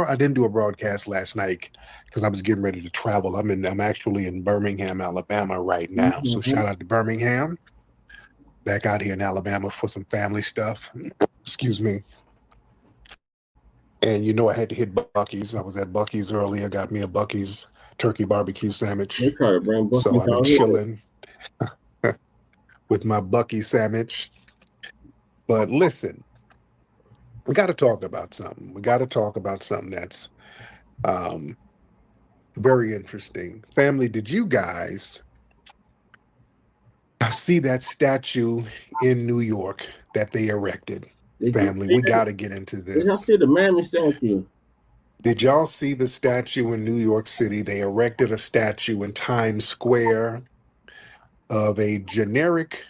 I didn't do a broadcast last night because I was getting ready to travel. I'm actually in Birmingham, Alabama right now. So shout out to Birmingham. Back out here in Alabama for some family stuff. Excuse me. And you know I had to hit Bucky's. I was at Bucky's earlier. Got me a Bucky's turkey barbecue sandwich. They try to bring Bucky's so I've been out chilling with my Bucky sandwich. But listen, we got to talk about something. We got to talk about something that's very interesting. Family, did you guys see that statue in New York that they erected? Family, we got to get into this. Did y'all see the Mammy statue? Did y'all see the statue in New York City? They erected a statue in Times Square of a generic,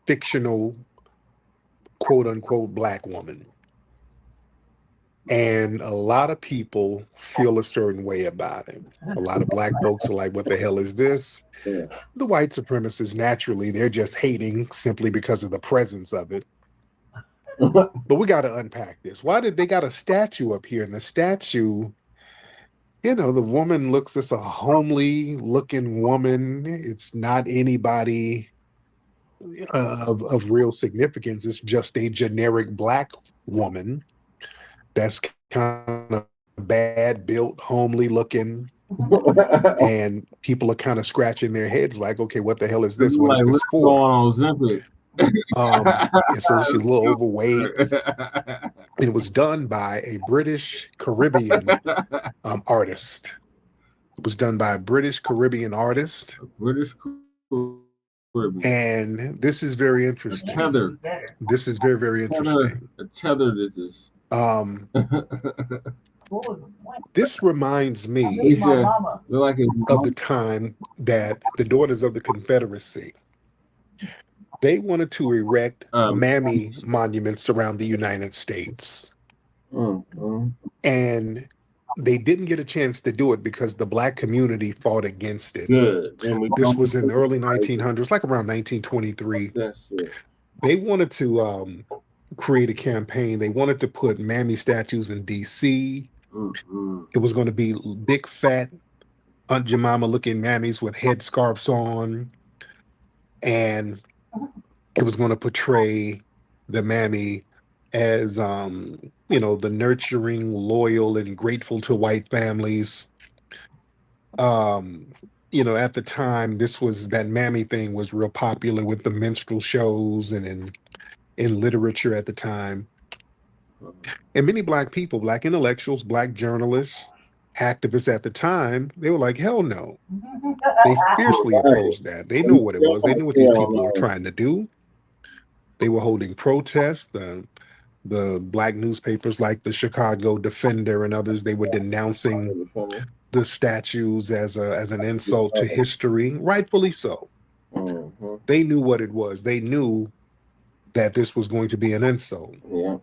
fictional, quote-unquote, black woman. And a lot of people feel a certain way about it. A lot of black folks are like, what the hell is this? Yeah. The white supremacists, naturally, they're just hating simply because of the presence of it. But we got to unpack this. Why did they got a statue up here? And the statue, you know, the woman looks, it's a homely looking woman. It's not anybody of real significance. It's just a generic black woman that's kind of bad built, homely looking. And people are kind of scratching their heads like, okay, what the hell is this? What is this for? Going on Ozempic. And so she's a little overweight. It was done by a British Caribbean artist. It was done by a British Caribbean artist. British Caribbean. And this is very interesting. Tethered. This is very, very interesting. Tethered is this. This reminds me of the time that the Daughters of the Confederacy, they wanted to erect mammy monuments around the United States. And they didn't get a chance to do it because the black community fought against it. This was in the early 1900s, like around 1923. That's it. They wanted to create a campaign. They wanted to put mammy statues in D.C. It was going to be big, fat, Aunt Jemima looking mammies with headscarves on. And it was going to portray the mammy as, you know, the nurturing, loyal, and grateful to white families. You know, at the time, that mammy thing was real popular with the minstrel shows and in literature at the time. And many black people, black intellectuals, black journalists, activists at the time, they were like, hell no. They fiercely opposed that. They knew what it was. They knew what these people were trying to do. They were holding protests. The black newspapers like the Chicago Defender and others, they were denouncing the statues as an insult to history, rightfully so. They knew what it was. They knew that this was going to be an insult. Yeah.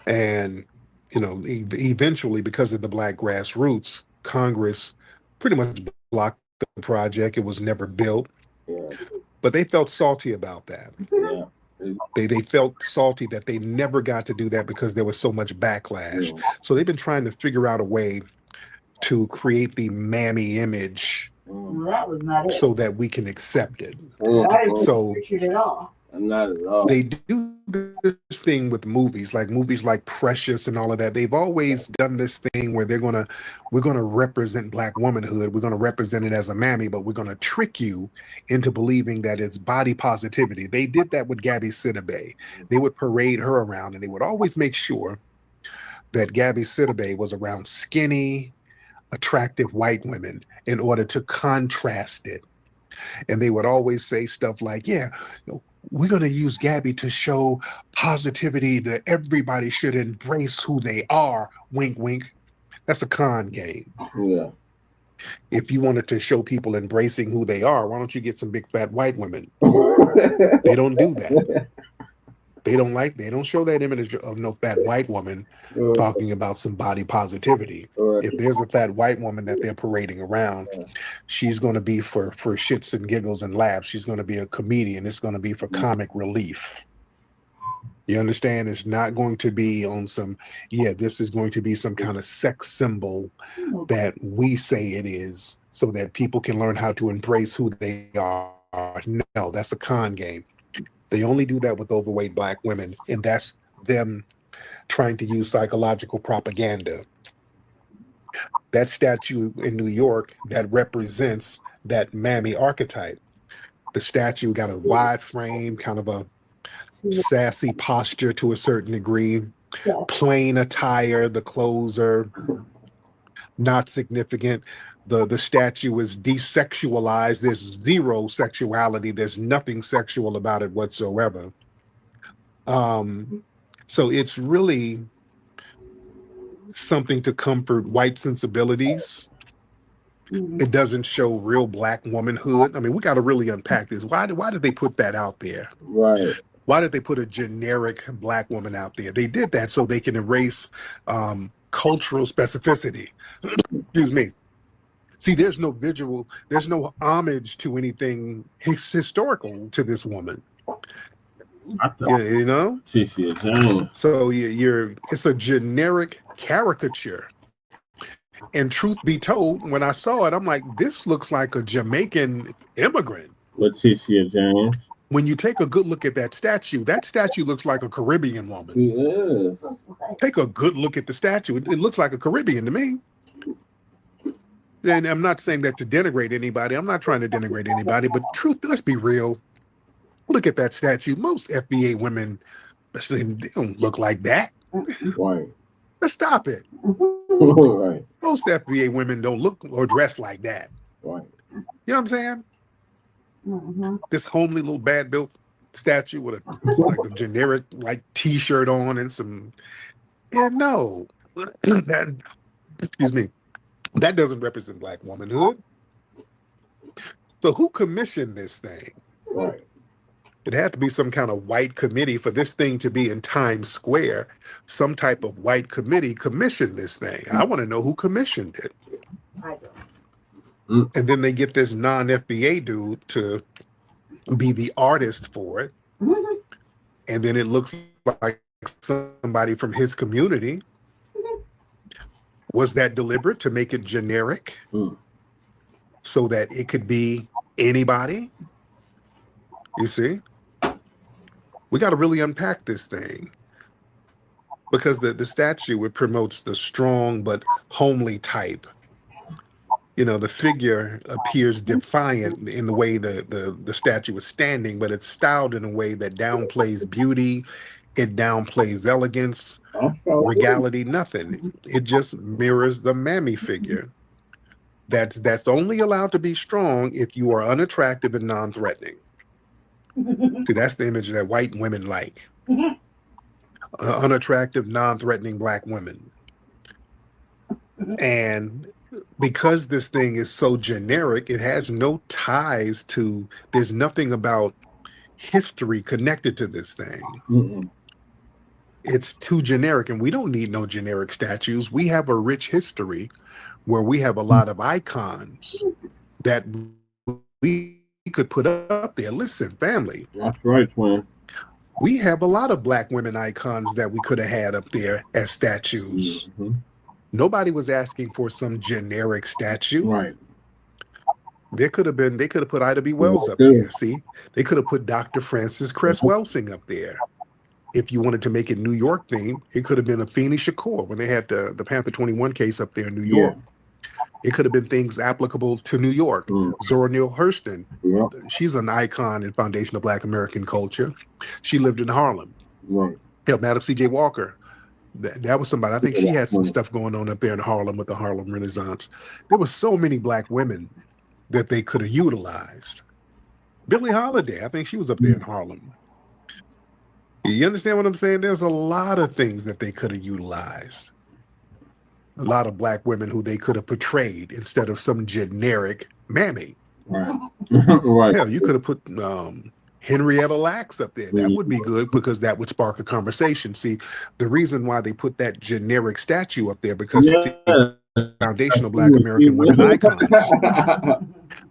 And, you know, eventually, because of the black grassroots, Congress pretty much blocked the project. It was never built. Yeah. But they felt salty about that. Yeah. They felt salty that they never got to do that because there was so much backlash. Yeah. So they've been trying to figure out a way to create the mammy image That was not it. so that we can accept it. I didn't So picture it at all. Not at all. they do this thing with movies like Precious and all of that. They've always done this thing where we're gonna represent black womanhood. We're gonna represent it as a mammy, but we're gonna trick you into believing that it's body positivity. They did that with Gabby Sidibe. They would parade her around, and they would always make sure that Gabby Sidibe was around skinny, attractive white women in order to contrast it. And they would always say stuff like, yeah, we're going to use Gabby to show positivity, that everybody should embrace who they are. Wink, wink. That's a con game. Yeah. If you wanted to show people embracing who they are, why don't you get some big fat white women? They don't do that. They don't show that image of no fat white woman talking about some body positivity. If there's a fat white woman that they're parading around, she's going to be for shits and giggles and laughs. She's going to be a comedian. It's going to be for comic relief. You understand? It's not going to be on some, this is going to be some kind of sex symbol that we say it is so that people can learn how to embrace who they are. No, that's a con game. They only do that with overweight black women, and that's them trying to use psychological propaganda. That statue in New York that represents that mammy archetype. The statue got a wide frame, kind of a sassy posture to a certain degree, plain attire, the clothes are not significant. The statue is desexualized. There's zero sexuality. There's nothing sexual about it whatsoever. So it's really something to comfort white sensibilities. It doesn't show real black womanhood. I mean, we got to really unpack this. Why did they put that out there? Right. Why did they put a generic black woman out there? They did that so they can erase cultural specificity. Excuse me. See, there's no homage to anything historical to this woman. You know? So it's a generic caricature. And truth be told, when I saw it, I'm like, this looks like a Jamaican immigrant. Leticia James. When you take a good look at that statue looks like a Caribbean woman. Yes. Take a good look at the statue. It looks like a Caribbean to me. And I'm not saying that to denigrate anybody. I'm not trying to denigrate anybody, but let's be real. Look at that statue. Most FBA women, they don't look like that. Right. Let's stop it. Right. Most FBA women don't look or dress like that. Right. You know what I'm saying? This homely little bad built statue with like a generic like t-shirt on and some. Yeah, no. Excuse me. That doesn't represent black womanhood. So who commissioned this thing? Right. It had to be some kind of white committee for this thing to be in Times Square. Some type of white committee commissioned this thing. I want to know who commissioned it. And then they get this non-FBA dude to be the artist for it. And then it looks like somebody from his community. Was that deliberate to make it generic so that it could be anybody? You see? We got to really unpack this thing because the statue, it promotes the strong but homely type. You know, the figure appears defiant in the way the statue is standing, but it's styled in a way that downplays beauty. It downplays elegance, regality, nothing. It just mirrors the mammy figure. That's only allowed to be strong if you are unattractive and non-threatening. See, that's the image that white women like. Unattractive, non-threatening black women. And because this thing is so generic, it has no ties to, there's nothing about history connected to this thing. It's too generic, and we don't need no generic statues. We have a rich history where we have a lot of icons that we could put up there. Listen, family. That's right, twin. We have a lot of black women icons that we could have had up there as statues. Nobody was asking for some generic statue. Right. They could have put Ida B. Wells up there. See, they could have put Dr. Francis Cress Welsing up there. If you wanted to make it New York themed, it could have been Afeni Shakur when they had the Panther 21 case up there in New York. It could have been things applicable to New York. Zora Neale Hurston, she's an icon and foundation of Black American culture. She lived in Harlem. Right. Yeah, Madam C.J. Walker. That was somebody. I think she had some stuff going on up there in Harlem with the Harlem Renaissance. There were so many black women that they could have utilized. Billie Holiday, I think she was up there in Harlem. You understand what I'm saying? There's a lot of things that they could have utilized. A lot of black women who they could have portrayed instead of some generic mammy. Right. Right. Hell, you could have put Henrietta Lacks up there. That would be good because that would spark a conversation. See, the reason why they put that generic statue up there because foundational Black American women icons.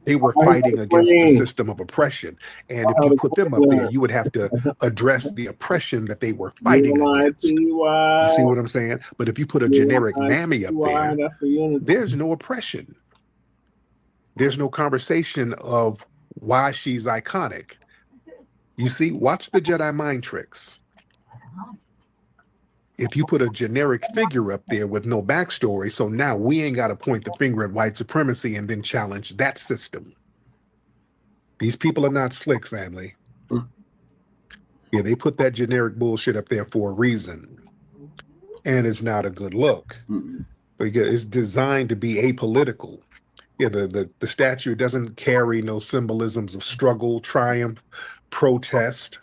They were fighting against the system of oppression. And if you put them up there, you would have to address the oppression that they were fighting against. You see what I'm saying? But if you put a generic mammy up there, there's no oppression. There's no conversation of why she's iconic. You see, watch the Jedi mind tricks. If you put a generic figure up there with no backstory, so now we ain't got to point the finger at white supremacy and then challenge that system. These people are not slick, family. Yeah, they put that generic bullshit up there for a reason. And it's not a good look. Because it's designed to be apolitical. Yeah, the statue doesn't carry no symbolisms of struggle, triumph, protest.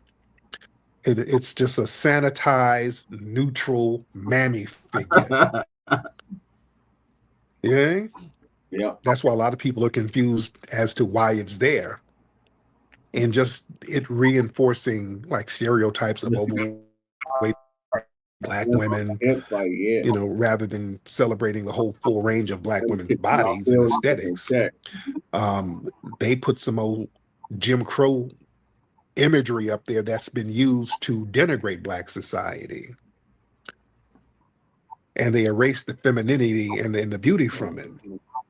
It's just a sanitized, neutral mammy figure. Yeah? Yeah. That's why a lot of people are confused as to why it's there. and just it reinforcing like stereotypes of overweight Black women, you know, rather than celebrating the whole full range of Black women's bodies and aesthetics. They put some old Jim Crow imagery up there that's been used to denigrate Black society. And they erase the femininity and the beauty from it.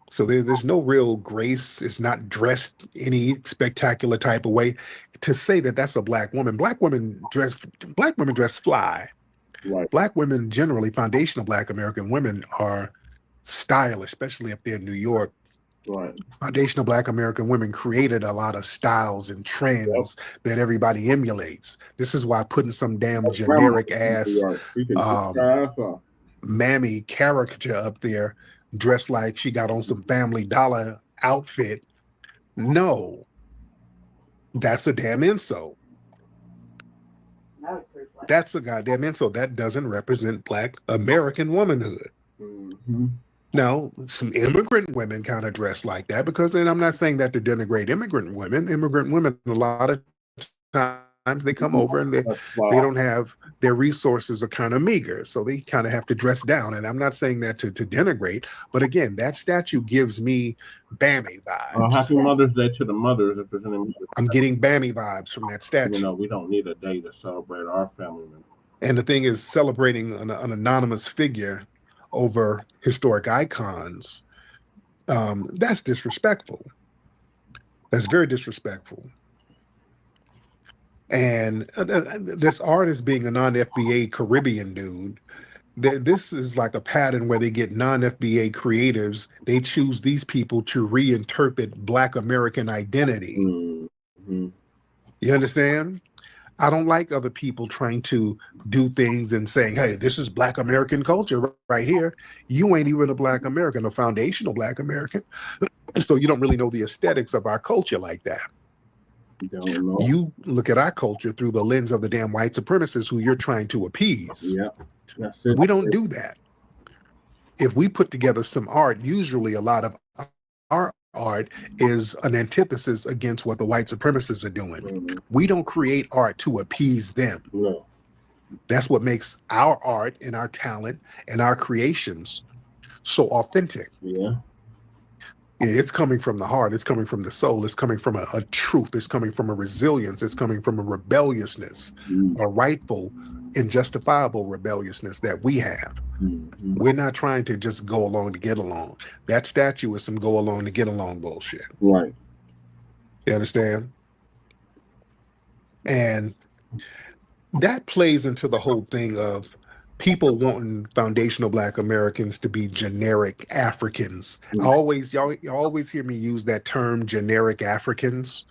So there's no real grace. It's not dressed any spectacular type of way. To say that that's a Black woman, Black women dress fly. Right. Black women generally, foundational Black American women are stylish, especially up there in New York. Right. Foundational Black American women created a lot of styles and trends that everybody emulates. This is why putting some damn generic ass mammy caricature up there, dressed like she got on some Family Dollar outfit. No, that's a damn insult. That's a goddamn insult. That doesn't represent Black American womanhood. Now, some immigrant women kind of dress like that, because then I'm not saying that to denigrate immigrant women. Immigrant women, a lot of times they come over and they don't have, their resources are kind of meager, so they kind of have to dress down. And I'm not saying that to denigrate, but again, that statue gives me Bammy vibes. Happy Mother's Day to the mothers, if there's any mothers. I'm getting Bammy vibes from that statue. You know, we don't need a day to celebrate our family members. And the thing is, celebrating an anonymous figure over historic icons, that's disrespectful. That's very disrespectful. And this artist being a non-FBA Caribbean dude, this is like a pattern where they get non-FBA creatives. They choose these people to reinterpret Black American identity. You understand? I don't like other people trying to do things and saying, hey, this is Black American culture right here. You ain't even a Black American, a foundational Black American. So you don't really know the aesthetics of our culture like that. You look at our culture through the lens of the damn white supremacists who you're trying to appease. Yeah, that's it. We don't do that. If we put together some art, usually a lot of our art is an antithesis against what the white supremacists are doing. We don't create art to appease them. No. That's what makes our art and our talent and our creations so authentic. Yeah. It's coming from the heart. It's coming from the soul. It's coming from a truth. It's coming from a resilience. It's coming from a rebelliousness, a rightful and justifiable rebelliousness that we have. We're not trying to just go along to get along. That statue is some go along to get along bullshit. Right. You understand? And that plays into the whole thing of people wanting foundational Black Americans to be generic Africans. Y'all always hear me use that term, generic Africans.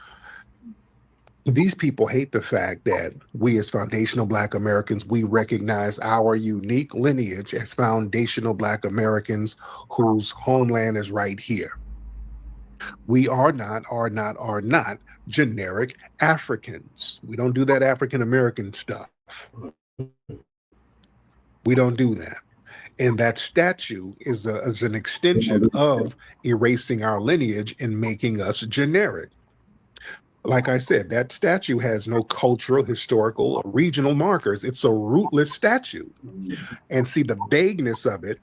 These people hate the fact that we as foundational Black Americans, we recognize our unique lineage as foundational Black Americans whose homeland is right here. We are not generic Africans. We don't do that African American stuff. We don't do that. And that statue is an extension of erasing our lineage and making us generic. Like I said, that statue has no cultural, historical, or regional markers. It's a rootless statue. And see, the vagueness of it,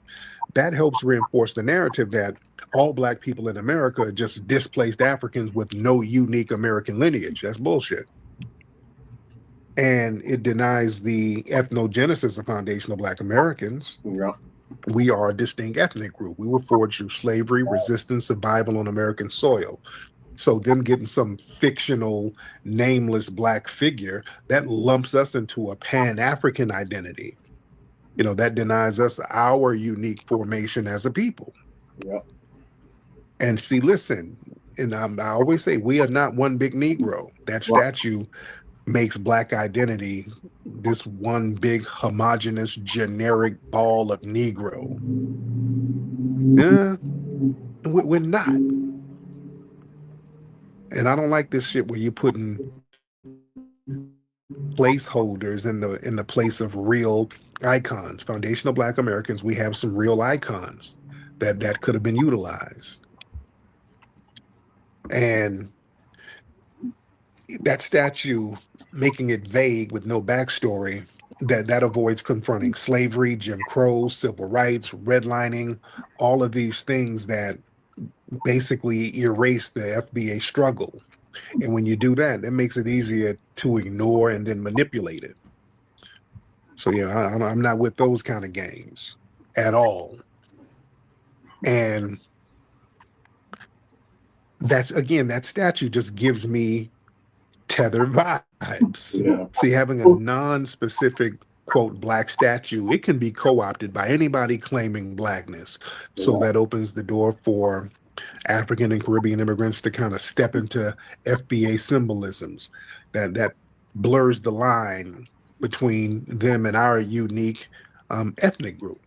that helps reinforce the narrative that all Black people in America are just displaced Africans with no unique American lineage. That's bullshit. And it denies the ethnogenesis of foundational Black Americans. Yeah. We are a distinct ethnic group. We were forged through slavery, resistance, survival on American soil. So them getting some fictional, nameless Black figure, that lumps us into a Pan-African identity. You know, that denies us our unique formation as a people. Yep. And see, listen, and I always say, we are not one big Negro. That statue makes Black identity this one big homogenous generic ball of Negro. Yeah, we're not. And I don't like this shit where you're putting placeholders in the place of real icons. Foundational Black Americans, we have some real icons that could have been utilized. And that statue, making it vague with no backstory, that avoids confronting slavery, Jim Crow, civil rights, redlining, all of these things that basically erase the FBA struggle. And when you do that, it makes it easier to ignore and then manipulate it. So yeah, I'm not with those kind of games at all. And that's, again, that statue just gives me Tether vibes. Yeah. See, having a non-specific, quote, black statue, it can be co-opted by anybody claiming blackness. So that opens the door for African and Caribbean immigrants to kind of step into FBA symbolisms that blurs the line between them and our unique ethnic group.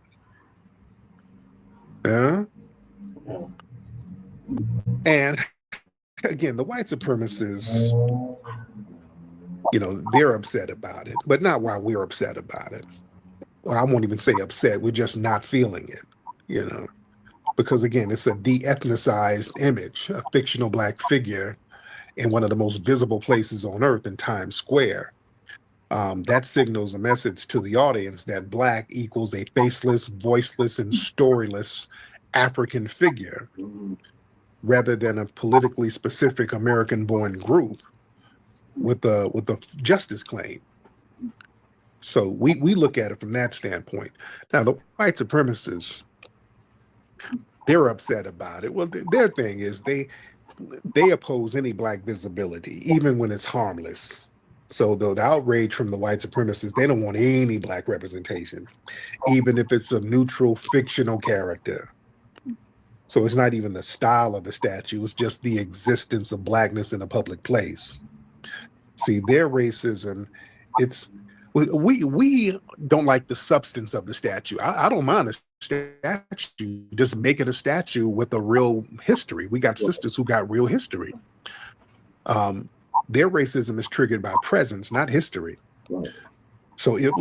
Yeah. And again, the white supremacists, you know, they're upset about it, but not why we're upset about it. Well, I won't even say upset. We're just not feeling it, you know, because again, it's a de-ethnicized image, a fictional black figure in one of the most visible places on earth in Times Square. That signals a message to the audience that black equals a faceless, voiceless, and storyless African figure, rather than a politically specific American-born group with a justice claim. So we look at it from that standpoint. Now, the white supremacists, they're upset about it. Well, their thing is they oppose any black visibility, even when it's harmless. So the outrage from the white supremacists, they don't want any black representation, even if it's a neutral fictional character. So it's not even the style of the statue, it's just the existence of blackness in a public place. See, their racism, we don't like the substance of the statue. I don't mind a statue, just make it a statue with a real history. We got sisters who got real history. Their racism is triggered by presence, not history. So if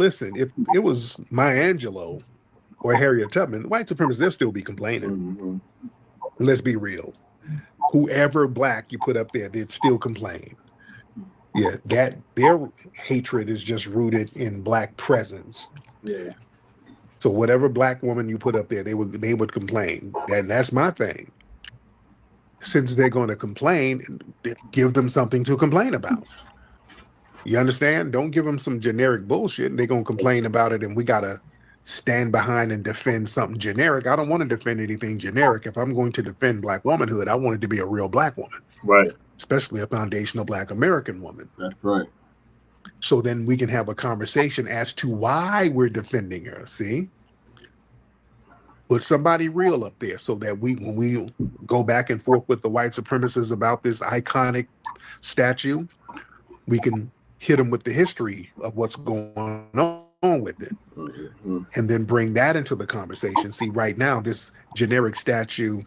it was Maya Angelou or Harriet Tubman, white supremacists, they'll still be complaining. Let's be real. Whoever black you put up there, they'd still complain. Yeah, that their hatred is just rooted in black presence. Yeah. So whatever black woman you put up there, they would complain. And that's my thing. Since they're going to complain, give them something to complain about. You understand? Don't give them some generic bullshit. They're going to complain about it, and we got to stand behind and defend something generic. I don't want to defend anything generic. If I'm going to defend black womanhood, I want it to be a real black woman. Right. Especially a foundational black American woman. That's right. So then we can have a conversation as to why we're defending her. See? Put somebody real up there so that when we go back and forth with the white supremacists about this iconic statue, we can hit them with the history of what's going on with it, and then bring that into the conversation. See, right now, this generic statue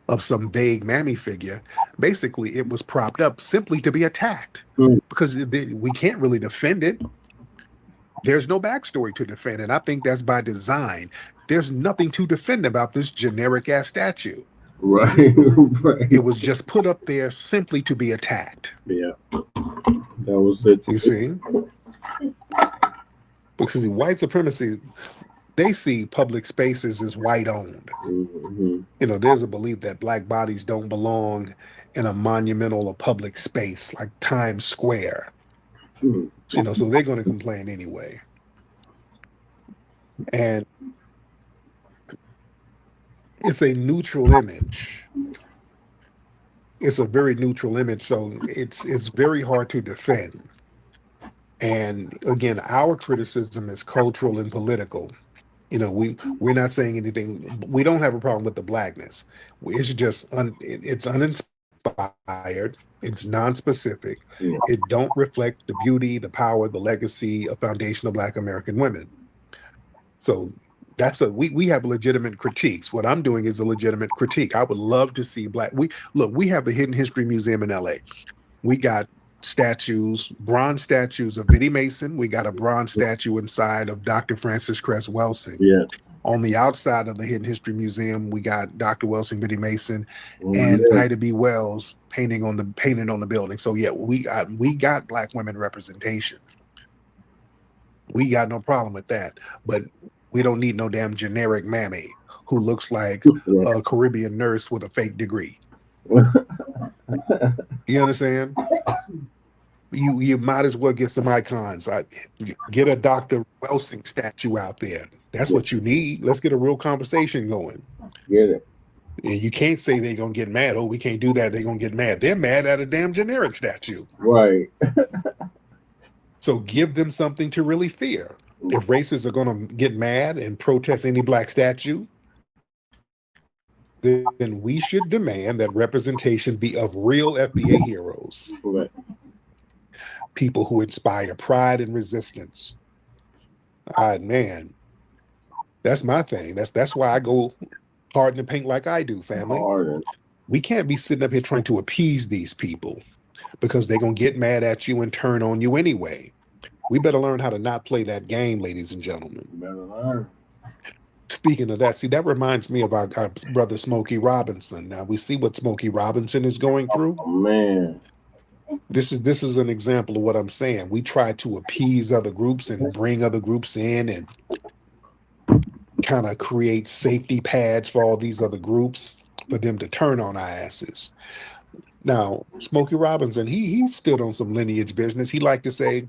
of some vague mammy figure, basically it was propped up simply to be attacked because we can't really defend it. There's no backstory to defend it. I think that's by design. There's nothing to defend about this generic ass statue. Right. Right. It was just put up there simply to be attacked. Yeah. That was it. You see? Because white supremacy, they see public spaces as white owned. Mm-hmm. You know, there's a belief that black bodies don't belong in a monumental or public space like Times Square. Mm-hmm. You know, so they're going to complain anyway. And it's a neutral image. It's a very neutral image, so it's very hard to defend. And again, our criticism is cultural and political. You know, we're not saying anything. We don't have a problem with the blackness. It's just it's uninspired. It's non-specific. Yeah. It don't reflect the beauty, the power, the legacy of foundational Black American women. So that's we have legitimate critiques. What I'm doing is a legitimate critique. I would love to see we have the Hidden History Museum in LA. We got statues, bronze statues of Biddy Mason. We got a bronze statue inside of Dr. Francis Cress Welsing. Yeah. On the outside of the Hidden History Museum, we got Dr. Wilson, Biddy Mason, and Ida B. Wells painting on the building. So yeah, we got Black women representation. We got no problem with that. But we don't need no damn generic mammy who looks like a Caribbean nurse with a fake degree. You understand? You might as well get some icons. Get a Dr. Welsing statue out there. That's what you need. Let's get a real conversation going. Get it. And you can't say they're going to get mad. Oh, we can't do that. They're going to get mad. They're mad at a damn generic statue. Right. So give them something to really fear. If racists are going to get mad and protest any Black statue, then we should demand that representation be of real FBA heroes. Right. People who inspire pride and resistance. Man, that's my thing. That's why I go hard in the paint like I do, family. Hard. We can't be sitting up here trying to appease these people because they're going to get mad at you and turn on you anyway. We better learn how to not play that game, ladies and gentlemen. Better learn. Speaking of that, see, that reminds me of our brother Smokey Robinson. Now, we see what Smokey Robinson is going through. Oh, man. This is an example of what I'm saying. We try to appease other groups and bring other groups in and kind of create safety pads for all these other groups for them to turn on our asses. Now, Smokey Robinson, he stood on some lineage business. He liked to say,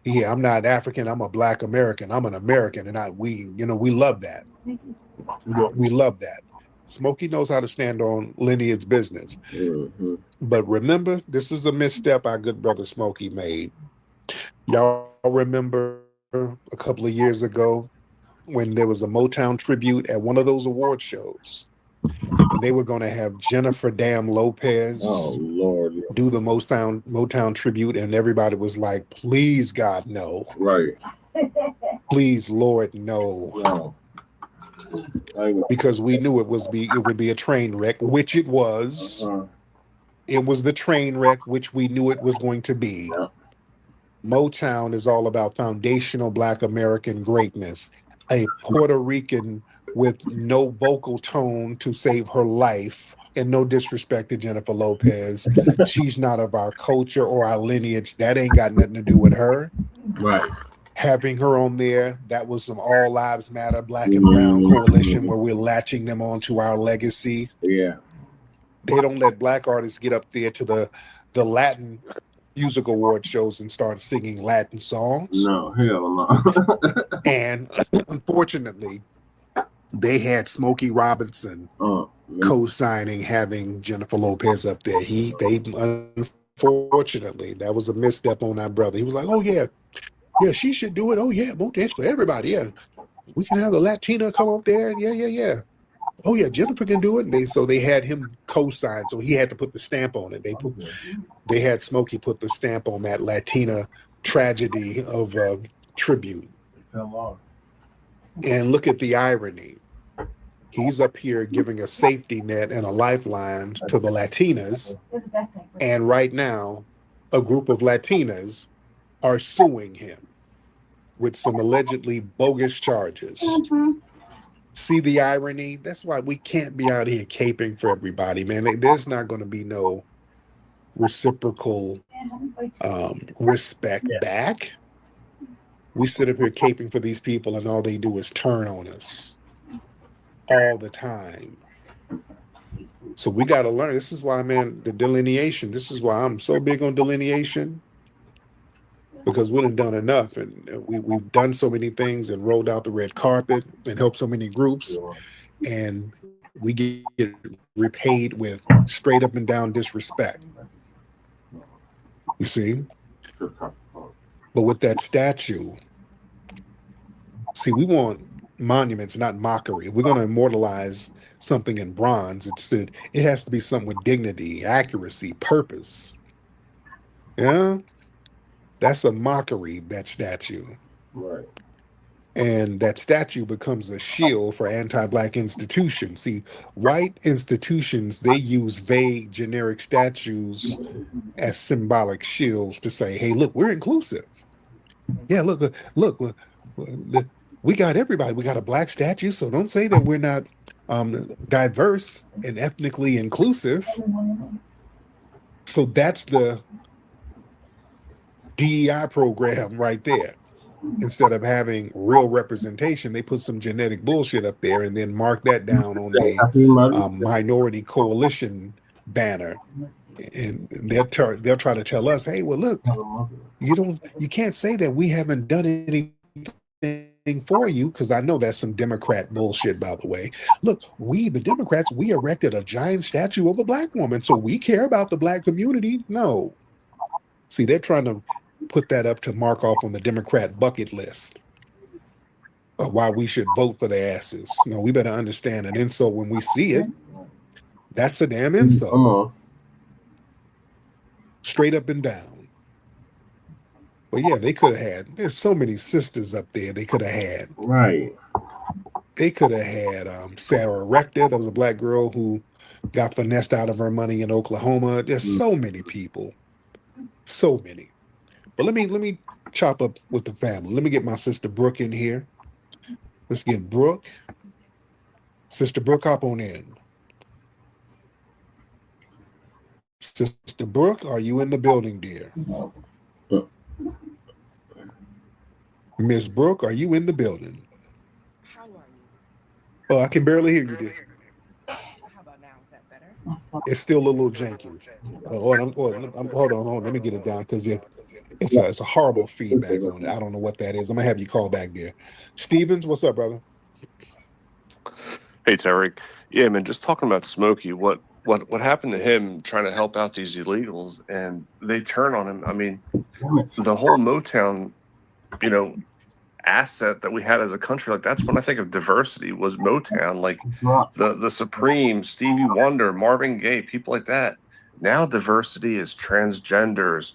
yeah, I'm not African, I'm a Black American, I'm an American, and we love that. We love that. Smokey knows how to stand on lineage business. Mm-hmm. But remember, this is a misstep our good brother Smokey made. Y'all remember a couple of years ago when there was a Motown tribute at one of those award shows? And they were going to have Jennifer Lopez do the Motown tribute, and everybody was like, please, God, no. Right. Please, Lord, no. Because we knew it would be a train wreck, which it was. It was the train wreck, which we knew it was going to be. Motown is all about foundational Black American greatness. A Puerto Rican with no vocal tone to save her life, and no disrespect to Jennifer Lopez. She's not of our culture or our lineage. That ain't got nothing to do with her. Right. Having her on there, that was some All Lives Matter Black and Brown coalition where we're latching them onto our legacy. Yeah. They don't let Black artists get up there to the Latin music award shows and start singing Latin songs. No, hell no. And unfortunately, they had Smokey Robinson co-signing having Jennifer Lopez up there. Unfortunately, that was a misstep on our brother. He was like, oh yeah, she should do it. Oh yeah, dance for everybody. Yeah, we can have the Latina come up there. Yeah. Oh yeah, Jennifer can do it. So they had him co-sign, so he had to put the stamp on it. They had Smokey put the stamp on that Latina tragedy of tribute. And look at the irony. He's up here giving a safety net and a lifeline to the Latinas. And right now, a group of Latinas are suing him with some allegedly bogus charges. See the irony? That's why we can't be out here caping for everybody, man. There's not going to be no reciprocal respect back. We sit up here caping for these people, and all they do is turn on us all the time. So we got to learn. This is why, man, the delineation. This is why I'm so big on delineation, because we done enough, and we've done so many things and rolled out the red carpet and helped so many groups, and we get repaid with straight up and down disrespect. You see? But with that statue, see, we want monuments, not mockery. We're going to immortalize something in bronze. It has to be something with dignity, accuracy, purpose. Yeah? That's a mockery, that statue. Right. And that statue becomes a shield for anti-Black institutions. See, white institutions, they use vague, generic statues as symbolic shields to say, hey, look, we're inclusive. Yeah, look, We got everybody. We got a black statue, so don't say that we're not diverse and ethnically inclusive. So that's the DEI program right there. Instead of having real representation, they put some genetic bullshit up there and then mark that down on the minority coalition banner. And they'll try to tell us, hey, well, look, you can't say that we haven't done anything for you, because I know that's some Democrat bullshit, by the way. Look, we, the Democrats, we erected a giant statue of a black woman, so we care about the black community. No. See, they're trying to put that up to mark off on the Democrat bucket list of why we should vote for their asses. No, we better understand an insult when we see it. That's a damn insult. Straight up and down. But yeah, they could have had, there's so many sisters up there they could have had. Right. They could have had Sarah Rector. That was a black girl who got finessed out of her money in Oklahoma. There's so many people. So many. But let me chop up with the family. Let me get my sister Brooke in here. Let's get Brooke. Sister Brooke, hop on in. Sister Brooke, are you in the building, dear? Miss Brooke, are you in the building? How are you? Oh, I can barely hear you, dear. How about now? Is that better? It's still a little janky. Hold on. Let me get it down, because it's a horrible feedback on it. I don't know what that is. I'm gonna have you call back there. Stevens, what's up, brother? Hey, Tariq. Yeah, man, just talking about Smokey, what happened to him trying to help out these illegals, and they turn on him. I mean, the whole Motown, asset that we had as a country, like, that's when I think of diversity, was Motown, like the Supreme, Stevie Wonder, Marvin Gaye, people like that. Now diversity is transgenders,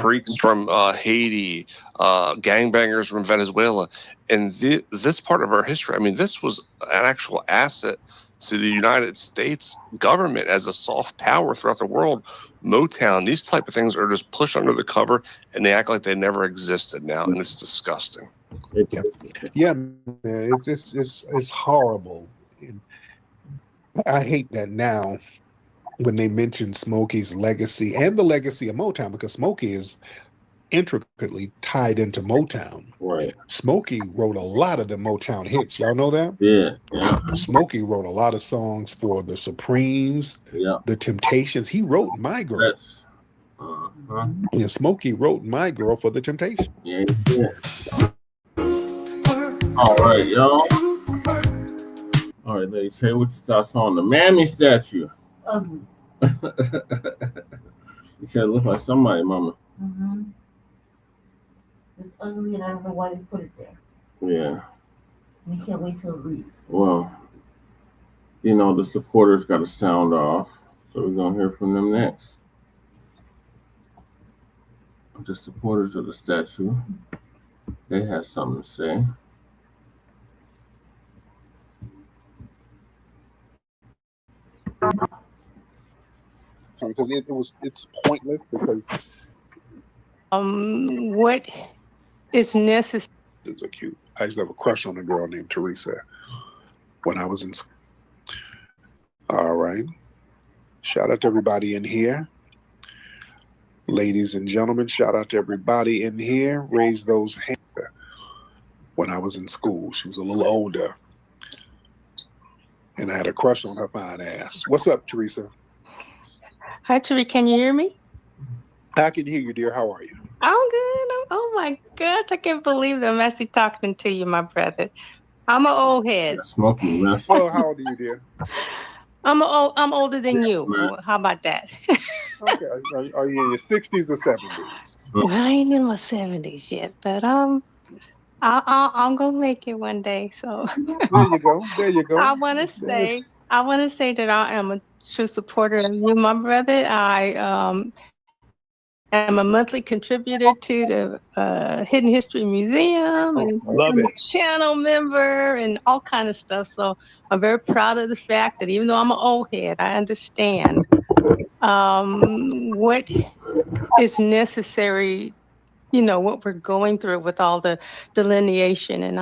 freaks from Haiti, gangbangers from Venezuela. And this part of our history, I mean, this was an actual asset to the United States government as a soft power throughout the world. Motown, these type of things are just pushed under the cover, and they act like they never existed now, and it's disgusting. Yeah, man, it's horrible. I hate that now when they mention Smokey's legacy and the legacy of Motown, because Smokey is intricately tied into Motown. Right. Smokey wrote a lot of the Motown hits. Y'all know that? Yeah. Smokey wrote a lot of songs for the Supremes, the Temptations. He wrote My Girl. Yes. Yeah, Smokey wrote My Girl for the Temptations. Yeah. All right, y'all. All right, ladies, say what your thoughts on the Mammy statue. Ugly. You said it looked like somebody, mama. Mm-hmm. It's ugly, and I don't know why they put it there. Yeah. You can't wait till it leaves. Well, the supporters got to sound off, so we're going to hear from them next. The supporters of the statue, they had something to say. Because it's pointless, because what is necessary? It's so cute. I used to have a crush on a girl named Teresa when I was in school. All right. Shout out to everybody in here. Ladies and gentlemen, shout out to everybody in here. Raise those hands. When I was in school, she was a little older, and I had a crush on her fine ass. What's up, Teresa? Hi, Tariq. Can you hear me? I can hear you, dear. How are you? I'm good. Oh my gosh, I can't believe that I'm actually talking to you, my brother. I'm an old head. Smoking mess. Oh, how old are you, dear? I'm older than you. How about that? Okay. Are you in your 60s or 70s? Well, I ain't in my 70s yet, but I'm gonna make it one day. So there you go. I want to say that I am a true supporter of you, my brother. I am a monthly contributor to the Hidden History Museum, and I'm a channel member and all kind of stuff. So I'm very proud of the fact that even though I'm an old head, I understand what is necessary, what we're going through with all the delineation. And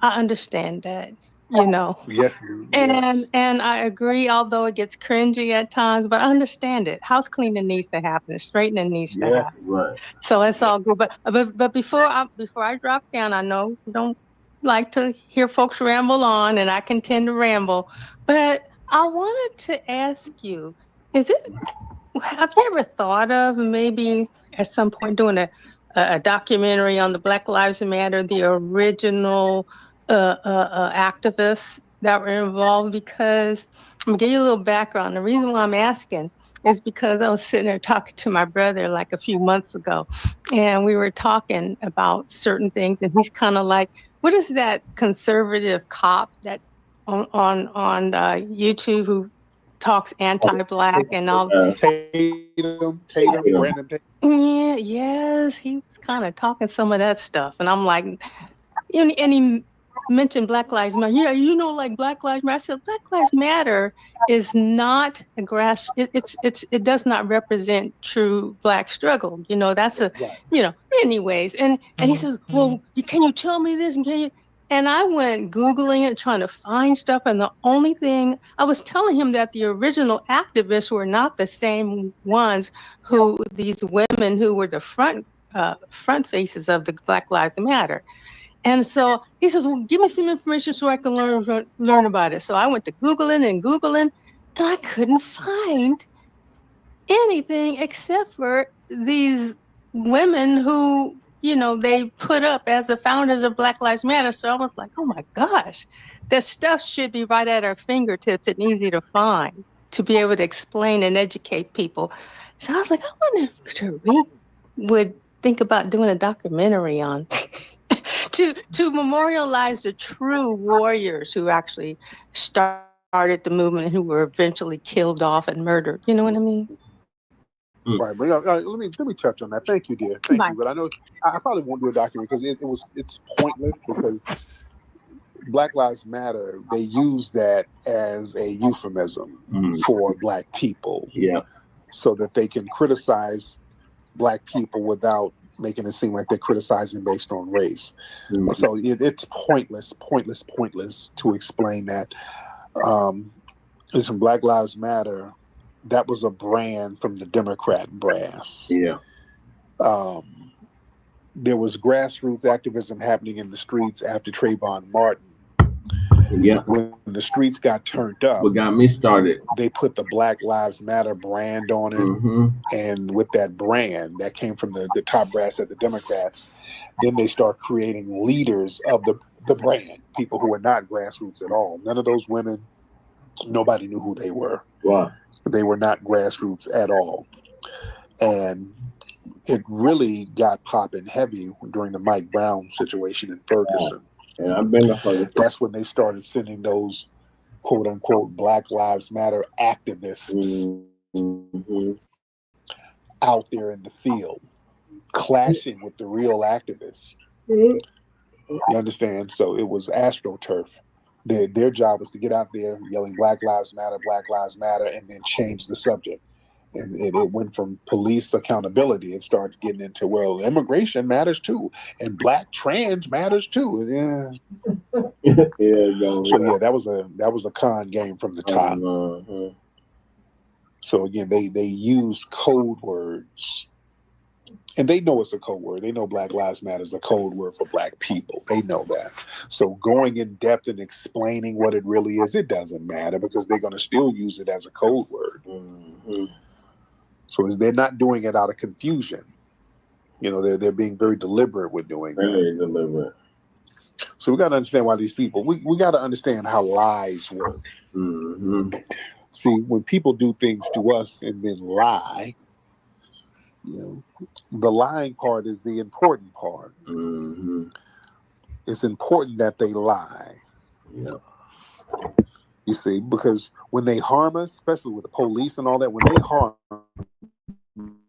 I understand that, you know. Yes, And I agree, although it gets cringy at times, but I understand it. House cleaning needs to happen. Straightening needs to happen. Right. So it's all good. But before I drop down, I know you don't like to hear folks ramble on, and I can tend to ramble. But I wanted to ask you, have you ever thought of maybe at some point doing a documentary on the Black Lives Matter, the original activists that were involved? Because I'm gonna give you a little background. The reason why I'm asking is because I was sitting there talking to my brother like a few months ago, and we were talking about certain things, and he's kind of like, "What is that conservative cop that on YouTube who talks anti-Black and all?" Tatum, Brandon Tatum. Yeah, yes, he was kind of talking some of that stuff, and I'm like, and he mentioned Black Lives Matter. Yeah, you know, like Black Lives Matter. I said, Black Lives Matter is not a grass. It does not represent true Black struggle. You know, that's a, you know. Anyways, and he says, well, can you tell me this? And can you? And I went Googling it, trying to find stuff. And the only thing I was telling him that the original activists were not the same ones who these women who were the front faces of the Black Lives Matter. And so he says, well, give me some information so I can learn about it. So I went to Googling, and I couldn't find anything except for these women who, you know, they put up as the founders of Black Lives Matter. So I was like, oh my gosh, this stuff should be right at our fingertips and easy to find to be able to explain and educate people. So I was like, I wonder if Tariq would think about doing a documentary on to memorialize the true warriors who actually started the movement and who were eventually killed off and murdered. You know what I mean? Right, but let me touch on that. Thank you, dear. Thank you. But I know I probably won't do a documentary because it's pointless, because Black Lives Matter, they use that as a euphemism for Black people. Yeah. So that they can criticize Black people without making it seem like they're criticizing based on race. So it's pointless to explain that. Listen, Black Lives Matter, that was a brand from the Democrat brass. Yeah. There was grassroots activism happening in the streets after Trayvon Martin. Yeah. When the streets got turned up, what got me started, they put the Black Lives Matter brand on it. And with that brand that came from the top brass at the Democrats, then they start creating leaders of the brand, people who were not grassroots at all. None of those women, nobody knew who they were. Wow. They were not grassroots at all. And it really got popping heavy during the Mike Brown situation in Ferguson. Yeah, I've been to Ferguson. That's when they started sending those quote unquote Black Lives Matter activists out there in the field, clashing with the real activists. You understand? So it was AstroTurf. Their job was to get out there yelling Black Lives Matter, and then change the subject. And it went from police accountability. It started getting into, well, immigration matters too, and Black trans matters too. Yeah. So yeah, that was a con game from the top. So again, they use code words, and they know it's a code word. They know Black Lives Matter is a code word for Black people. They know that. So going in depth and explaining what it really is, it doesn't matter, because they're going to still use it as a code word. So they're not doing it out of confusion. You know, they're being very deliberate with doing that. Very deliberate. So we got to understand why these people, we got to understand how lies work. See, when people do things to us and then lie, you know, the lying part is the important part. It's important that they lie. Yeah. You see, because when they harm us, especially with the police and all that, when they harm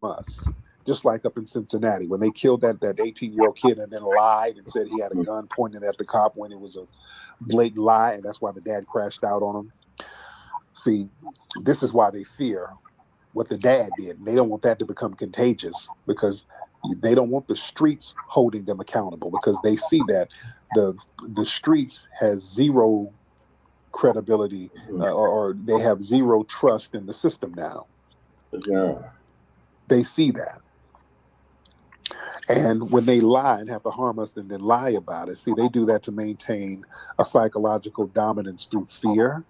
us, just like up in Cincinnati, when they killed that 18-year-old kid and then lied and said he had a gun pointed at the cop when it was a blatant lie, and that's why the dad crashed out on him. See, this is why they fear what the dad did. They don't want that to become contagious, because They don't want the streets holding them accountable because they see that the streets has zero credibility or they have zero trust in the system now. Yeah. They see that. And when they lie and have to harm us and then lie about it, see, they do that to maintain a psychological dominance through fear.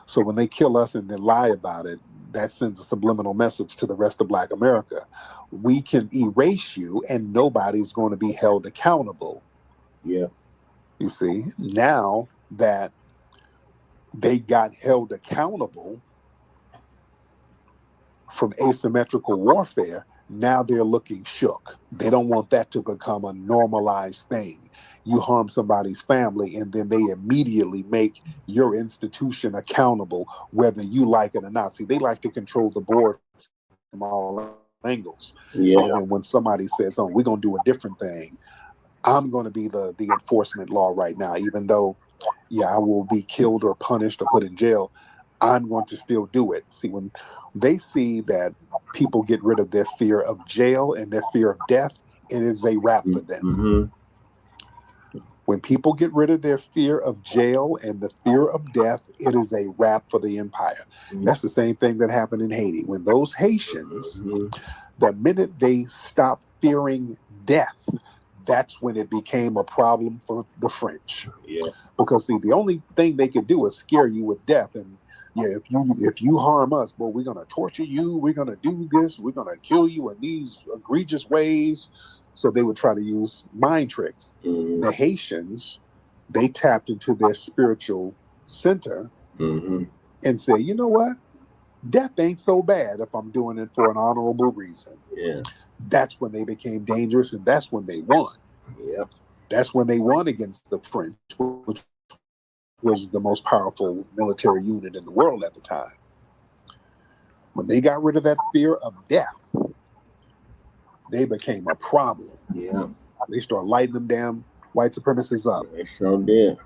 So when they kill us and then lie about it, that sends a subliminal message to the rest of Black America. We can erase you and nobody's going to be held accountable. Yeah. You see, now that they got held accountable from asymmetrical warfare, now they're looking shook. They don't want that to become a normalized thing. You harm somebody's family and then they immediately make your institution accountable, whether you like it or not. See, they like to control the board from all angles. Yeah. And then when somebody says, oh, we're going to do a different thing, I'm going to be the enforcement law right now, even though, yeah, I will be killed or punished or put in jail. I'm going to still do it. See, when they see that people get rid of their fear of jail and their fear of death, it is a wrap for them. Mm-hmm. When people get rid of their fear of jail and the fear of death, it is a wrap for the empire. Mm-hmm. That's the same thing that happened in Haiti. When those Haitians, the minute they stopped fearing death, that's when it became a problem for the French. Yeah. Because see, the only thing they could do is scare you with death. And yeah, if you harm us, boy, we're gonna torture you, we're gonna do this, we're gonna kill you in these egregious ways. So they would try to use mind tricks. The Haitians, they tapped into their spiritual center and said, you know what? Death ain't so bad if I'm doing it for an honorable reason. Yeah. That's when they became dangerous, and that's when they won. Yep. That's when they won against the French, which was the most powerful military unit in the world at the time. When they got rid of that fear of death, they became a problem. Yeah. They started lighting them damn white supremacists up. They sure did.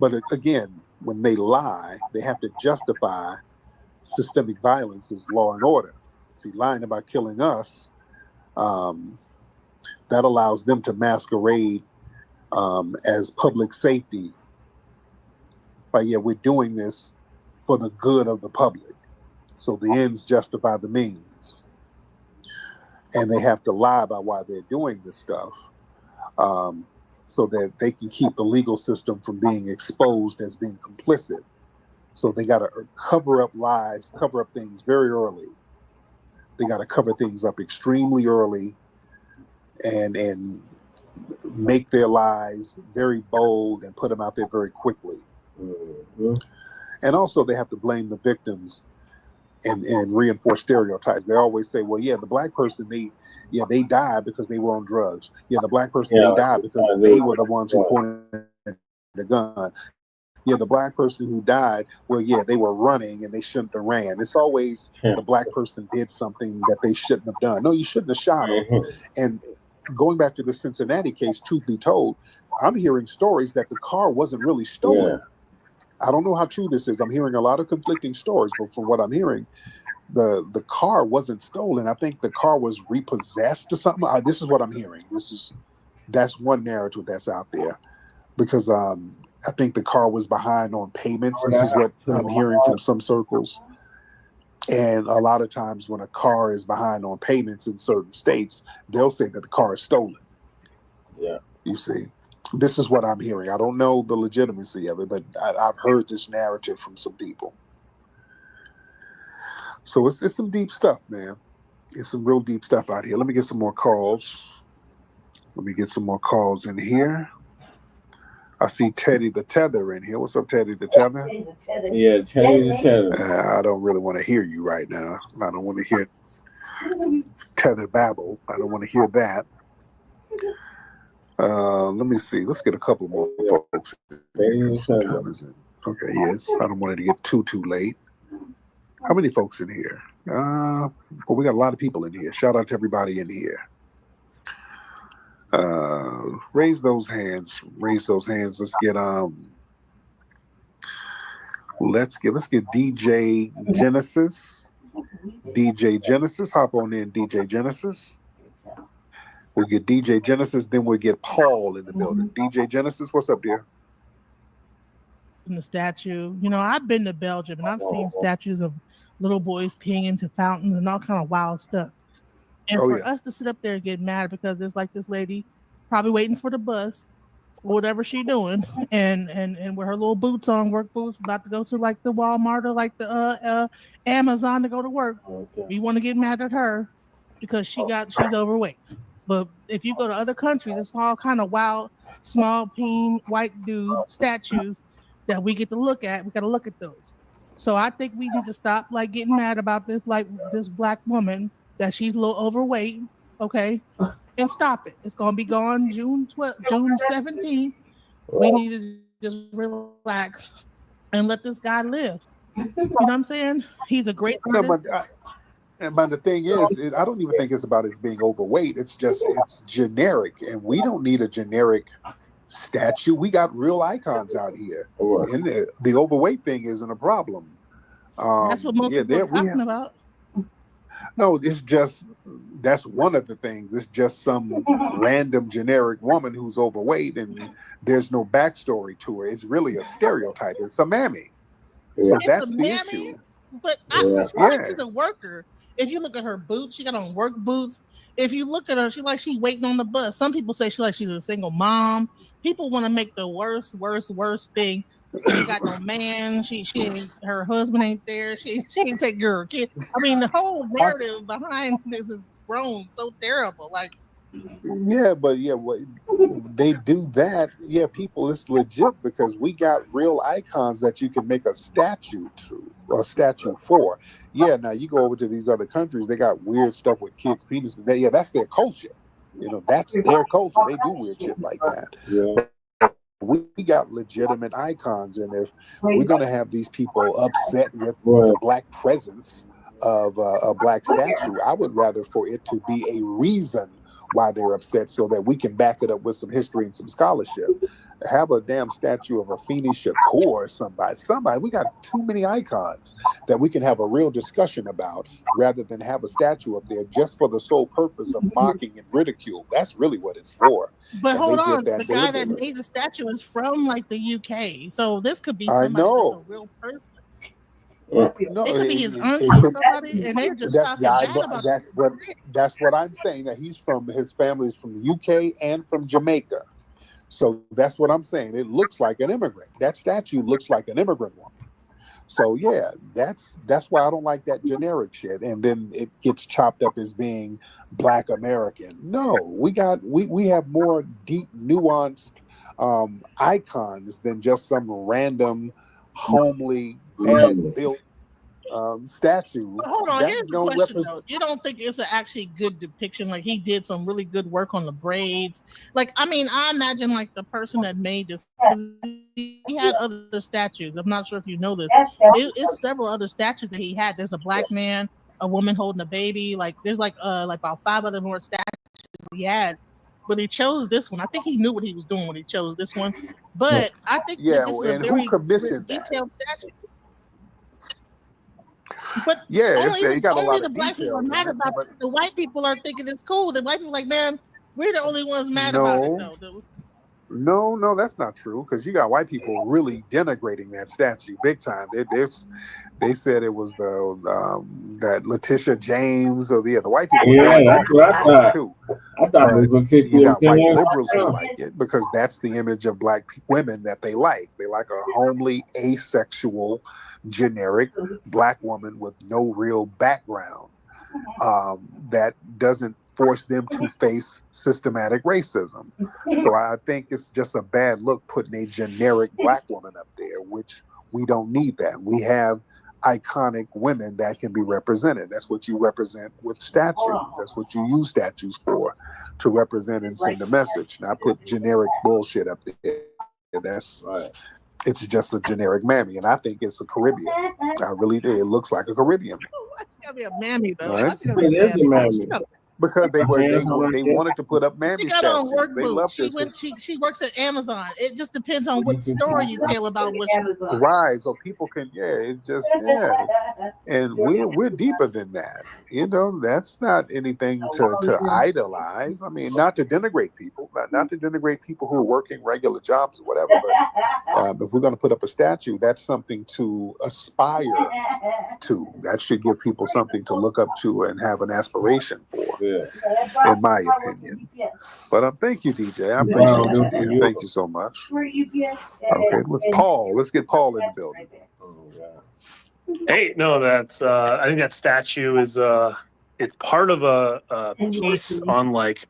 But again, when they lie, they have to justify systemic violence as law and order. See, lying about killing us, that allows them to masquerade as public safety. Like, yeah, we're doing this for the good of the public. So the ends justify the means. And they have to lie about why they're doing this stuff so that they can keep the legal system from being exposed as being complicit. So they got to cover up lies, cover up things very early. They got to cover things up extremely early and make their lies very bold and put them out there very quickly. And also they have to blame the victims and reinforce stereotypes. They always say, well, yeah, the black person, they died because they were on drugs. Yeah, the black person, they died because they were the ones who pointed the gun. Yeah, the black person who died, well, yeah, they were running and they shouldn't have ran. It's always the black person did something that they shouldn't have done. No, you shouldn't have shot them. And going back to the Cincinnati case, truth be told, I'm hearing stories that the car wasn't really stolen. I don't know how true this is. I'm hearing a lot of conflicting stories, but from what I'm hearing, the car wasn't stolen. I think the car was repossessed or something. This is what I'm hearing. That's one narrative that's out there, because I think the car was behind on payments. This is what I'm hearing from some circles. And a lot of times when a car is behind on payments in certain states, they'll say that the car is stolen. Yeah. You see, this is what I'm hearing. I don't know the legitimacy of it, but I've heard this narrative from some people. So it's some deep stuff, man. It's some real deep stuff out here. Let me get some more calls. Let me get some more calls in here. I see Teddy the Tether in here. What's up, Teddy the Tether? Yeah, Teddy the Tether. I don't really want to hear you right now. I don't want to hear Tether babble. I don't want to hear that. Let me see. Let's get a couple more folks. Okay, yes. I don't want it to get too late. How many folks in here? Well, we got a lot of people in here. Shout out to everybody in here. Raise those hands. Raise those hands. Let's get DJ Genesis. DJ Genesis, hop on in, DJ Genesis. We'll get DJ Genesis, then we'll get Paul in the building. DJ Genesis, what's up, dear? In the statue, you know, I've been to Belgium and I've seen statues of little boys peeing into fountains and all kind of wild stuff. And for us to sit up there and get mad because there's like this lady probably waiting for the bus or whatever she doing, and with her little boots on, work boots, about to go to like the Walmart or like the Amazon to go to work. We want to get mad at her because she's overweight. But if you go to other countries, it's all kind of wild, small, peen, white dude statues that we get to look at. We got to look at those. So I think we need to stop like getting mad about this, like this black woman that she's a little overweight, okay, and stop it. It's gonna be gone June 17th. We need to just relax and let this guy live. You know what I'm saying? He's a great artist. But the thing is, I don't even think it's about his being overweight. It's generic, and we don't need a generic statue. We got real icons out here, and the overweight thing isn't a problem. That's what most people are talking about. No, it's just, that's one of the things. It's just some random generic woman who's overweight and there's no backstory to her. It's really a stereotype. It's a mammy. So that's the issue. But I think she's a worker. If you look at her boots, she got on work boots. If you look at her, she waiting on the bus. Some people say she's a single mom. People want to make the worst thing. She got no man. She ain't, her husband ain't there. She ain't take care of her kid. I mean, the whole narrative behind this is grown so terrible. Like, what they do that. Yeah, people, it's legit because we got real icons that you can make a statue to or a statue for. Yeah, now you go over to these other countries, they got weird stuff with kids' penises. That's their culture. You know, that's their culture. They do weird shit like that. Yeah. We got legitimate icons, and if we're going to have these people upset with the black presence of a black statue, I would rather for it to be a reason why they're upset so that we can back it up with some history and some scholarship. Have a damn statue of Afeni Shakur or somebody. We got too many icons that we can have a real discussion about rather than have a statue up there just for the sole purpose of mocking and ridicule. That's really what it's for. But hold on, the guy that made the statue is from like the UK, so this could be somebody that's a real person. No, it could be his auntie, somebody, and they're just talking bad about that's what I'm saying. That his family's from the UK and from Jamaica. So that's what I'm saying. It looks like an immigrant. That statue looks like an immigrant woman. So yeah, that's why I don't like that generic shit. And then it gets chopped up as being Black American. No, we have more deep, nuanced icons than just some random, homely, bad built statue. But hold on, here's the question though. You don't think it's an actually good depiction? Like he did some really good work on the braids. Like, I mean, I imagine like the person that made this, he had other statues. I'm not sure if you know this. It's several other statues that he had. There's a black man, a woman holding a baby. Like there's like about 5 other more statues he had. But he chose this one. I think he knew what he was doing when he chose this one. But I think that this is a very detailed statue. But he got a lot the of black people are mad about it. The white people are thinking it's cool. The white people are like, man, we're the only ones mad about it though. No, that's not true. Because you got white people really denigrating that statue big time. They said it was that Letitia James or the white people. That's what I thought too. I thought it was you got white liberals who like it because that's the image of black women that they like. They like a homely, asexual, generic black woman with no real background that doesn't force them to face systematic racism. So I think it's just a bad look putting a generic black woman up there, which we don't need that. We have iconic women that can be represented. That's what you represent with statues. That's what you use statues for, to represent and send a message. Now I put generic bullshit up there. It's just a generic mammy, and I think it's a Caribbean. I really do. It looks like a Caribbean. Why she gotta be a mammy though? Right? Why she gotta be a mammy? Because they wanted to put up mammy She got on work statues. They boots. loved She works at Amazon. It just depends on what story you tell about what. Right, so people can it's just and we're deeper than that. That's not anything to idolize. I mean, not to denigrate people, not to denigrate people who are working regular jobs or whatever. But if we're going to put up a statue, that's something to aspire to. That should give people something to look up to and have an aspiration for, in my opinion. But thank you, DJ. I appreciate you, dear. Thank you so much. Okay, let's Paul. Let's get Paul in the building. Hey, no, that's I think that statue is it's part of a piece on like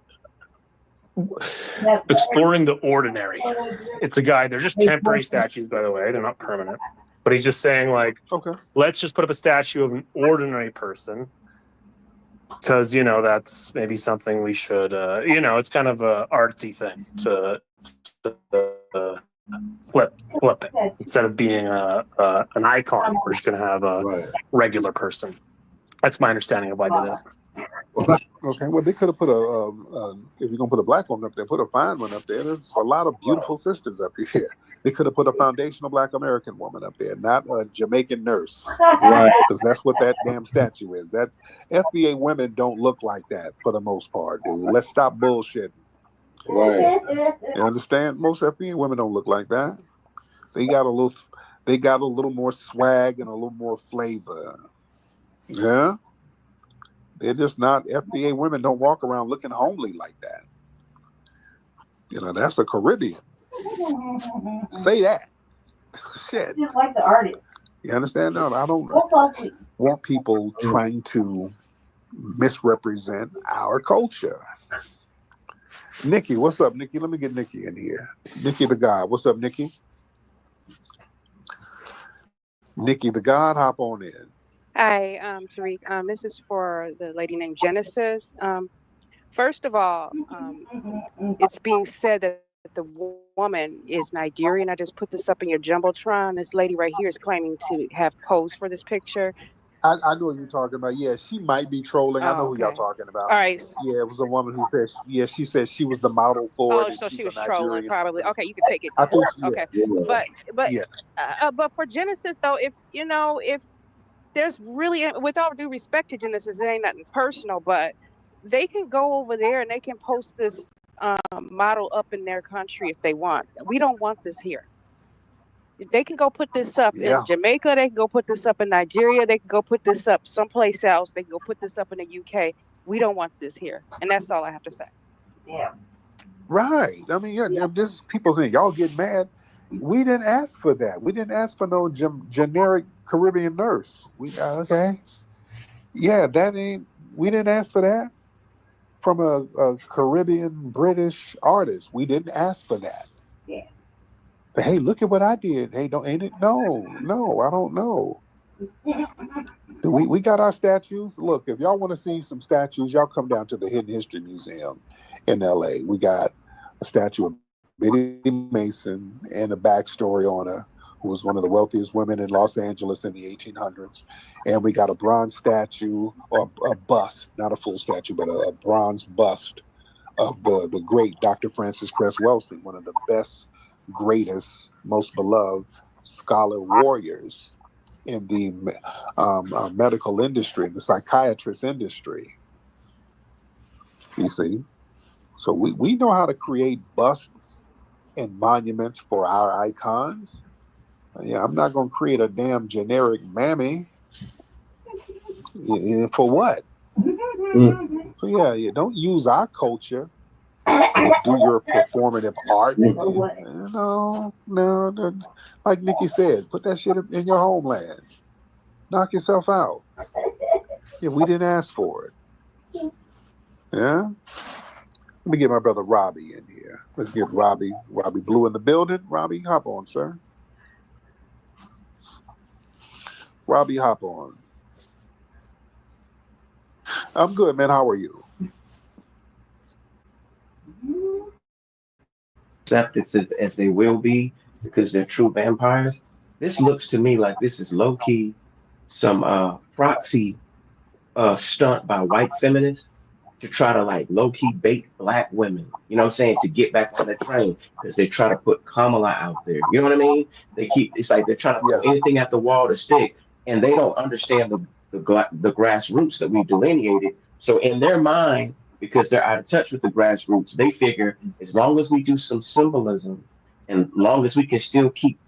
exploring the ordinary. It's a guy. They're just temporary statues, by the way. They're not permanent. But he's just saying like, let's just put up a statue of an ordinary person. Because that's maybe something we should it's kind of a artsy thing to flip it instead of being an icon. We're just gonna have a regular person. That's my understanding of why I did that. Okay, well, they could have put if you're gonna put a black one up there, put a fine one up there. There's a lot of beautiful sisters up here. They could have put a foundational Black American woman up there, not a Jamaican nurse, right? Because that's what that damn statue is. That FBA women don't look like that for the most part, dude. Let's stop bullshitting. Right. You understand? Most FBA women don't look like that. They got a little more swag and a little more flavor. Yeah. They're just not FBA women. Don't walk around looking homely like that. That's a Caribbean. Say that. Shit. Just like the artist. You understand? No, I don't want people trying to misrepresent our culture. Nikki, what's up, Nikki? Let me get Nikki in here. Nikki the God. What's up, Nikki? Nikki the God, hop on in. Hi, Tariq. This is for the lady named Genesis. First of all, it's being said that the woman is Nigerian. I just put this up in your Jumbotron. This lady right here is claiming to have posed for this picture. I know what you're talking about. Yeah, she might be trolling. I know who y'all talking about. All right. Yeah, it was a woman who said, she said she was the model for it. Oh, so she was trolling, probably. Okay, you can take it. I think, okay. But for Genesis, though, if there's really, with all due respect to Genesis, it ain't nothing personal, but they can go over there and they can post this model up in their country if they want. We don't want this here. They can go put this up in Jamaica. They can go put this up in Nigeria. They can go put this up someplace else. They can go put this up in the UK. We don't want this here. And that's all I have to say. Yeah. Right. I mean, this people saying, y'all get mad. We didn't ask for that. We didn't ask for no generic Caribbean nurse. We we didn't ask for that from a Caribbean British artist. We didn't ask for that. Yeah. Say, hey, look at what I did. Hey, ain't it? No, I don't know. We got our statues. Look, if y'all want to see some statues, y'all come down to the Hidden History Museum in LA. We got a statue of Biddy Mason and a backstory on her, who was one of the wealthiest women in Los Angeles in the 1800s. And we got a bronze statue, or a bust, not a full statue, but a bronze bust of the great Dr. Francis Cress Welsing, one of the best, greatest, most beloved scholar warriors in the medical industry, in the psychiatrist industry. You see? So we know how to create busts and monuments for our icons. Yeah, I'm not going to create a damn generic mammy. For what? So yeah, don't use our culture to do your performative art. No. Like Nikki said, put that shit in your homeland. Knock yourself out. Yeah, we didn't ask for it. Yeah? Let me get my brother Robbie in here. Let's get Robbie Blue in the building. Robbie, hop on, sir. Robbie, hop on. I'm good, man. How are you? Accepted as they will be because they're true vampires. This looks to me like this is low-key some proxy stunt by white feminists to try to like low key bait black women, you know what I'm saying, to get back on the train because they try to put Kamala out there. You know what I mean? It's like they're trying to throw anything at the wall to stick, and they don't understand the grassroots that we've delineated. So in their mind, because they're out of touch with the grassroots, they figure as long as we do some symbolism, and long as we can still keep,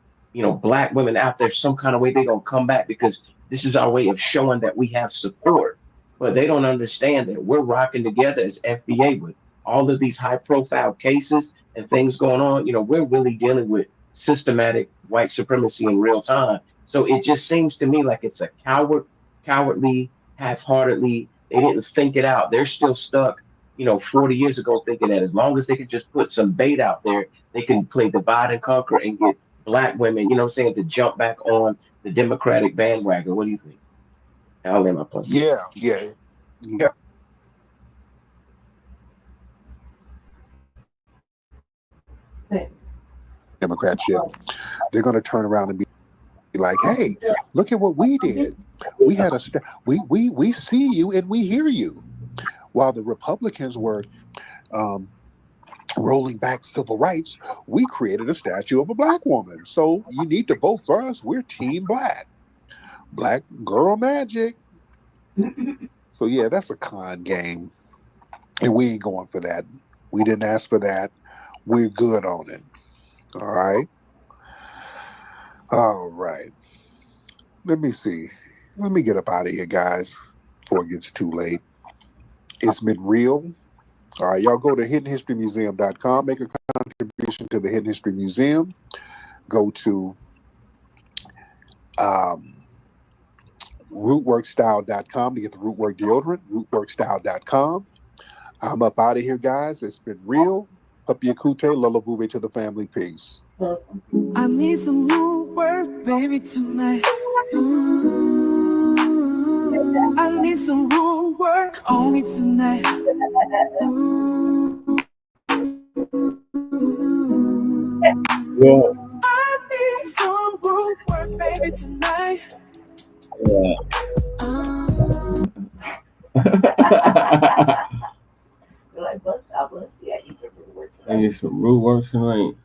black women out there some kind of way, they're gonna come back because this is our way of showing that we have support. But they don't understand that we're rocking together as FBA with all of these high profile cases and things going on. We're really dealing with systematic white supremacy in real time. So it just seems to me like it's a cowardly, half-heartedly, they didn't think it out. They're still stuck, 40 years ago, thinking that as long as they can just put some bait out there, they can play divide and conquer and get black women, to jump back on the Democratic bandwagon. What do you think? I'll lay my plus. Yeah. Democrat shit. They're going to turn around and be like, "Hey, look at what we did. We had we see you and we hear you." While the Republicans were rolling back civil rights, we created a statue of a black woman. So you need to vote for us. We're Team Black. Black girl magic. So yeah, that's a con game. And we ain't going for that. We didn't ask for that. We're good on it. All right. All right. Let me see. Let me get up out of here, guys, before it gets too late. It's been real. All right, y'all go to hiddenhistorymuseum.com, make a contribution to the Hidden History Museum. Go to rootworkstyle.com to get the Rootwork deodorant, rootworkstyle.com. I'm up out of here, guys. It's been real. Puppy Akute, Lolo Vuve to the family. Peace. I need some root work, baby, tonight. I need some root work on me tonight. Yeah. I need some root work, baby, tonight. I need some root work tonight.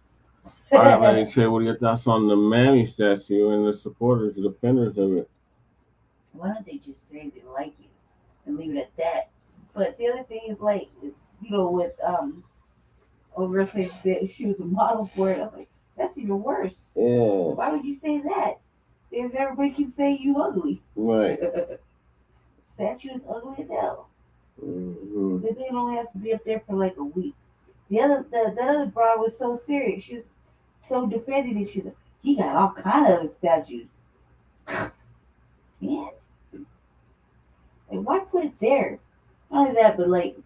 All right, lady, say what are your thoughts on the Mammy statue and the supporters, the defenders of it? Why don't they just say they like it and leave it at that? But the other thing is like, with over saying that she was a model for it. I'm like, that's even worse. Yeah. Why would you say that? If everybody keeps saying you ugly. Right. Statue is ugly as hell. Mm-hmm. The thing only has to be up there for like a week. That other broad was so serious. She was so defended it. She's like, he got all kind of other statues. Yeah. Like, why put it there? Not only that, but like,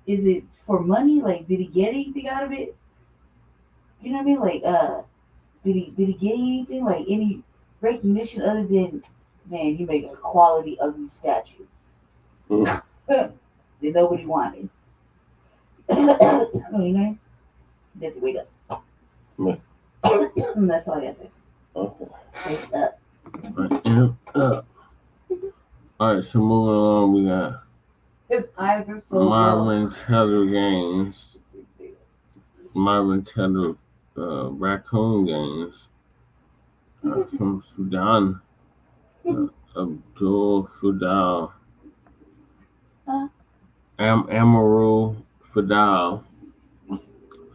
is it for money? Like, did he get anything out of it? You know what I mean? Like, did he get anything? Like, any recognition other than, man, you make a quality ugly statue that nobody wanted. That's wake up. That's all I gotta say. Okay. Wake up. All right, so moving along, we got His eyes are so Myron Tethers games. Myron Tethers raccoon games from Sudan. Abdul Fudal. Amaru Fidal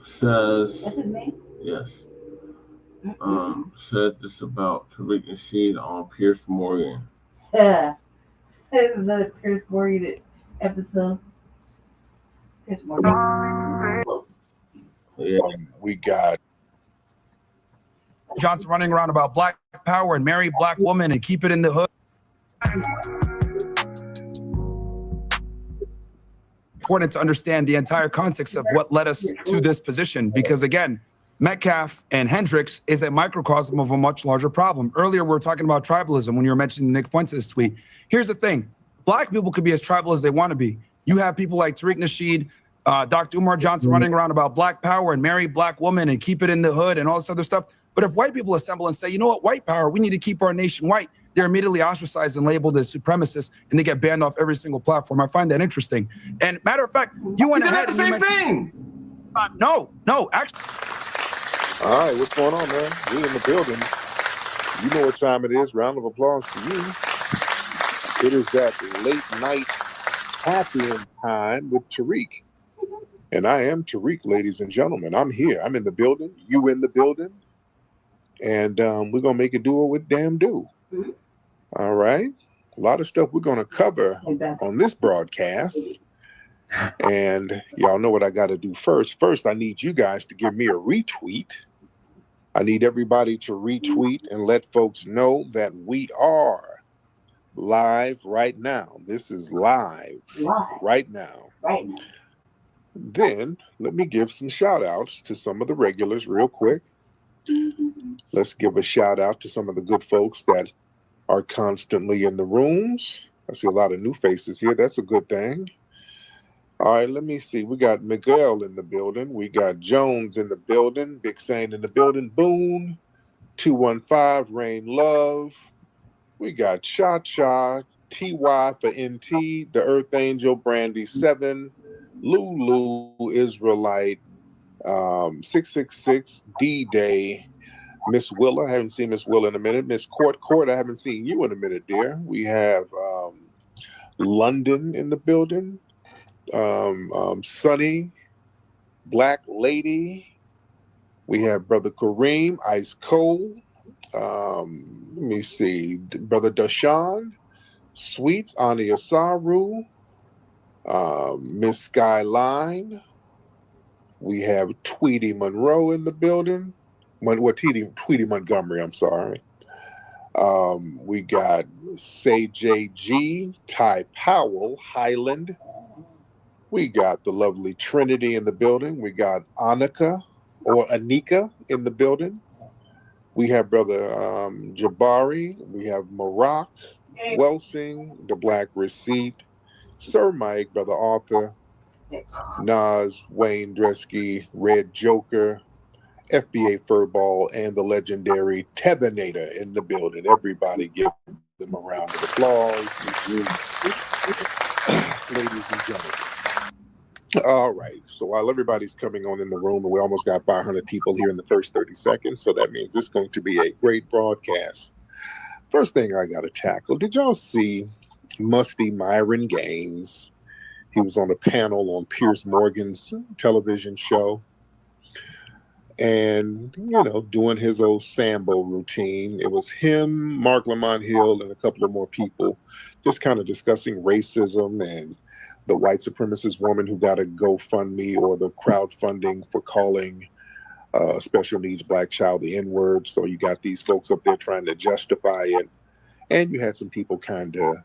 says, That's his name? yes, said this about Tariq Nasheed on Piers Morgan. Yeah. There's another Piers Morgan episode. Piers Morgan. Yeah. We got Johnson running around about black power and marry black woman and keep it in the hood. Important to understand the entire context of what led us to this position, because again, Metcalf and Hendricks is a microcosm of a much larger problem. Earlier, we were talking about tribalism when you were mentioning Nick Fuentes' tweet. Here's the thing. Black people could be as tribal as they want to be. You have people like Tariq Nasheed, Dr. Umar Johnson running around about black power and marry black women and keep it in the hood and all this other stuff. But if white people assemble and say, you know what, white power, we need to keep our nation white, they're immediately ostracized and labeled as supremacists, and they get banned off every single platform. I find that interesting. And matter of fact, you went ahead and you mentioned, no, actually. All right, what's going on, man? We in the building. You know what time it is. Round of applause to you. It is that late night happy-end time with Tariq. And I am Tariq, ladies and gentlemen. I'm here. I'm in the building. You in the building. And we're going to make it do what we damn do. All right. A lot of stuff we're going to cover on this broadcast. And y'all know what I got to do first. First, I need you guys to give me a retweet. I need everybody to retweet and let folks know that we are live right now. This is live right now. Then let me give some shout outs to some of the regulars real quick. Let's give a shout out to some of the good folks that are constantly in the rooms. I see a lot of new faces here. That's a good thing. All right, let me see. We got Miguel in the building. We got Jones in the building. Big Saint in the building. Boone, 215, Rain Love. We got Cha Cha, TY for NT, The Earth Angel, Brandy 7, Lulu, Israelite, 666, D-Day, Miss Willa. I haven't seen Miss Willa in a minute. Miss Court, I haven't seen you in a minute, dear. We have London in the building. Sunny, Black Lady. We have Brother Kareem, Ice Cold. Let me see, Brother Dashawn, Sweets, Ani Asaru, Miss Skyline. We have Tweety Monroe in the building. Tweety Montgomery, I'm sorry. We got Say JG, Ty Powell, Highland. We got the lovely Trinity in the building. We got Anika in the building. We have Brother Jabari. We have Marak, Welsing, The Black Receipt, Sir Mike, Brother Arthur, Nas, Wayne Dresky, Red Joker, FBA Furball, and the legendary Tethernator in the building. Everybody give them a round of applause. Ladies and gentlemen. All right. So while everybody's coming on in the room, and we almost got 500 people here in the first 30 seconds, so that means it's going to be a great broadcast. First thing I got to tackle, did y'all see Musty Myron Gaines? He was on a panel on Piers Morgan's television show and, doing his old Sambo routine. It was him, Mark Lamont Hill, and a couple of more people just kind of discussing racism and the white supremacist woman who got a GoFundMe or the crowdfunding for calling a special needs black child the N-word. So you got these folks up there trying to justify it. And you had some people kind of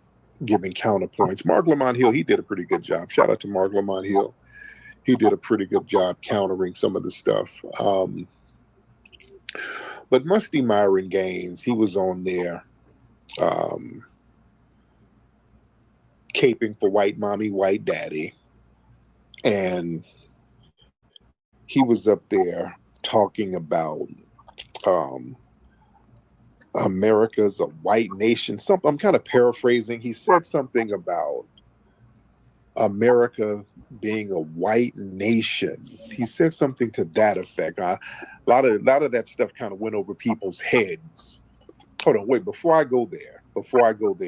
giving counterpoints. Mark Lamont Hill, he did a pretty good job. Shout out to Mark Lamont Hill. He did a pretty good job countering some of the stuff. But Musty Myron Gaines, he was on there caping for white mommy, white daddy. And he was up there talking about America's a white nation. I'm kind of paraphrasing. He said something about America being a white nation. He said something to that effect. A lot of that stuff kind of went over people's heads. Hold on, wait, before I go there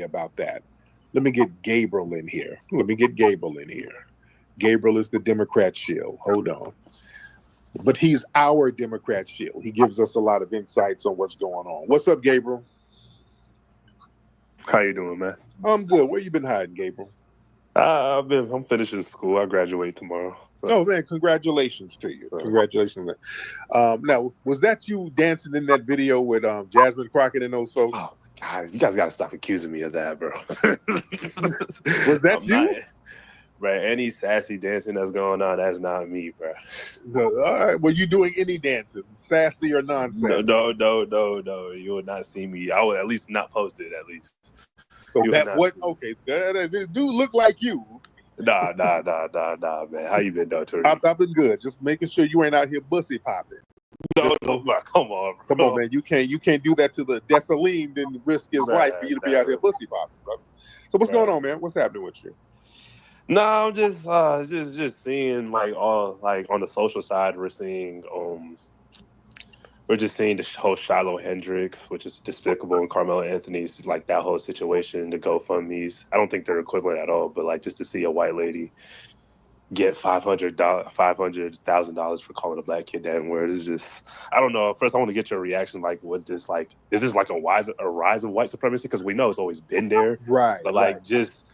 about that, let me get Gabriel in here. Gabriel is the Democrat shield. Hold on. But he's our Democrat shield. He gives us a lot of insights on what's going on. What's up, Gabriel? How you doing, man? I'm good. Where you been hiding, Gabriel? I'm finishing school. I graduate tomorrow. So. Oh man, congratulations to you. Congratulations. Now, was that you dancing in that video with Jasmine Crockett and those folks? Oh, guys, you guys got to stop accusing me of that, bro. Was that you? Right, any sassy dancing that's going on, that's not me, bro. So, all right, were you doing any dancing, sassy or non-sassy? No. You would not see me. I would at least not post it, at least. So that what? Okay, this dude look like you. Nah, man. How you been, though, Tariq? I've been good. Just making sure you ain't out here bussy popping. No, come on, bro. Come on, man. You can't do that to the Desaline, then risk his life for you to be out there pussy popping, brother. So what's going on, man? What's happening with you? No, I'm just seeing like all like on the social side, we're just seeing the whole Shiloh Hendrix, which is despicable, and Carmelo Anthony's like that whole situation, the GoFundMe's. I don't think they're equivalent at all, but like just to see a white lady get $500,000 for calling a black kid that N-word is just, I don't know. First, I want to get your reaction. Like, what this like? Is this like a rise of white supremacy? Because we know it's always been there, right? But like, just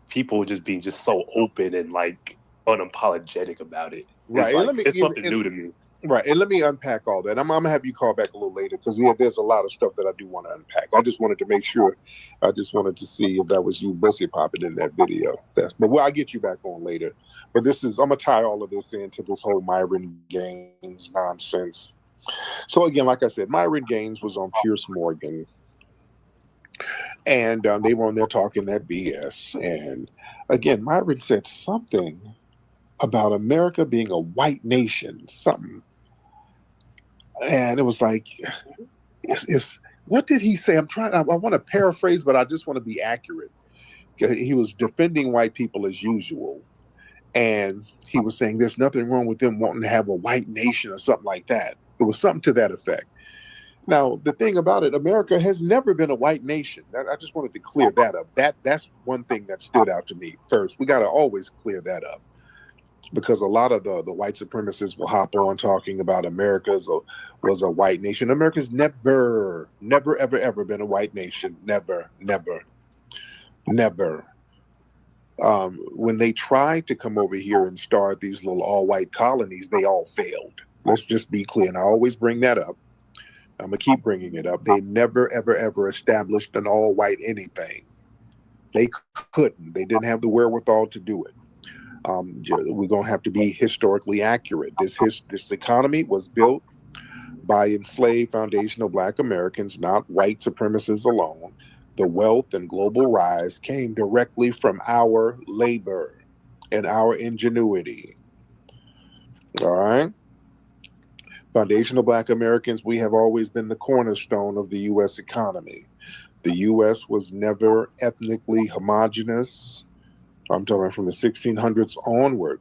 people just being just so open and like unapologetic about it. Right. It's, like, it's something new to me. Right, and let me unpack all that. I'm gonna have you call back a little later because there's a lot of stuff that I do want to unpack. I just wanted to make sure. I just wanted to see if that was you pussy popping in that video. But I'll get you back on later. But I'm gonna tie all of this into this whole Myron Gaines nonsense. So again, like I said, Myron Gaines was on Piers Morgan, and they were on there talking that BS. And again, Myron said something about America being a white nation, something. And it was like, what did he say? I want to paraphrase, but I just want to be accurate. He was defending white people as usual. And he was saying there's nothing wrong with them wanting to have a white nation or something like that. It was something to that effect. Now, the thing about it, America has never been a white nation. I just wanted to clear that up. That's one thing that stood out to me first. We got to always clear that up. Because a lot of the white supremacists will hop on talking about America was a white nation. America's never, ever been a white nation. Never. When they tried to come over here and start these little all-white colonies, they all failed. Let's just be clear. And I always bring that up. I'm going to keep bringing it up. They never, ever established an all-white anything. They couldn't. They didn't have the wherewithal to do it. We're going to have to be historically accurate. This economy was built by enslaved foundational Black Americans, not white supremacists alone. The wealth and global rise came directly from our labor and our ingenuity. All right? Foundational Black Americans, we have always been the cornerstone of the U.S. economy. The U.S. was never ethnically homogenous. I'm talking from the 1600s onward.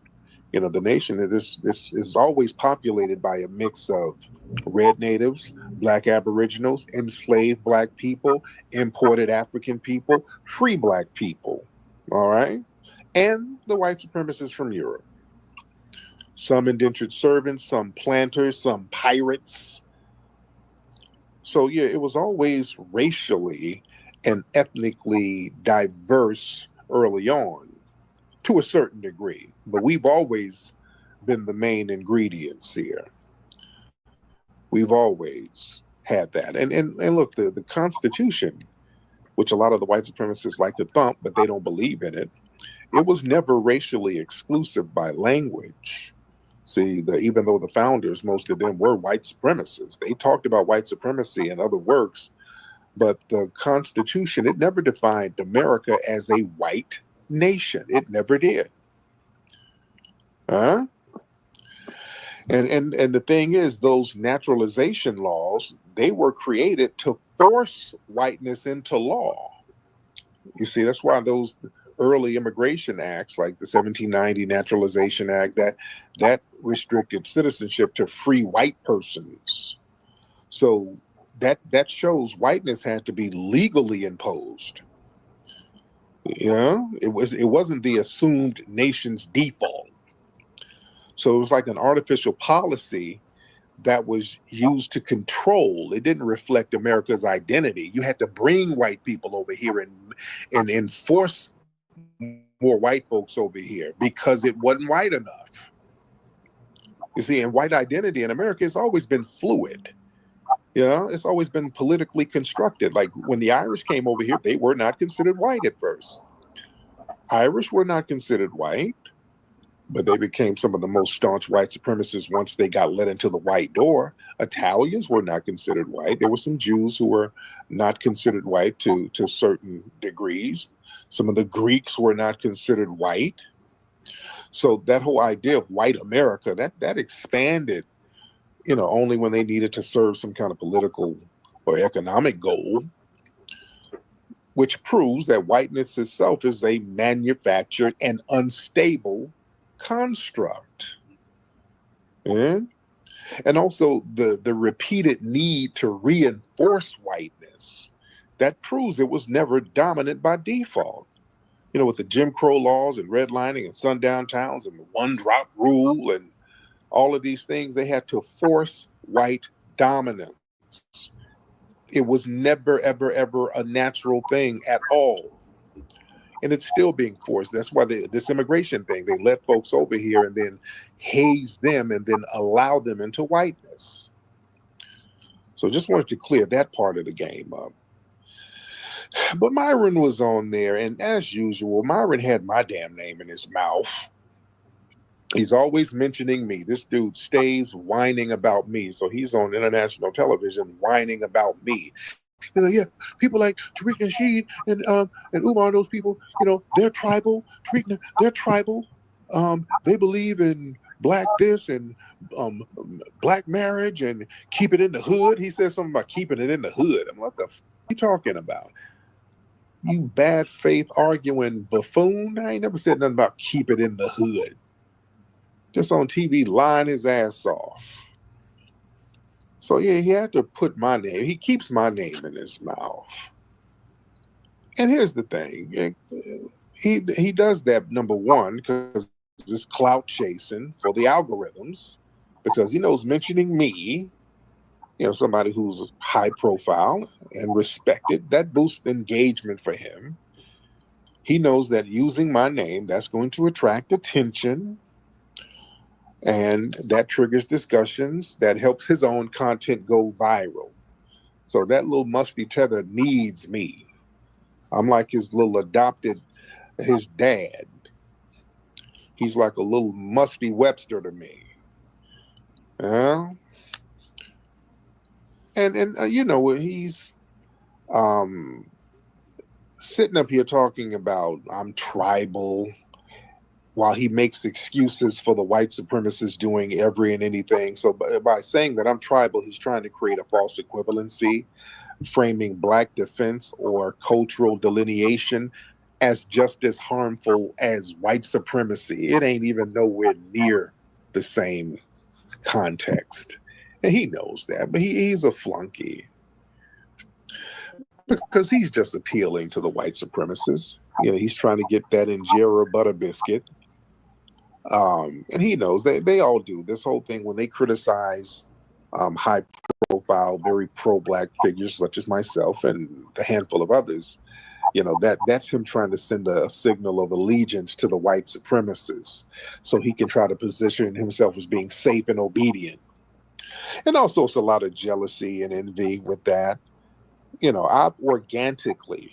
You know, the nation is always populated by a mix of red natives, Black aboriginals, enslaved Black people, imported African people, free Black people, all right? And the white supremacists from Europe. Some indentured servants, some planters, some pirates. So, yeah, it was always racially and ethnically diverse early on, to a certain degree, but we've always been the main ingredients here. We've always had that. And look, the Constitution, which a lot of the white supremacists like to thump, but they don't believe in it, it was never racially exclusive by language. See, even though the founders, most of them were white supremacists, they talked about white supremacy in other works, but the Constitution, it never defined America as a white nation. It never did. And the thing is, those naturalization laws, they were created to force whiteness into law. You see, that's why those early immigration acts, like the 1790 Naturalization Act, that restricted citizenship to free white persons. So that shows whiteness had to be legally imposed. Yeah, it wasn't the assumed nation's default. So it was like an artificial policy that was used to control. It didn't reflect America's identity. You had to bring white people over here and enforce more white folks over here because it wasn't white enough. You see, and white identity in America has always been fluid. You know, it's always been politically constructed. Like when the Irish came over here, they were not considered white at first. Irish were not considered white, but they became some of the most staunch white supremacists once they got let into the white door. Italians were not considered white. There were some Jews who were not considered white to certain degrees. Some of the Greeks were not considered white. So that whole idea of white America, that expanded only when they needed to serve some kind of political or economic goal, which proves that whiteness itself is a manufactured and unstable construct. Yeah? And also the repeated need to reinforce whiteness, that proves it was never dominant by default. With the Jim Crow laws and redlining and sundown towns and the one drop rule and all of these things, they had to force white dominance. It was never, ever, ever a natural thing at all. And it's still being forced. That's why this immigration thing, they let folks over here and then haze them and then allow them into whiteness. So just wanted to clear that part of the game up. But Myron was on there, and as usual, Myron had my damn name in his mouth. He's always mentioning me. This dude stays whining about me. So he's on international television whining about me. Yeah, people like Tariq and Nasheed and Umar, those people, they're tribal. Tariq, they're tribal. They believe in black this and black marriage and keep it in the hood. He says something about keeping it in the hood. I'm like, what the f are you talking about? You bad faith arguing buffoon. I ain't never said nothing about keep it in the hood. Just on TV lying his ass off. So yeah, he had to put my name. He keeps my name in his mouth. And here's the thing. He does that, number one, because it's clout chasing for the algorithms, because he knows mentioning me, somebody who's high profile and respected, that boosts engagement for him. He knows that using my name, that's going to attract attention. And that triggers discussions that helps his own content go viral. So that little musty tether needs me. I'm like his his dad. He's like a little musty Webster to me. And he's sitting up here talking about I'm tribal, while he makes excuses for the white supremacists doing every and anything. So by saying that I'm tribal, he's trying to create a false equivalency, framing black defense or cultural delineation as just as harmful as white supremacy. It ain't even nowhere near the same context. And he knows that, but he's a flunky. Because he's just appealing to the white supremacists. He's trying to get that injera butter biscuit. And he knows they all do this whole thing when they criticize high profile, very pro-black figures such as myself and a handful of others. That's him trying to send a signal of allegiance to the white supremacists so he can try to position himself as being safe and obedient. And also it's a lot of jealousy and envy with that. I've organically,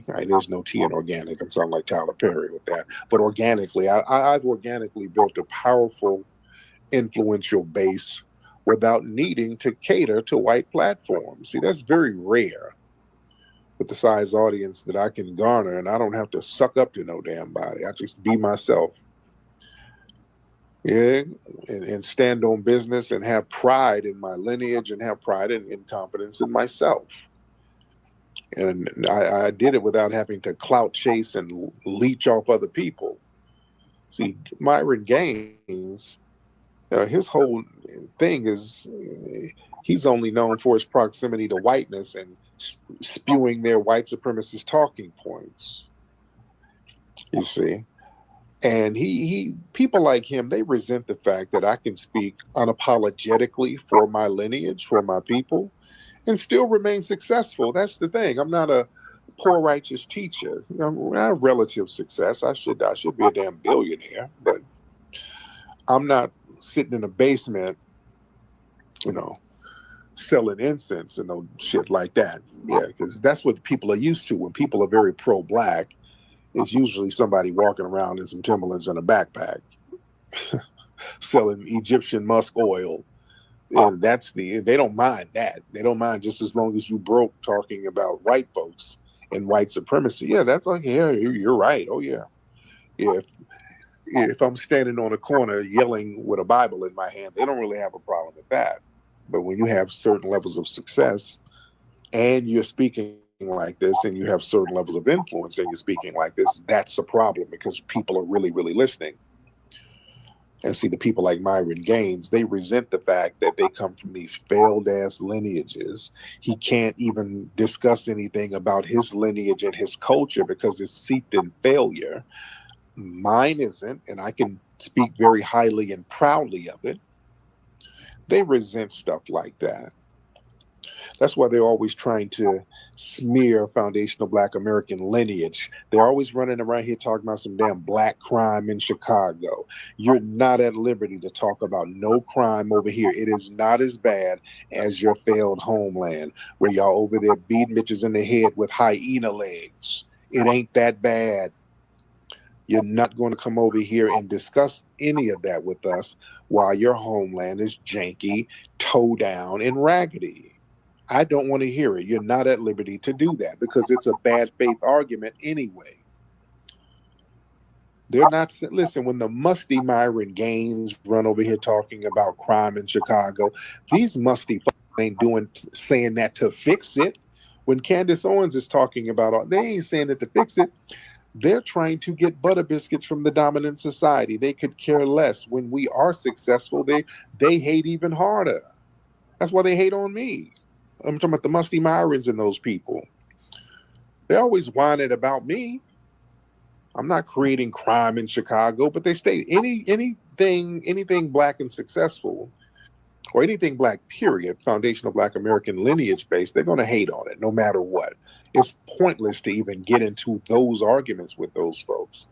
right, there's no T in organic. I'm sounding like Tyler Perry with that. But organically, I've organically built a powerful, influential base without needing to cater to white platforms. See, that's very rare with the size audience that I can garner, and I don't have to suck up to no damn body. I just be myself. Yeah, and stand on business and have pride in my lineage and have pride and confidence in myself. And I did it without having to clout chase and leech off other people. See, Myron Gaines, his whole thing is he's only known for his proximity to whiteness and spewing their white supremacist talking points. You see? And he people like him, they resent the fact that I can speak unapologetically for my lineage, for my people, and still remain successful. That's the thing. I'm not a poor righteous teacher. I have relative success. I should be a damn billionaire, but I'm not sitting in a basement, selling incense and no shit like that. Yeah, because that's what people are used to. When people are very pro-black, it's usually somebody walking around in some Timberlands and a backpack selling Egyptian musk oil. And they don't mind that. They don't mind just as long as you broke talking about white folks and white supremacy. Yeah, that's like, yeah, you're right. Oh, yeah. Yeah. if I'm standing on a corner yelling with a Bible in my hand, they don't really have a problem with that. But when you have certain levels of success and you're speaking like this and you have certain levels of influence and you're speaking like this, that's a problem because people are really, really listening. And see, the people like Myron Gaines, they resent the fact that they come from these failed ass lineages. He can't even discuss anything about his lineage and his culture because it's seeped in failure. Mine isn't, and I can speak very highly and proudly of it. They resent stuff like that. That's why they're always trying to smear foundational Black American lineage. They're always running around here talking about some damn black crime in Chicago. You're not at liberty to talk about no crime over here. It is not as bad as your failed homeland, where y'all over there beating bitches in the head with hyena legs. It ain't that bad. You're not going to come over here and discuss any of that with us while your homeland is janky, toe down, and raggedy. I don't want to hear it. You're not at liberty to do that because it's a bad faith argument anyway. They're not, listen, when the musty Myron Gaines run over here talking about crime in Chicago, these musty ain't saying that to fix it. When Candace Owens is talking about, they ain't saying it to fix it. They're trying to get butter biscuits from the dominant society. They could care less. When we are successful, they hate even harder. That's why they hate on me. I'm talking about the musty Myrons and those people. They always whining about me. I'm not creating crime in Chicago, but they stay anything Black and successful, or anything Black, period, foundational Black American lineage based, they're going to hate on it no matter what. It's pointless to even get into those arguments with those folks.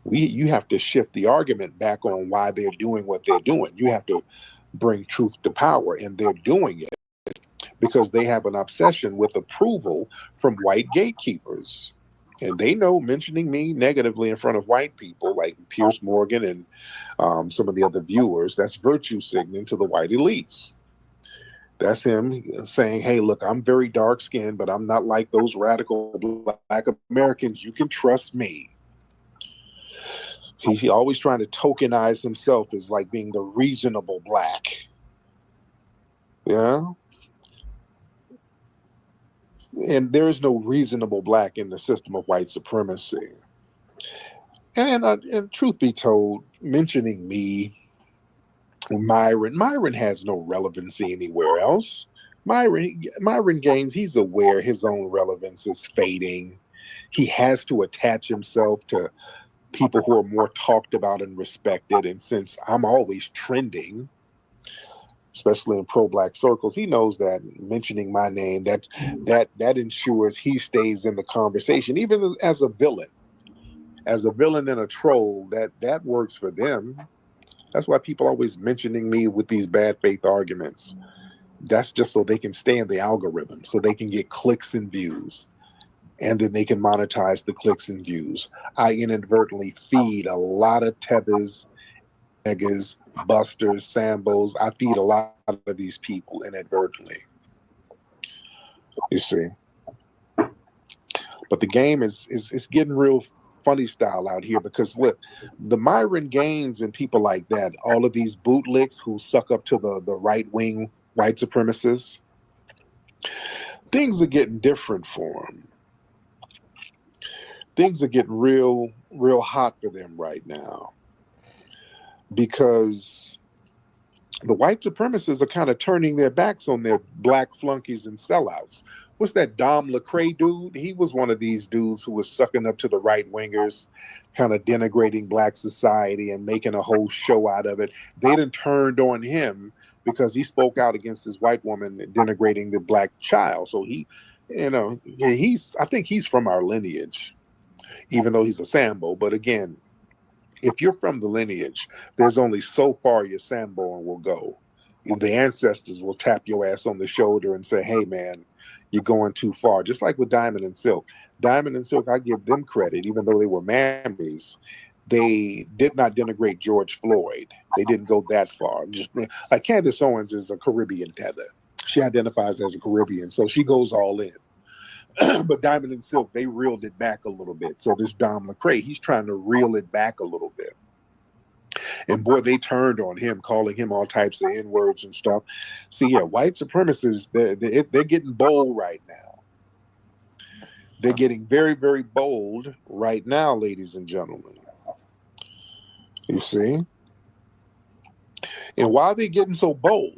You have to shift the argument back on why they're doing what they're doing. You have to bring truth to power, and they're doing it because they have an obsession with approval from white gatekeepers. And they know mentioning me negatively in front of white people like Piers Morgan and some of the other viewers, that's virtue signaling to the white elites. That's him saying, hey, look, I'm very dark skinned, but I'm not like those radical Black Americans. You can trust me. He's always trying to tokenize himself as like being the reasonable Black. Yeah. And there is no reasonable Black in the system of white supremacy. And truth be told, mentioning me, Myron has no relevancy anywhere else. Myron Gaines, he's aware his own relevance is fading. He has to attach himself to people who are more talked about and respected. And since I'm always trending, especially in pro-Black circles, he knows that mentioning my name, that ensures he stays in the conversation, even as a villain. As a villain and a troll, that works for them. That's why people always mentioning me with these bad faith arguments. That's just so they can stay in the algorithm, so they can get clicks and views. And then they can monetize the clicks and views. I inadvertently feed a lot of Tethers, Niggas, Busters, Sambos. I feed a lot of these people inadvertently. You see. But the game is getting real funny style out here because look, the Myron Gaines and people like that, all of these bootlicks who suck up to the right-wing white supremacists, things are getting different for them. Things are getting real hot for them right now because the white supremacists are kind of turning their backs on their Black flunkies and sellouts. What's that Dom Lecrae dude? He was one of these dudes who was sucking up to the right wingers, kind of denigrating Black society and making a whole show out of it. They done turned on him because he spoke out against this white woman denigrating the Black child. So he, I think he's from our lineage, even though he's a Sambo. But again, if you're from the lineage, there's only so far your Samboing will go. If the ancestors will tap your ass on the shoulder and say, hey, man, you're going too far. Just like with Diamond and Silk. Diamond and Silk, I give them credit, even though they were mammies. They did not denigrate George Floyd. They didn't go that far. Just like Candace Owens is a Caribbean tether. She identifies as a Caribbean, so she goes all in. But Diamond and Silk, they reeled it back a little bit. So this Dom Lecrae, he's trying to reel it back a little bit. And boy, they turned on him, calling him all types of N-words and stuff. See, yeah, white supremacists, they're getting bold right now. They're getting very, very bold right now, ladies and gentlemen. You see? And why are they getting so bold?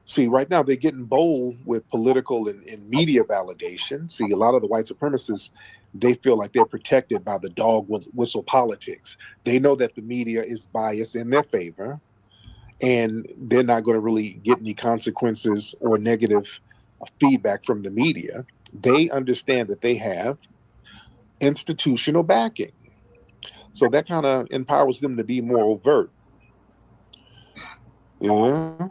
See, right now they're getting bold with political and media validation. See, a lot of the white supremacists, they feel like they're protected by the dog whistle politics. They know that the media is biased in their favor, and they're not going to really get any consequences or negative feedback from the media. They understand that they have institutional backing. So that kind of empowers them to be more overt. Yeah.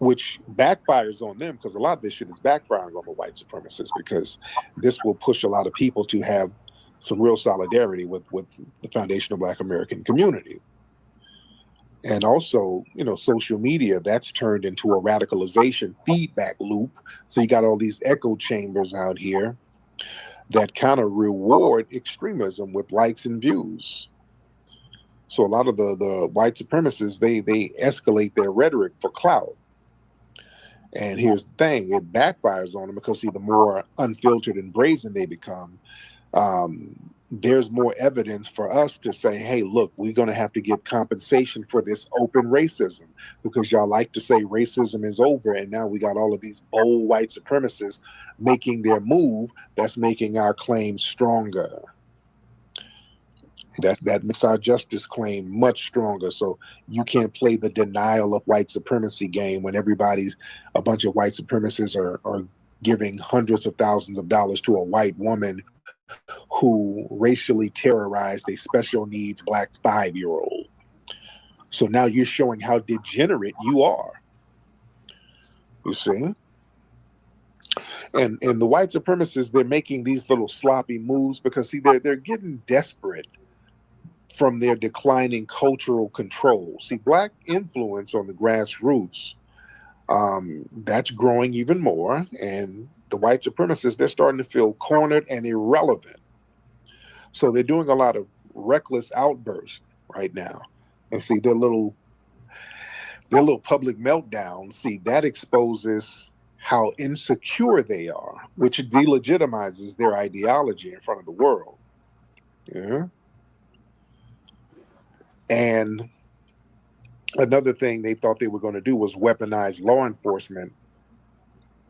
Which backfires on them, because a lot of this shit is backfiring on the white supremacists, because this will push a lot of people to have some real solidarity with the foundational Black American community. And also, you know, social media, that's turned into a radicalization feedback loop. So you got all these echo chambers out here that kind of reward extremism with likes and views. So a lot of the white supremacists, they escalate their rhetoric for clout. And here's the thing, it backfires on them, because see, the more unfiltered and brazen they become, there's more evidence for us to say, hey, look, we're going to have to get compensation for this open racism, because y'all like to say racism is over. And now we got all of these bold white supremacists making their move that's making our claim stronger. That makes our justice claim much stronger. So you can't play the denial of white supremacy game when a bunch of white supremacists are giving hundreds of thousands of dollars to a white woman who racially terrorized a special needs Black 5-year-old. So now you're showing how degenerate you are. You see? And the white supremacists, they're making these little sloppy moves because see, they're getting desperate from their declining cultural control. See, Black influence on the grassroots, that's growing even more. And the white supremacists, they're starting to feel cornered and irrelevant. So they're doing a lot of reckless outbursts right now. And see, their little public meltdown, see, that exposes how insecure they are, which delegitimizes their ideology in front of the world. Yeah. And another thing they thought they were going to do was weaponize law enforcement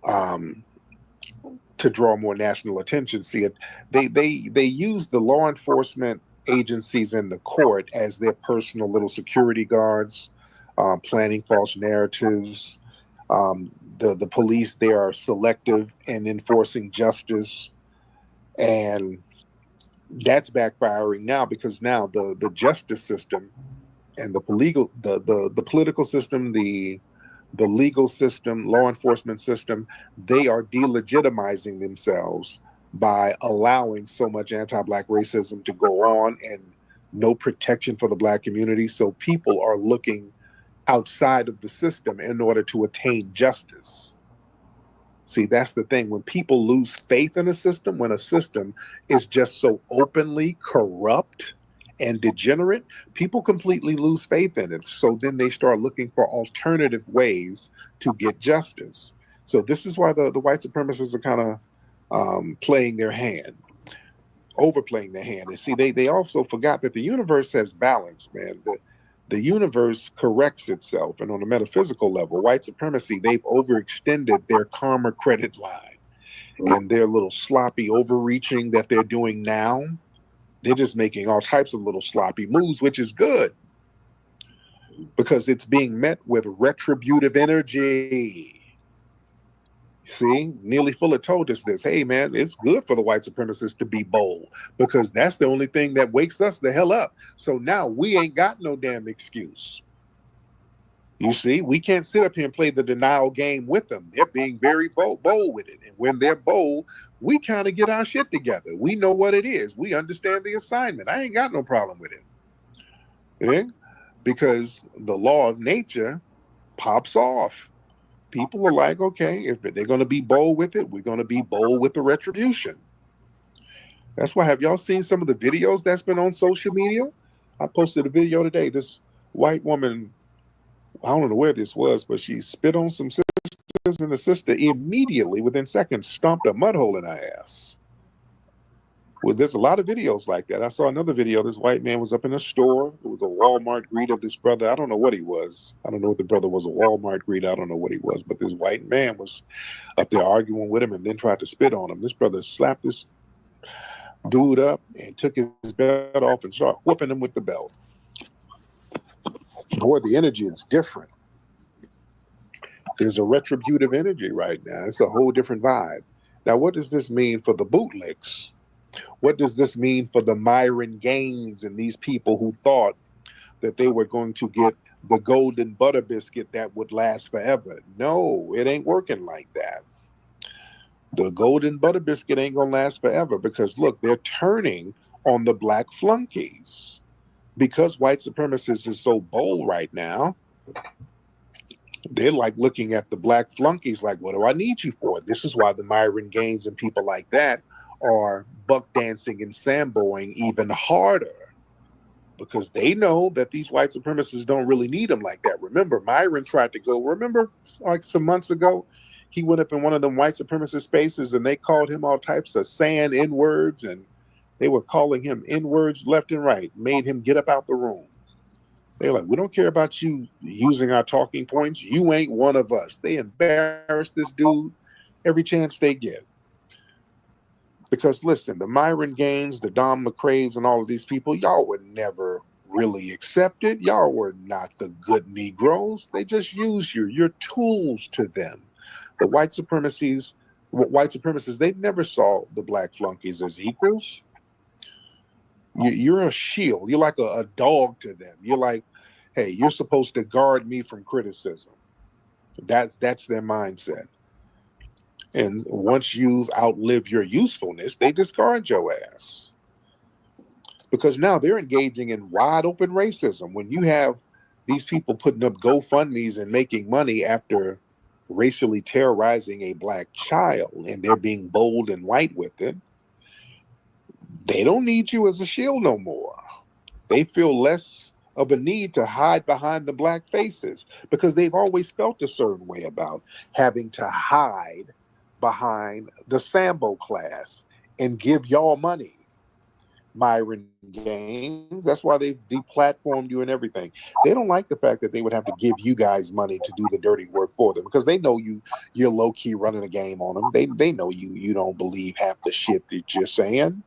to draw more national attention. See, they use the law enforcement agencies in the court as their personal little security guards, planning false narratives. The police, they are selective in enforcing justice, and that's backfiring now, because now the justice system and the political system, the legal system, law enforcement system, they are delegitimizing themselves by allowing so much anti-Black racism to go on and no protection for the Black community. So people are looking outside of the system in order to attain justice. See, that's the thing. When people lose faith in a system, when a system is just so openly corrupt and degenerate, people completely lose faith in it. So then they start looking for alternative ways to get justice. So this is why the white supremacists are kind of playing their hand, overplaying their hand. And see, they also forgot that the universe has balance, man. The universe corrects itself. And on a metaphysical level, white supremacy, they've overextended their karma credit line, and their little sloppy overreaching that they're doing now. They're just making all types of little sloppy moves, which is good, because it's being met with retributive energy. See, Neely Fuller told us this. Hey, man, it's good for the white supremacists to be bold, because that's the only thing that wakes us the hell up. So now we ain't got no damn excuse. You see, we can't sit up here and play the denial game with them. They're being very bold with it. And when they're bold, we kind of get our shit together. We know what it is. We understand the assignment. I ain't got no problem with it. Yeah? Because the law of nature pops off. people are like, okay, if they're going to be bold with it, we're going to be bold with the retribution. That's why, have y'all seen some of the videos that's been on social media? I posted a video today. This white woman, I don't know where this was, but she spit on some sisters, and the sister immediately, within seconds, stomped a mud hole in her ass. Well, there's a lot of videos like that. I saw another video. This white man was up in a store. It was a Walmart greet of this brother. I don't know what he was. I don't know if the brother was a Walmart greet. I don't know what he was. But this white man was up there arguing with him and then tried to spit on him. This brother slapped this dude up and took his belt off and started whooping him with the belt. Boy, the energy is different. There's a retributive energy right now. It's a whole different vibe. Now, what does this mean for the bootlicks? What does this mean for the Myron Gaines and these people who thought that they were going to get the golden butter biscuit that would last forever? No, it ain't working like that. The golden butter biscuit ain't gonna last forever because look, they're turning on the black flunkies. Because white supremacists is so bold right now, they're like looking at the black flunkies like, what do I need you for? This is why the Myron Gaines and people like that are buck dancing and samboing even harder, because they know that these white supremacists don't really need them like that. Remember, Myron tried to go, remember like some months ago, he went up in one of them white supremacist spaces and they called him all types of saying N-words, and they were calling him N-words left and right, made him get up out the room. They're like, we don't care about you using our talking points. You ain't one of us. They embarrass this dude every chance they get. Because listen, the Myron Gaines, the Don McCraes, and all of these people, y'all were never really accepted. Y'all were not the good Negroes. They just use you. You're tools to them. The white supremacists, they never saw the black flunkies as equals. You're a shield. You're like a dog to them. You're like, hey, you're supposed to guard me from criticism. That's their mindset. And once you've outlived your usefulness, they discard your ass. Because now they're engaging in wide open racism. When you have these people putting up GoFundMes and making money after racially terrorizing a black child, and they're being bold and white with it, they don't need you as a shield no more. They feel less of a need to hide behind the black faces because they've always felt a certain way about having to hide behind the Sambo class and give y'all money. Myron Gaines, that's why they deplatformed you and everything. They don't like the fact that they would have to give you guys money to do the dirty work for them, because they know you're low-key running a game on them. They know you don't believe half the shit that you're saying.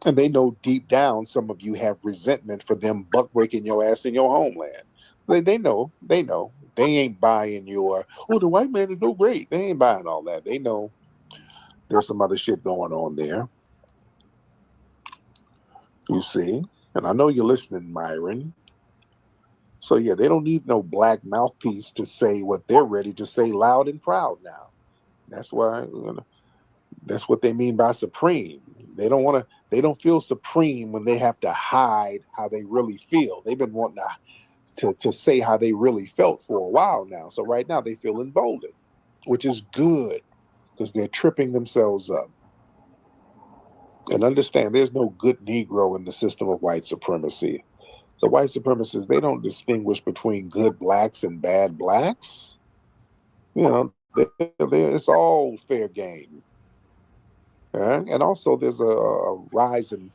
And they know deep down some of you have resentment for them buck breaking your ass in your homeland. They know. They ain't buying your, oh, the white man is no great. They ain't buying all that. They know there's some other shit going on there. You see? And I know you're listening, Myron. So yeah, they don't need no black mouthpiece to say what they're ready to say loud and proud now. That's why, that's what they mean by supreme. They don't feel supreme when they have to hide how they really feel. They've been wanting to say how they really felt for a while now. So right now they feel emboldened, which is good because they're tripping themselves up. And understand, there's no good Negro in the system of white supremacy. The white supremacists, they don't distinguish between good blacks and bad blacks. You know, it's all fair game. And also there's a rise in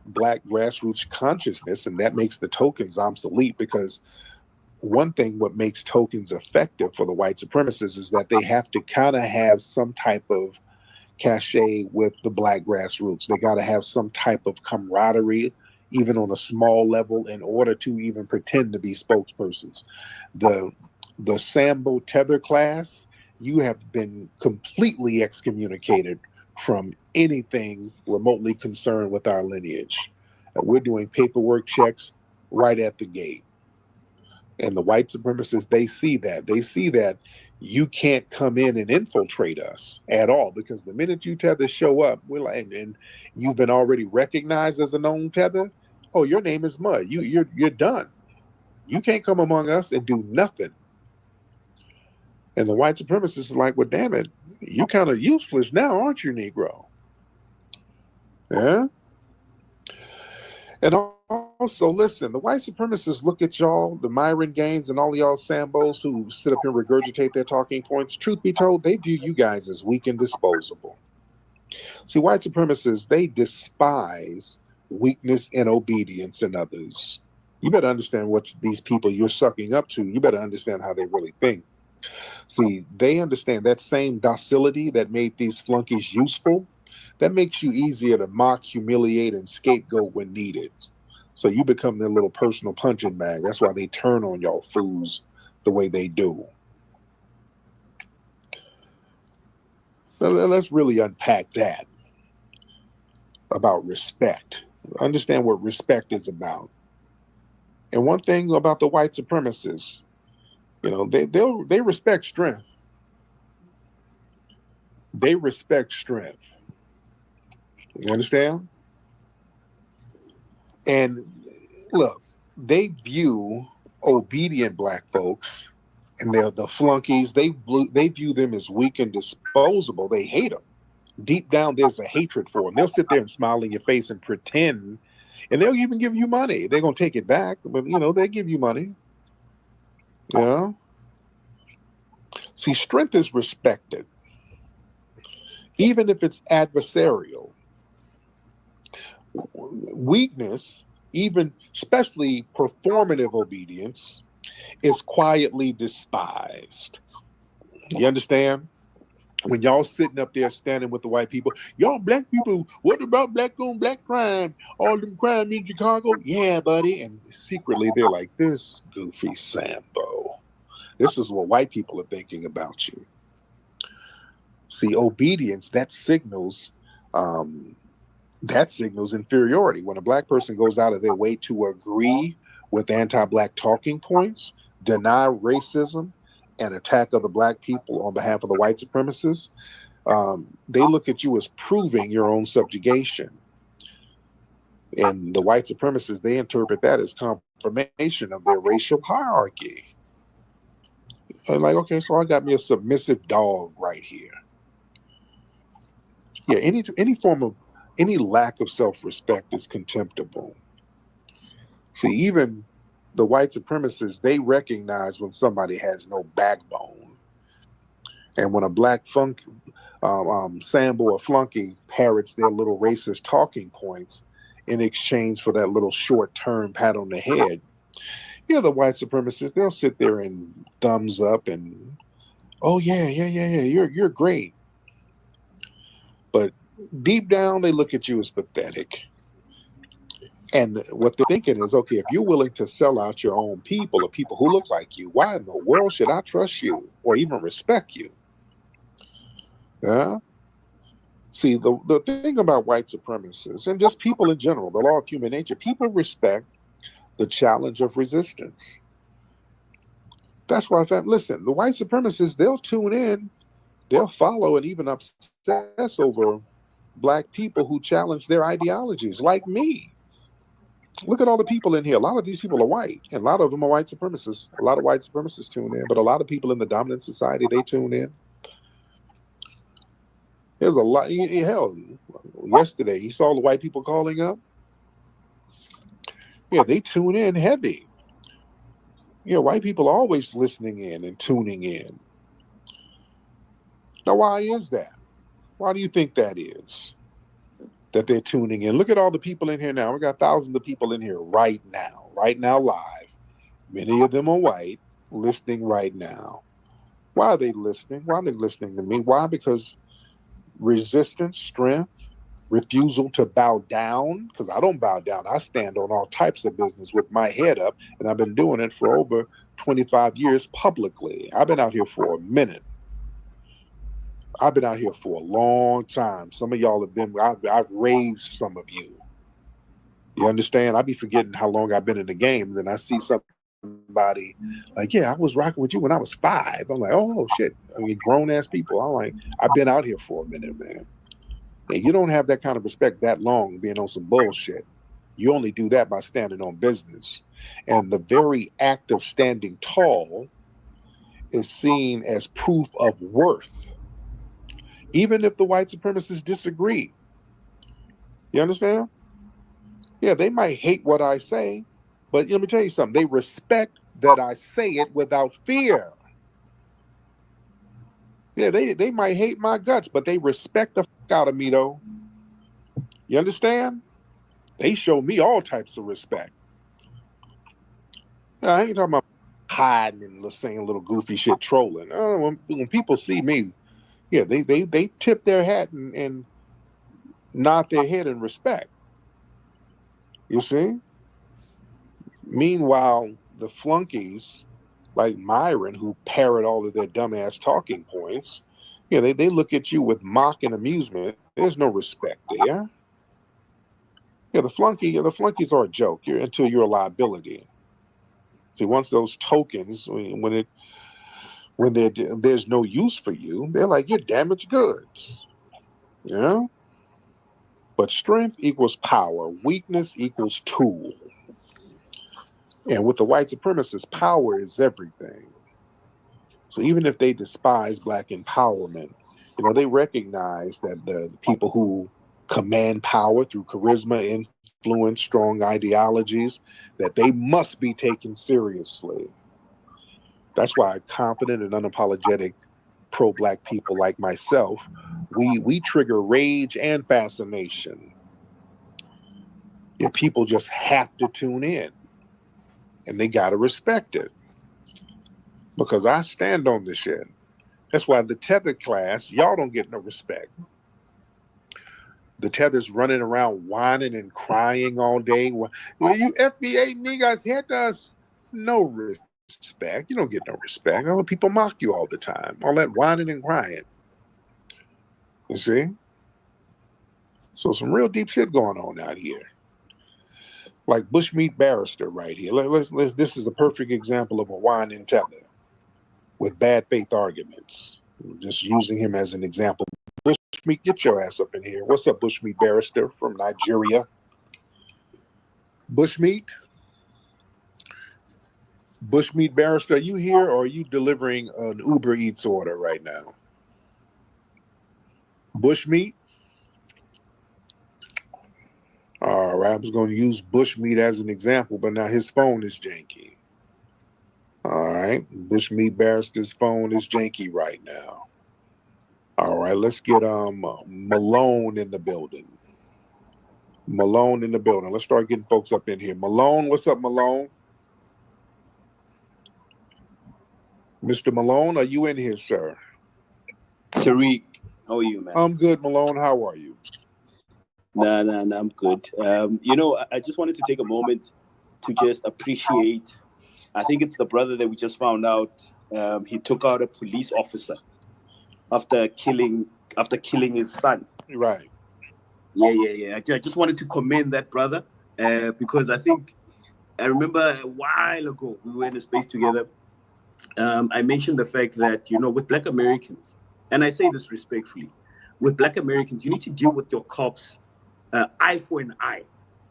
black grassroots consciousness, and that makes the tokens obsolete, because one thing what makes tokens effective for the white supremacists is that they have to kind of have some type of cachet with the black grassroots. They got to have some type of camaraderie, even on a small level, in order to even pretend to be spokespersons. The Sambo Tether class, you have been completely excommunicated from anything remotely concerned with our lineage. We're doing paperwork checks right at the gate. And the white supremacists, they see that. They see that you can't come in and infiltrate us at all, because the minute you Tethers show up, we're like, and you've been already recognized as a known Tether, oh, your name is mud. You're done. You can't come among us and do nothing. And the white supremacists is like, well, damn it, you kind of useless now, aren't you, Negro? Yeah. And also, listen, the white supremacists look at y'all, the Myron gangs and all y'all Sambos who sit up and regurgitate their talking points. Truth be told, they view you guys as weak and disposable. See, white supremacists, they despise weakness and obedience in others. You better understand what these people you're sucking up to, you better understand how they really think. See, they understand that same docility that made these flunkies useful, that makes you easier to mock, humiliate, and scapegoat when needed. So you become their little personal punching bag. That's why they turn on y'all fools the way they do. So let's really unpack that about respect. Understand what respect is about. And one thing about the white supremacists, you know, they respect strength. They respect strength. You understand? And look, they view obedient black folks, and they're the flunkies. They view them as weak and disposable. They hate them. Deep down, there's a hatred for them. They'll sit there and smile in your face and pretend, and they'll even give you money. They're gonna take it back, but you know they give you money. Yeah. See, strength is respected, even if it's adversarial. Weakness, even especially performative obedience, is quietly despised. You understand? When y'all sitting up there standing with the white people, y'all black people, what about black on black crime? All them crime in Chicago? Yeah, buddy. And secretly they're like, this goofy Sambo. This is what white people are thinking about you. See, obedience, that signals inferiority. When a black person goes out of their way to agree with anti-black talking points, deny racism, and attack other black people on behalf of the white supremacists, they look at you as proving your own subjugation. And the white supremacists, they interpret that as confirmation of their racial hierarchy. And like, okay, so I got me a submissive dog right here. Yeah, any lack of self-respect is contemptible. See, even the white supremacists, they recognize when somebody has no backbone. And when a black Sambo or flunky parrots their little racist talking points in exchange for that little short-term pat on the head, yeah, the white supremacists, they'll sit there and thumbs up and, oh yeah, you're great. But deep down, they look at you as pathetic. And what they're thinking is, okay, if you're willing to sell out your own people or people who look like you, why in the world should I trust you or even respect you? Yeah. See, the thing about white supremacists and just people in general, the law of human nature, people respect the challenge of resistance. That's why, listen, the white supremacists, they'll tune in, they'll follow and even obsess over black people who challenge their ideologies, like me. Look at all the people in here. A lot of these people are white, and a lot of them are white supremacists. A lot of white supremacists tune in, but a lot of people in the dominant society, they tune in. There's a lot. Hell, yesterday, you saw the white people calling up? Yeah, they tune in heavy. Yeah, white people are always listening in and tuning in. Now, why is that? Why do you think that is? That they're tuning in. Look at all the people in here now. We got thousands of people in here right now live. Many of them are white, listening right now. Why are they listening? Why are they listening to me? Why? Because resistance, strength, refusal to bow down, because I don't bow down. I stand on all types of business with my head up, and I've been doing it for over 25 years publicly. I've been out here for a minute. I've been out here for a long time. Some of y'all have been, I've raised some of you. You understand? I be forgetting how long I've been in the game. And then I see somebody like, yeah, I was rocking with you when I was 5. I'm like, oh, shit. I mean, grown ass people. I'm like, I've been out here for a minute, man. And you don't have that kind of respect that long being on some bullshit. You only do that by standing on business. And the very act of standing tall is seen as proof of worth, even if the white supremacists disagree. You understand? Yeah, they might hate what I say, but let me tell you something. They respect that I say it without fear. Yeah, they might hate my guts, but they respect the fuck out of me, though. You understand? They show me all types of respect. I ain't talking about hiding and saying little goofy shit, trolling. When people see me, yeah, they tip their hat and nod their head in respect. You see? Meanwhile, the flunkies like Myron, who parrot all of their dumbass talking points, yeah, they look at you with mock and amusement. There's no respect there. Yeah, the flunkies are a joke. Until you're a liability. See, once those tokens, when there's no use for you, they're like, you're damaged goods. You know? But strength equals power. Weakness equals tool. And with the white supremacists, power is everything. So even if they despise Black empowerment, they recognize that the people who command power through charisma, influence, strong ideologies, that they must be taken seriously. That's why confident and unapologetic pro-Black people like myself, we trigger rage and fascination. Yeah, people just have to tune in, and they gotta respect it. Because I stand on this shit. That's why the Tethered class, y'all don't get no respect. The Tethers running around whining and crying all day. Well, you FBA niggas hit us. No respect. You don't get no respect. All the people mock you all the time. All that whining and crying. You see? So some real deep shit going on out here. Like Bushmeat Barrister right here. This is a perfect example of a whining tether with bad faith arguments. I'm just using him as an example. Bushmeat, get your ass up in here. What's up, Bushmeat Barrister from Nigeria? Bushmeat? Bushmeat Barrister, are you here or are you delivering an Uber Eats order right now? Bushmeat? All right, I was going to use Bushmeat as an example, but now his phone is janky. All right, Bushmeat Barrister's phone is janky right now. All right, let's get Malone in the building. Malone in the building. Let's start getting folks up in here. Malone, what's up, Malone? Mr. Malone, are you in here, sir? Tariq, how are you, man? I'm good, Malone. How are you? Nah, I'm good. I just wanted to take a moment to just appreciate, I think it's the brother that we just found out, he took out a police officer after killing his son. Right. Yeah. I just wanted to commend that brother because I remember a while ago we were in a space together. I mentioned the fact that, with Black Americans, and I say this respectfully, with Black Americans, you need to deal with your cops eye for an eye,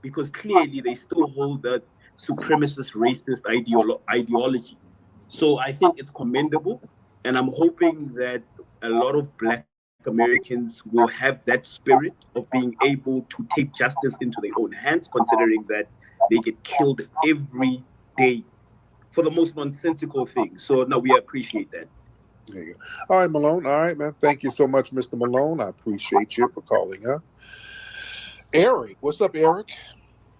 because clearly they still hold that supremacist, racist ideology. So I think it's commendable, and I'm hoping that a lot of Black Americans will have that spirit of being able to take justice into their own hands, considering that they get killed every day for the most nonsensical things. So no, we appreciate that. There you go. All right, Malone. All right, man. Thank you so much, Mr. Malone. I appreciate you for calling up. Eric, what's up, Eric?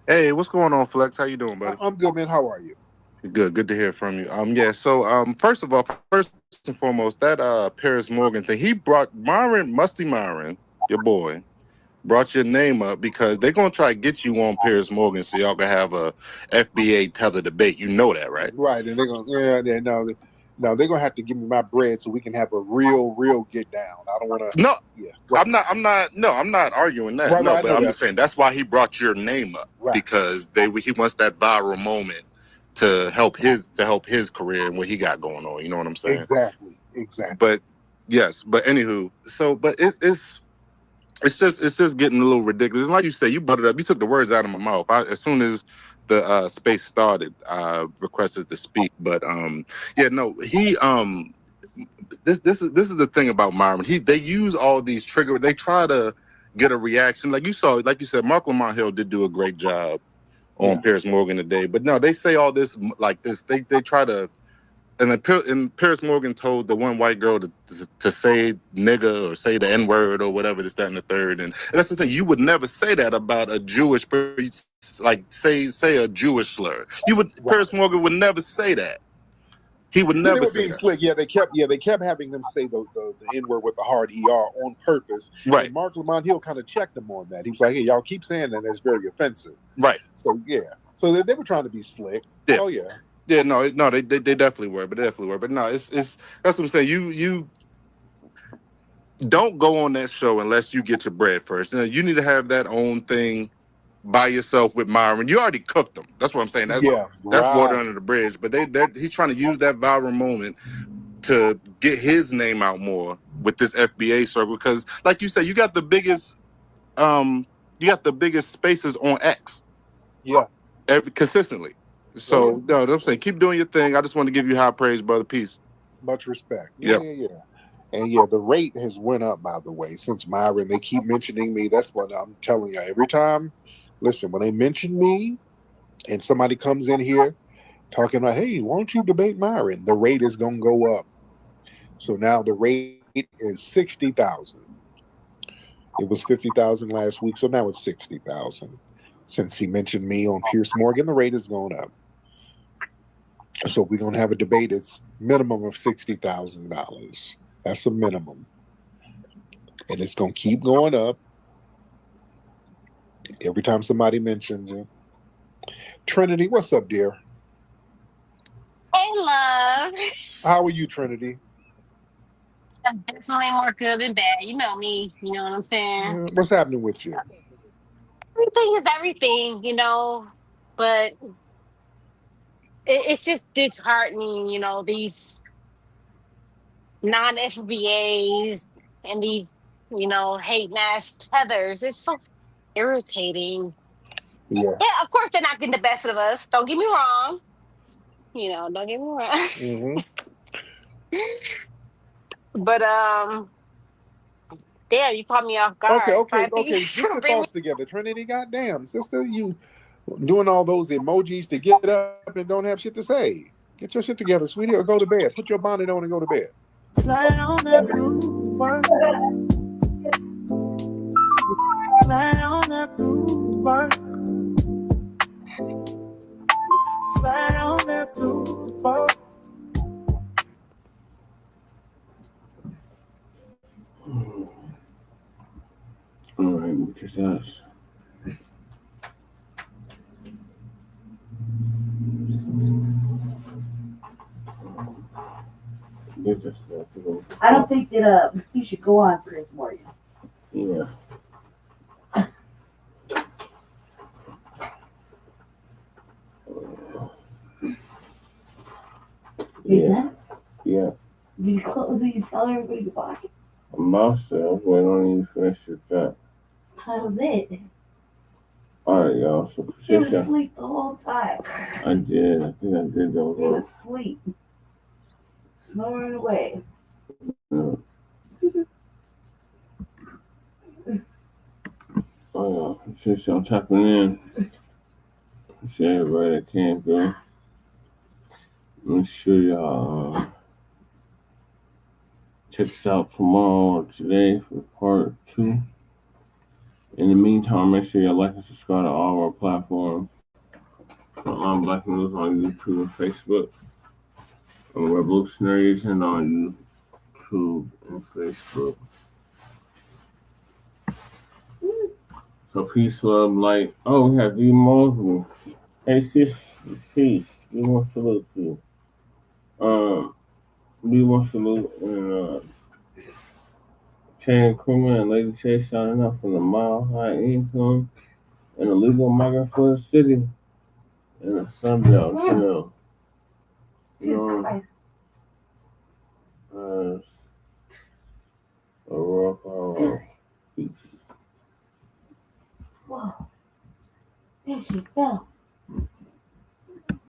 Hey, what's going on, Flex? How you doing, buddy? I'm good, man. How are you? Good to hear from you. First and foremost, that Piers Morgan thing, he brought Musty Myron, your boy, brought your name up because they're gonna try to get you on Piers Morgan so y'all can have a FBA tether debate. You know that, right? Right, and they're gonna they're gonna have to give me my bread so we can have a real get down. I don't want to. No, yeah, right. I'm not arguing that. Right, no, right, but I'm just saying that's why he brought your name up, right? Because he wants that viral moment to help his career and what he got going on. You know what I'm saying? Exactly. But yes, but anywho, but it's it's just getting a little ridiculous. And like you say, you brought it up. You took the words out of my mouth. As soon as the space started, I requested to speak. But yeah, no, he this is the thing about Myron. They use all these trigger. They try to get a reaction. Like you said, Mark Lamont Hill did do a great job on Piers Morgan today. But no, they say all this like this. They try to. And Piers Morgan told the one white girl to say nigga or say the N-word or whatever, this, that, and the third. And that's the thing. You would never say that about a Jewish person, like say a Jewish slur. Piers Morgan would never say that. He would never they were say being that. slick. They kept having them say the N-word with the hard ER on purpose. Right. And Mark Lamont Hill kind of checked them on that. He was like, hey, y'all keep saying that. That's very offensive. Right. So, yeah. So they were trying to be slick. Yeah. Oh, yeah. Yeah, no, they definitely were, but no, it's that's what I'm saying. You don't go on that show unless you get your bread first. You need to have that own thing by yourself with Myron. You already cooked them. That's what I'm saying. That's water under the bridge. But he's trying to use that viral moment to get his name out more with this FBA circle. Because, like you said, you got the biggest spaces on X. Yeah. Consistently. So no, I'm saying keep doing your thing. I just want to give you high praise, brother. Peace. Much respect. Yep. Yeah. And yeah, the rate has went up, by the way, since Myron. They keep mentioning me. That's what I'm telling you. Every time, listen, when they mention me and somebody comes in here talking about, hey, won't you debate Myron? The rate is going to go up. So now the rate is 60,000. It was 50,000 last week, so now it's 60,000. Since he mentioned me on Piers Morgan, the rate is going up. So we're going to have a debate. It's minimum of $60,000. That's a minimum. And it's going to keep going up every time somebody mentions it. Trinity, what's up, dear? Hey, love. How are you, Trinity? I'm definitely more good than bad. You know me. You know what I'm saying? What's happening with you? Everything is everything, but it's just disheartening, these non-FBAs and these, hating ass tethers. It's so irritating. Yeah. Yeah, of course they're not getting the best of us. Don't get me wrong. Don't get me wrong. Mm-hmm. But damn, you caught me off guard. Okay. Get your thoughts together, Trinity. Goddamn, sister, you doing all those emojis to get up and don't have shit to say. Get your shit together, sweetie, or go to bed. Put your bonnet on and go to bed. Slide on that blue work. Slide on that blue work. Slide on that blue work. All right, what is that? I don't think that you should go on Chris Morgan. Yeah. Yeah. Yeah. Did you close it? You tell everybody goodbye? I'm also waiting on you to finish your job. That was it. All right, y'all. So He was asleep the whole time. I did. I think I did that. He was asleep. Snoring away. Yeah. Oh, yeah. Since y'all tapping in, see everybody that came through. Make sure y'all check us out tomorrow or today for part 2. In the meantime, make sure y'all like and subscribe to all our platforms. Front Line Blacc News on YouTube and Facebook. On Revolutionaries and on YouTube and Facebook. So peace, love, light. Oh, we have V Mosley. Hey sis, peace. We want to salute you. We want to salute and Chain Crewman and Lady Chase signing up from the Mile High Income and illegal migrant for the city and the Sambos, Aurora. Whoa. There she fell.